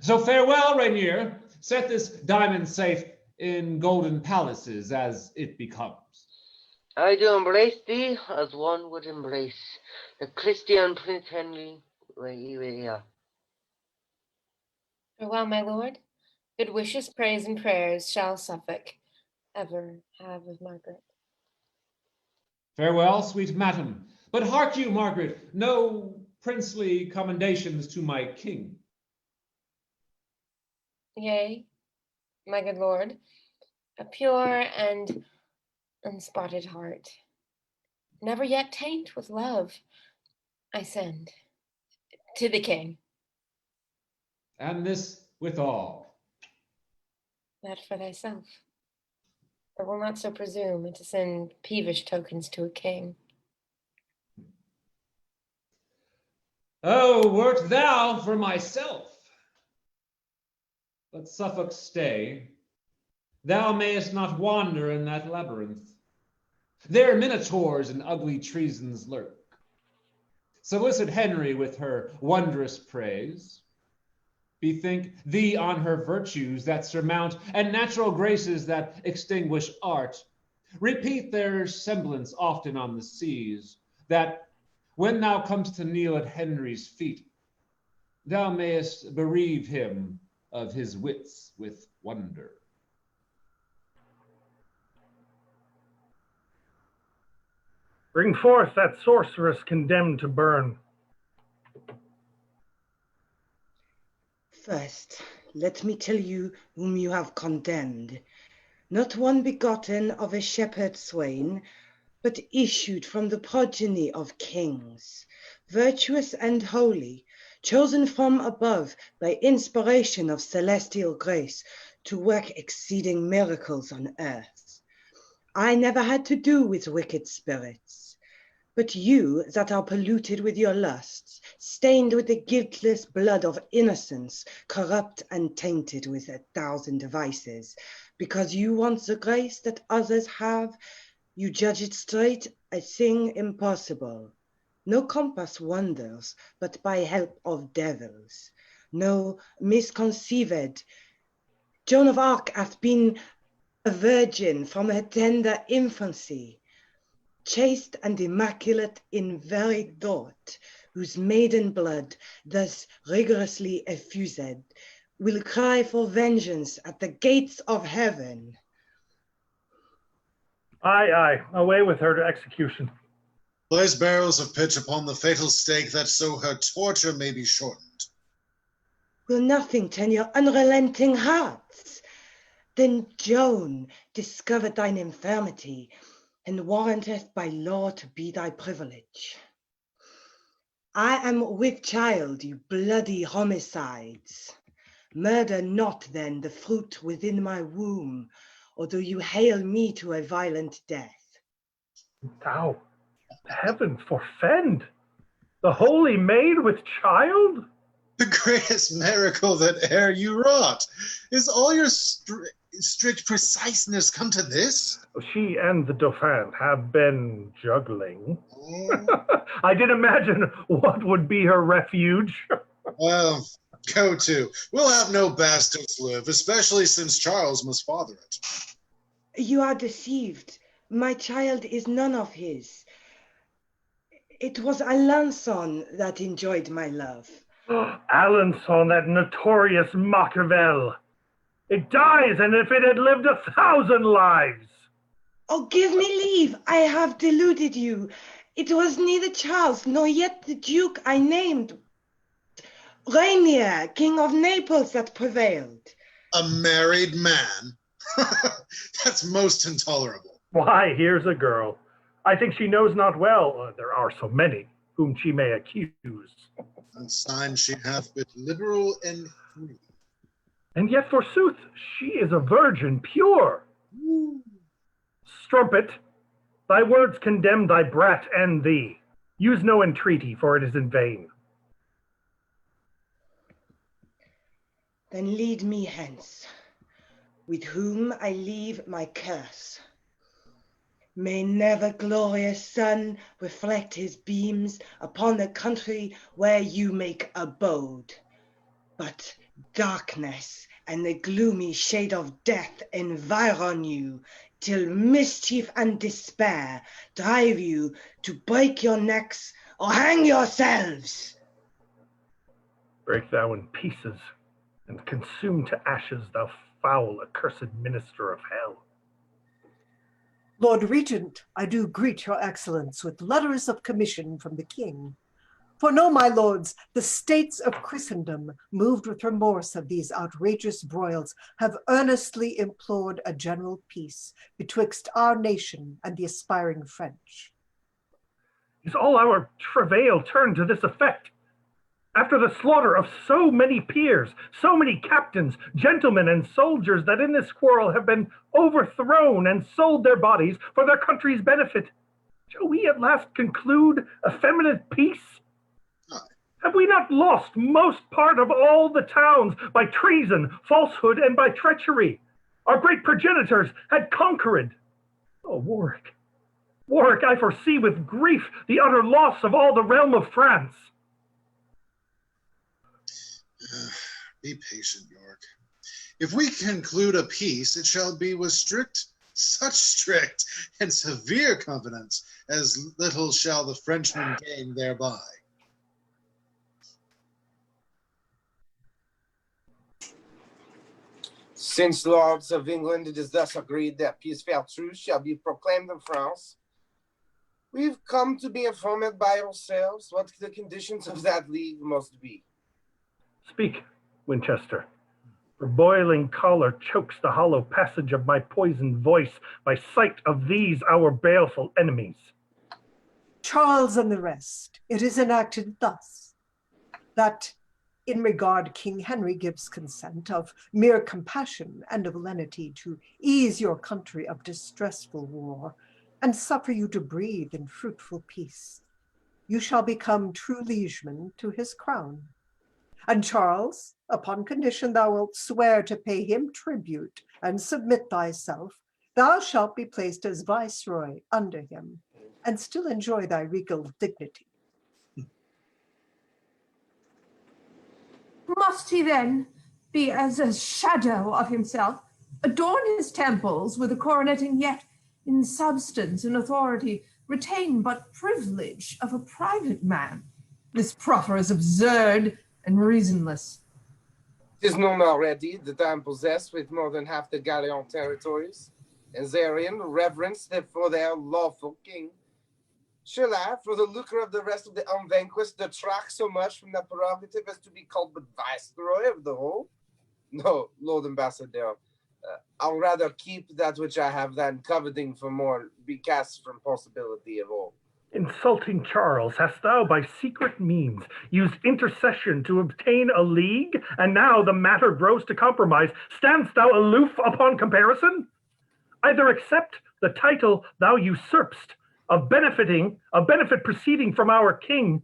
So farewell, Rainier. Set this diamond safe in golden palaces as it becomes. I do embrace thee as one would embrace the Christian Prince Henry where you are. Farewell, my lord. Good wishes, praise, and prayers shall Suffolk ever have of Margaret. Farewell, sweet madam. But hark you, Margaret, no princely commendations to my king. Yea, my good lord, a pure and unspotted heart, never yet taint with love, I send to the king. And this withal. That for thyself. I will not so presume to send peevish tokens to a king. Oh, wert thou for myself! But Suffolk stay, thou mayest not wander in that labyrinth. There minotaurs and ugly treasons lurk. Solicit Henry with her wondrous praise. Bethink thee on her virtues that surmount, and natural graces that extinguish art. Repeat their semblance often on the seas, that when thou comest to kneel at Henry's feet, thou mayest bereave him of his wits with wonder. Bring forth that sorceress condemned to burn. First, let me tell you whom you have condemned. Not one begotten of a shepherd swain, but issued from the progeny of kings, virtuous and holy, chosen from above by inspiration of celestial grace to work exceeding miracles on earth. I never had to do with wicked spirits, but you that are polluted with your lusts, stained with the guiltless blood of innocence, corrupt and tainted with 1,000 vices, because you want the grace that others have, you judge it straight, a thing impossible. No compass wonders, but by help of devils. No misconceived. Joan of Arc hath been a virgin from her tender infancy, chaste and immaculate in very thought, whose maiden blood, thus rigorously effused, will cry for vengeance at the gates of heaven. Aye, aye, away with her to execution. Place barrels of pitch upon the fatal stake, that so her torture may be shortened. Will nothing turn your unrelenting hearts? Then Joan discovered thine infirmity, and warranteth by law to be thy privilege. I am with child, you bloody homicides. Murder not then the fruit within my womb, or do you hail me to a violent death? Thou, heaven forfend! The holy maid with child? The greatest miracle that e'er you wrought. Is all your strict preciseness come to this? She and the Dauphin have been juggling. I did imagine what would be her refuge. Well, go to. We'll have no bastards live, especially since Charles must father it. You are deceived. My child is none of his. It was Alençon that enjoyed my love. Alençon, that notorious Machiavel. It dies, and if it had lived 1,000 lives. Oh, give me leave. I have deluded you. It was neither Charles nor yet the Duke I named. Rainier, King of Naples, that prevailed. A married man? That's most intolerable. Why, here's a girl. I think she knows not well, there are so many, whom she may accuse. And sign she hath but liberal and free. And yet, forsooth, she is a virgin pure. Strumpet, thy words condemn thy brat and thee. Use no entreaty, for it is in vain. Then lead me hence, with whom I leave my curse. May never glorious sun reflect his beams upon the country where you make abode, but darkness and the gloomy shade of death environ you, till mischief and despair drive you to break your necks or hang yourselves. Break thou in pieces, and consume to ashes, thou foul, accursed minister of hell. Lord Regent, I do greet your excellence with letters of commission from the king. For know, my lords, the states of Christendom, moved with remorse of these outrageous broils, have earnestly implored a general peace betwixt our nation and the aspiring French. Is all our travail turned to this effect? After the slaughter of so many peers, so many captains, gentlemen, and soldiers that in this quarrel have been overthrown and sold their bodies for their country's benefit, shall we at last conclude effeminate peace? Have we not lost most part of all the towns by treason, falsehood, and by treachery? Our great progenitors had conquered. Oh, Warwick, Warwick, I foresee with grief the utter loss of all the realm of France. Be patient, York. If we conclude a peace, it shall be with such strict and severe covenants, as little shall the Frenchman gain thereby. Since lords of England, it is thus agreed that peaceful truce shall be proclaimed in France, We've come to be informed by ourselves what the conditions of that league must be. Speak, Winchester. For boiling choler chokes the hollow passage of my poisoned voice by sight of these our baleful enemies. Charles and the rest, it is enacted thus, that in regard King Henry gives consent of mere compassion and of lenity to ease your country of distressful war, and suffer you to breathe in fruitful peace. You shall become true liegemen to his crown. And Charles, upon condition thou wilt swear to pay him tribute and submit thyself, thou shalt be placed as viceroy under him, and still enjoy thy regal dignity. Must he then be as a shadow of himself, adorn his temples with a coronet, and yet in substance and authority retain but privilege of a private man? This proffer is absurd and reasonless. 'Tis known already that I am possessed with more than half the Gallion territories, and therein reverence for their lawful king. Shall I, for the lucre of the rest of the unvanquished, detract so much from that prerogative as to be called but viceroy of the whole? No, Lord Ambassador, I'll rather keep that which I have than coveting for more be cast from possibility of all. Insulting Charles, hast thou by secret means used intercession to obtain a league, and now the matter grows to compromise? Standst thou aloof upon comparison? Either accept the title thou usurpst of benefit proceeding from our king,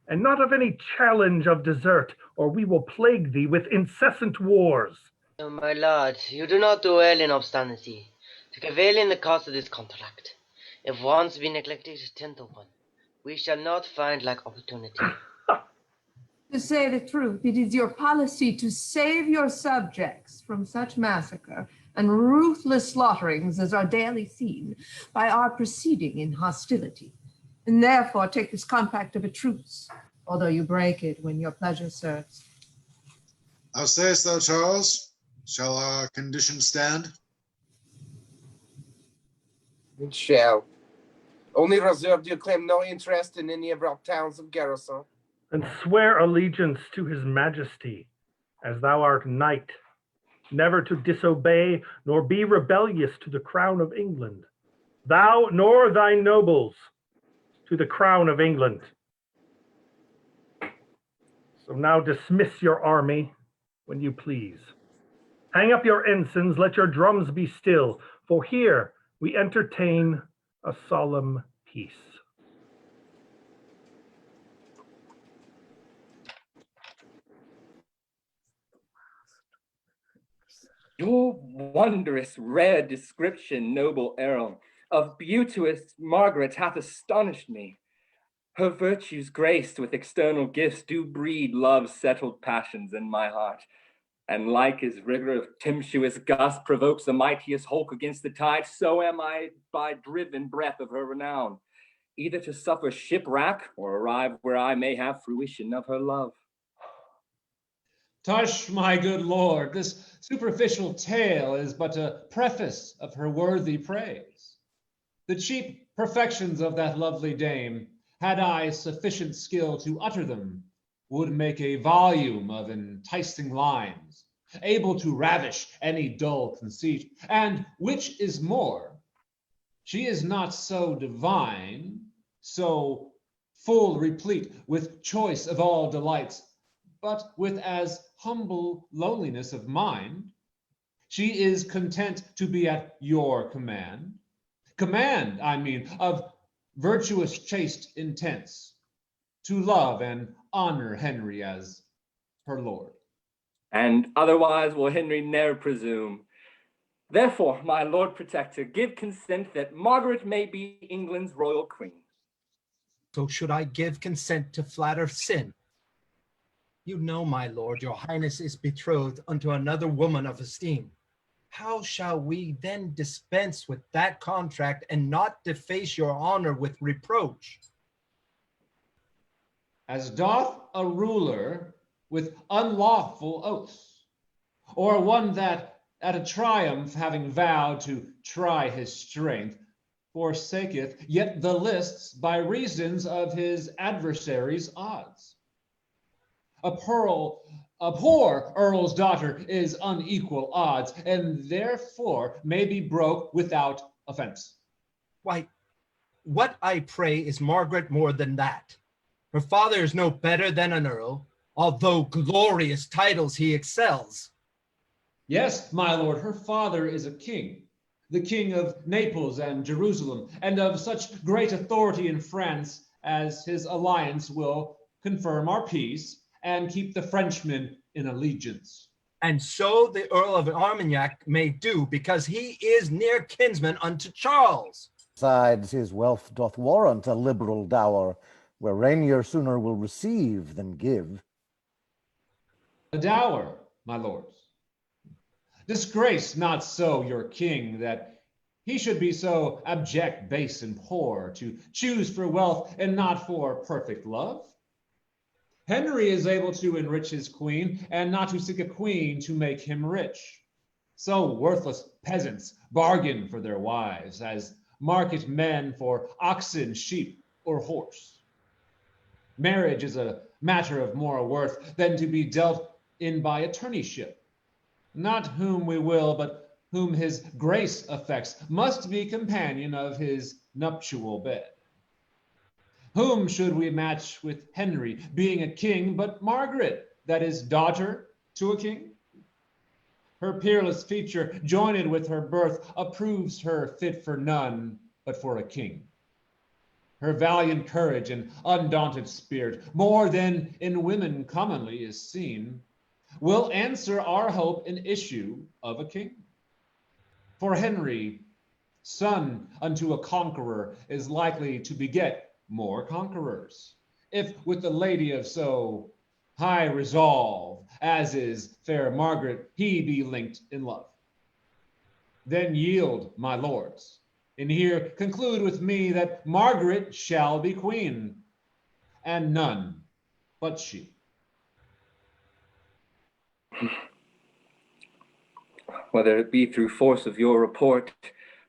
and not of any challenge of desert, or we will plague thee with incessant wars. Oh, my lord, you do not do well in obstinacy to prevail in the cause of this contract. If once be neglected 10 to 1, we shall not find like opportunity. To say the truth, it is your policy to save your subjects from such massacre and ruthless slaughterings as are daily seen by our proceeding in hostility, and therefore take this compact of a truce, although you break it when your pleasure serves. How sayest thou, Charles? Shall our conditions stand? It shall. Only reserve you claim no interest in any of our towns of garrison. And swear allegiance to his majesty, as thou art knight, never to disobey nor be rebellious to the crown of England. Thou nor thy nobles to the crown of England. So now dismiss your army when you please. Hang up your ensigns, let your drums be still, for here we entertain a solemn peace. Your wondrous rare description, noble Earl, of beauteous Margaret hath astonished me. Her virtues graced with external gifts do breed love's settled passions in my heart, and like as rigor of tempestuous gust provokes the mightiest hulk against the tide, so am I by driven breath of her renown, either to suffer shipwreck or arrive where I may have fruition of her love. Tush, my good lord, this superficial tale is but a preface of her worthy praise. The cheap perfections of that lovely dame, had I sufficient skill to utter them, would make a volume of enticing lines, able to ravish any dull conceit. And which is more, she is not so divine, so full replete with choice of all delights, but with as humble lowliness of mind. She is content to be at your command. Command, I mean, of virtuous chaste intents, to love and honor Henry as her lord. And otherwise will Henry ne'er presume. Therefore, my Lord Protector, give consent that Margaret may be England's royal queen. So should I give consent to flatter sin? You know, my lord, your highness is betrothed unto another woman of esteem. How shall we then dispense with that contract and not deface your honor with reproach? As doth a ruler with unlawful oaths, or one that at a triumph having vowed to try his strength, forsaketh yet the lists by reasons of his adversaries' odds. A poor earl's daughter is unequal odds, and therefore may be broke without offense. Why, what I pray is Margaret more than that. Her father is no better than an earl, although glorious titles he excels. Yes, my lord, her father is a king, the king of Naples and Jerusalem, and of such great authority in France as his alliance will confirm our peace and keep the Frenchmen in allegiance. And so the Earl of Armagnac may do, because he is near kinsman unto Charles. Besides, his wealth doth warrant a liberal dower, where Rainier sooner will receive than give. A dower, my lords. Disgrace not so your king, that he should be so abject, base, and poor, to choose for wealth and not for perfect love. Henry is able to enrich his queen, and not to seek a queen to make him rich. So worthless peasants bargain for their wives, as market men for oxen, sheep, or horse. Marriage is a matter of more worth than to be dealt in by attorneyship. Not whom we will, but whom his grace affects, must be companion of his nuptial bed. Whom should we match with Henry, being a king, but Margaret, that is daughter to a king? Her peerless feature, joined with her birth, approves her fit for none but for a king. Her valiant courage and undaunted spirit, more than in women commonly is seen, will answer our hope in issue of a king. For Henry, son unto a conqueror, is likely to beget more conquerors, if with the lady of so high resolve as is fair Margaret he be linked in love. Then yield, my lords, and here conclude with me that Margaret shall be queen, and none but she. Whether it be through force of your report,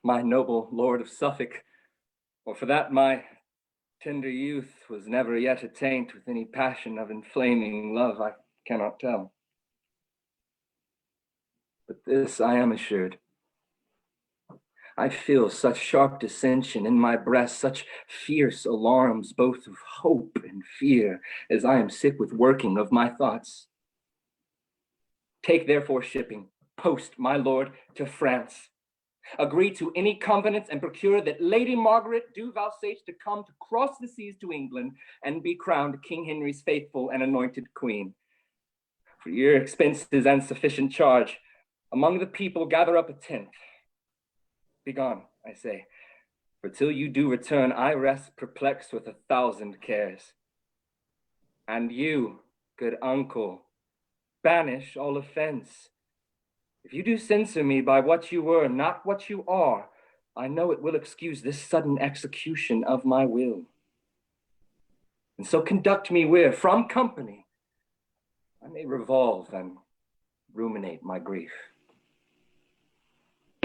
my noble Lord of Suffolk, or for that my tender youth was never yet attaint with any passion of inflaming love, I cannot tell. But this I am assured. I feel such sharp dissension in my breast, such fierce alarms, both of hope and fear, as I am sick with working of my thoughts. Take therefore shipping, post, my lord, to France. Agree to any covenants and procure that Lady Margaret do vouchsafe to come to cross the seas to England and be crowned King Henry's faithful and anointed queen. For your expenses and sufficient charge, among the people gather up a tenth. Begone, I say, for till you do return, I rest perplexed with 1,000 cares. And you, good uncle, banish all offense. If you do censure me by what you were, not what you are, I know it will excuse this sudden execution of my will. And so conduct me where, from company, I may revolve and ruminate my grief.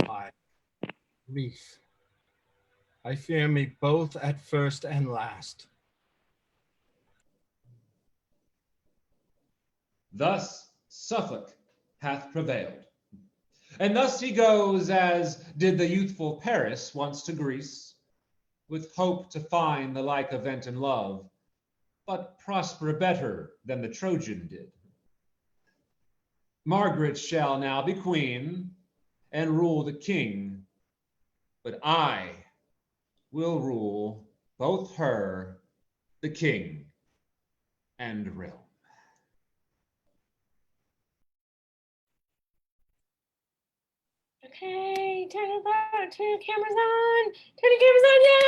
My grief. I fear me both at first and last. Thus Suffolk hath prevailed. And thus he goes, as did the youthful Paris once to Greece, with hope to find the like event in love, but prosper better than the Trojan did. Margaret shall now be queen and rule the king, but I will rule both her, the king, and realm. Okay, turn the cameras on. Turn the cameras on. Yeah!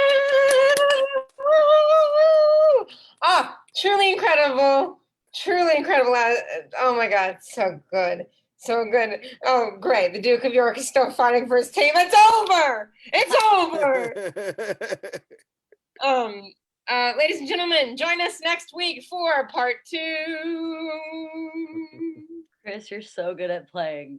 Woo! Oh, truly incredible. Truly incredible. Oh my God, so good. So good. Oh, great. The Duke of York is still fighting for his team. It's over. It's over. Ladies and gentlemen, join us next week for part 2. Chris, you're so good at playing.